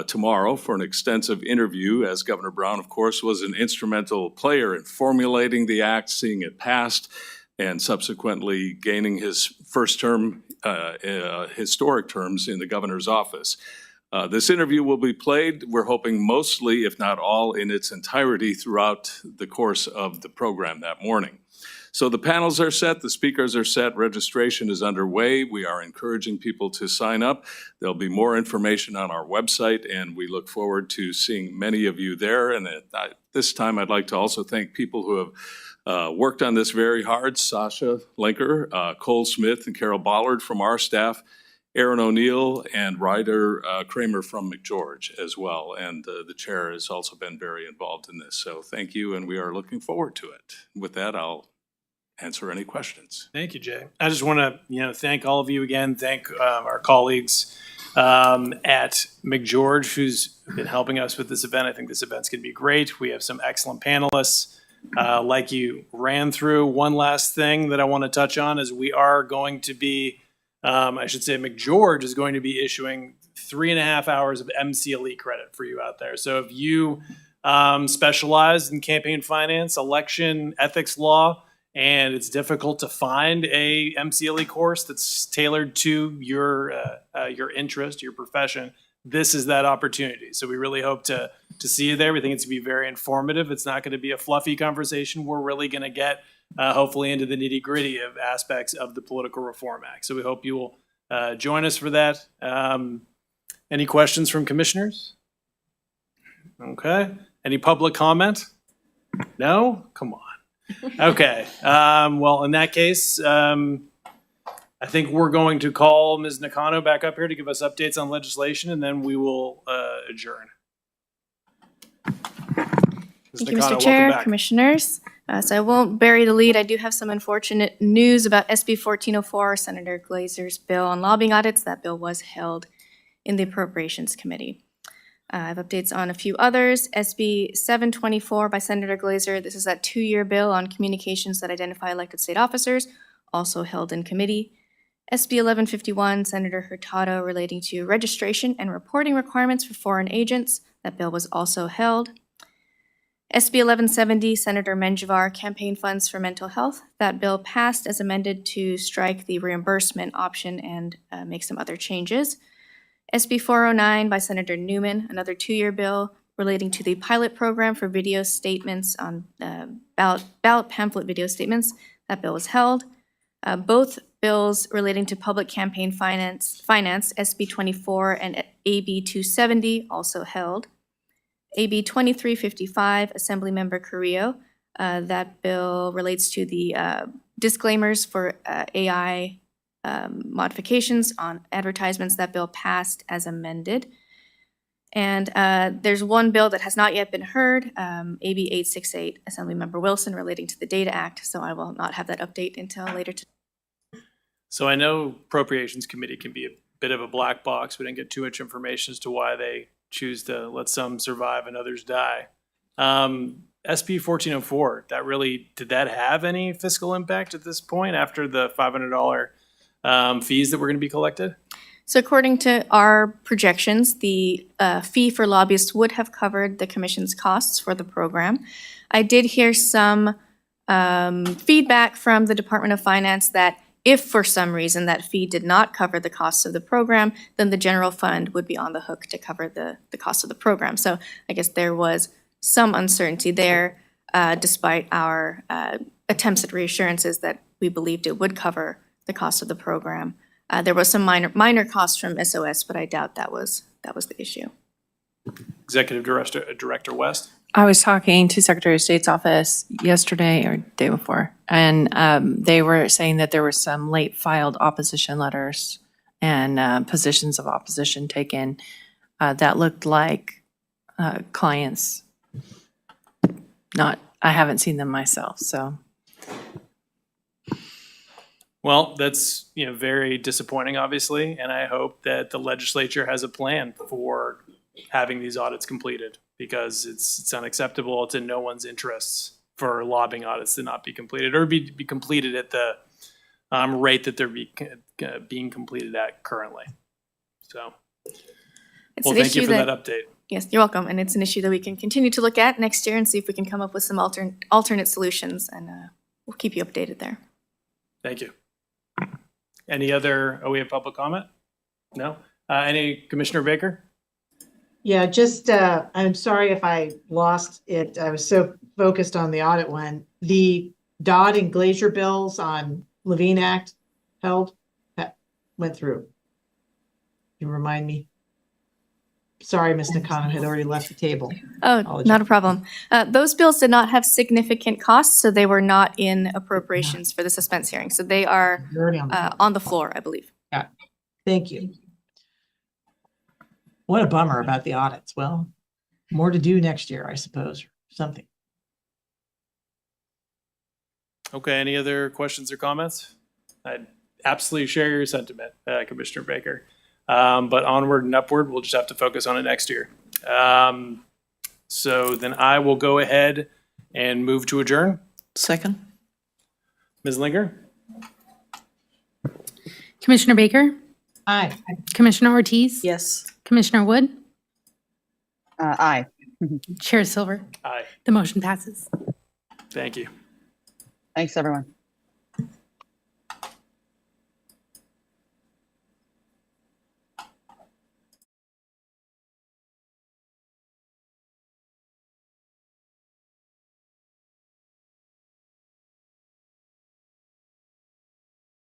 tomorrow for an extensive interview, as Governor Brown, of course, was an instrumental player in formulating the act, seeing it passed, and subsequently gaining his first term, historic terms in the governor's office. This interview will be played, we're hoping mostly, if not all, in its entirety throughout the course of the program that morning. So the panels are set, the speakers are set, registration is underway. We are encouraging people to sign up. There'll be more information on our website, and we look forward to seeing many of you there. And at this time, I'd like to also thank people who have worked on this very hard: Sasha Linker, Cole Smith, and Carol Bollard from our staff, Aaron O'Neill, and Ryder Kramer from McGeorge as well. And the chair has also been very involved in this. So thank you, and we are looking forward to it. With that, I'll answer any questions. Thank you, Jay. I just want to, thank all of you again. Thank our colleagues at McGeorge who's been helping us with this event. I think this event's going to be great. We have some excellent panelists. Like you ran through, one last thing that I want to touch on is we are going to be, McGeorge is going to be issuing 3.5 hours of MCLE credit for you out there. So if you specialize in campaign finance, election, ethics law, and it's difficult to find a MCLE course that's tailored to your interest, your profession, this is that opportunity. So we really hope to see you there. We think it's going to be very informative. It's not going to be a fluffy conversation. We're really going to get hopefully into the nitty gritty of aspects of the Political Reform Act. So we hope you will join us for that. Any questions from commissioners? Okay. Any public comment? No? Come on. Okay. Well, in that case, I think we're going to call Ms. Nakano back up here to give us updates on legislation, and then we will adjourn. Thank you, Mr. Chair, Commissioners. So I won't bury the lead. I do have some unfortunate news about SB 1404, Senator Glazer's bill on lobbying audits. That bill was held in the Appropriations Committee. I have updates on a few others. SB 724 by Senator Glazer. This is that 2-year bill on communications that identify elected state officers, also held in committee. SB 1151, Senator Hurtado, relating to registration and reporting requirements for foreign agents. That bill was also held. SB 1170, Senator Menjivar, campaign funds for mental health. That bill passed as amended to strike the reimbursement option and make some other changes. SB 409 by Senator Newman, another 2-year bill relating to the pilot program for video statements on ballot pamphlet video statements. That bill was held. Both bills relating to public campaign finance, SB 24 and AB 270, also held. AB 2355, Assemblymember Carrillo. That bill relates to the disclaimers for AI modifications on advertisements. That bill passed as amended. And there's one bill that has not yet been heard, AB 868, Assemblymember Wilson, relating to the Data Act. So I will not have that update until later today. So I know Appropriations Committee can be a bit of a black box. We didn't get too much information as to why they choose to let some survive and others die. SB 1404, did that have any fiscal impact at this point after the $500 fees that were going to be collected? So according to our projections, the fee for lobbyists would have covered the commission's costs for the program. I did hear some feedback from the Department of Finance that if for some reason that fee did not cover the costs of the program, then the general fund would be on the hook to cover the cost of the program. So I guess there was some uncertainty there, despite our attempts at reassurances that we believed it would cover the cost of the program. There was some minor costs from SOS, but I doubt that was the issue. Executive Director West? I was talking to Secretary of State's office yesterday or day before, and they were saying that there were some late filed opposition letters and positions of opposition taken that looked like clients. I haven't seen them myself, so. Well, that's, very disappointing, obviously, and I hope that the legislature has a plan for having these audits completed, because it's unacceptable. It's in no one's interests for lobbying audits to not be completed or be completed at the rate that they're being completed at currently. So, well, thank you for that update. Yes, you're welcome. And it's an issue that we can continue to look at next year and see if we can come up with some alternate solutions, and we'll keep you updated there. Thank you. We have public comment? No? Any, Commissioner Baker? Yeah, just, I'm sorry if I lost it. I was so focused on the audit one. The Dodd and Glazier bills on Levine Act went through. You remind me? Sorry, Ms. Nakano had already left the table. Oh, not a problem. Those bills did not have significant costs, so they were not in appropriations for the suspense hearing. So they are on the floor, I believe. Yeah, thank you. What a bummer about the audits. Well, more to do next year, I suppose, or something. Okay, any other questions or comments? I absolutely share your sentiment, Commissioner Baker. But onward and upward, we'll just have to focus on it next year. So then I will go ahead and move to adjourn. Second. Ms. Linger? Commissioner Baker? Aye. Commissioner Ortiz? Yes. Commissioner Wood? Aye. Chair Silver? Aye. The motion passes. Thank you. Thanks, everyone.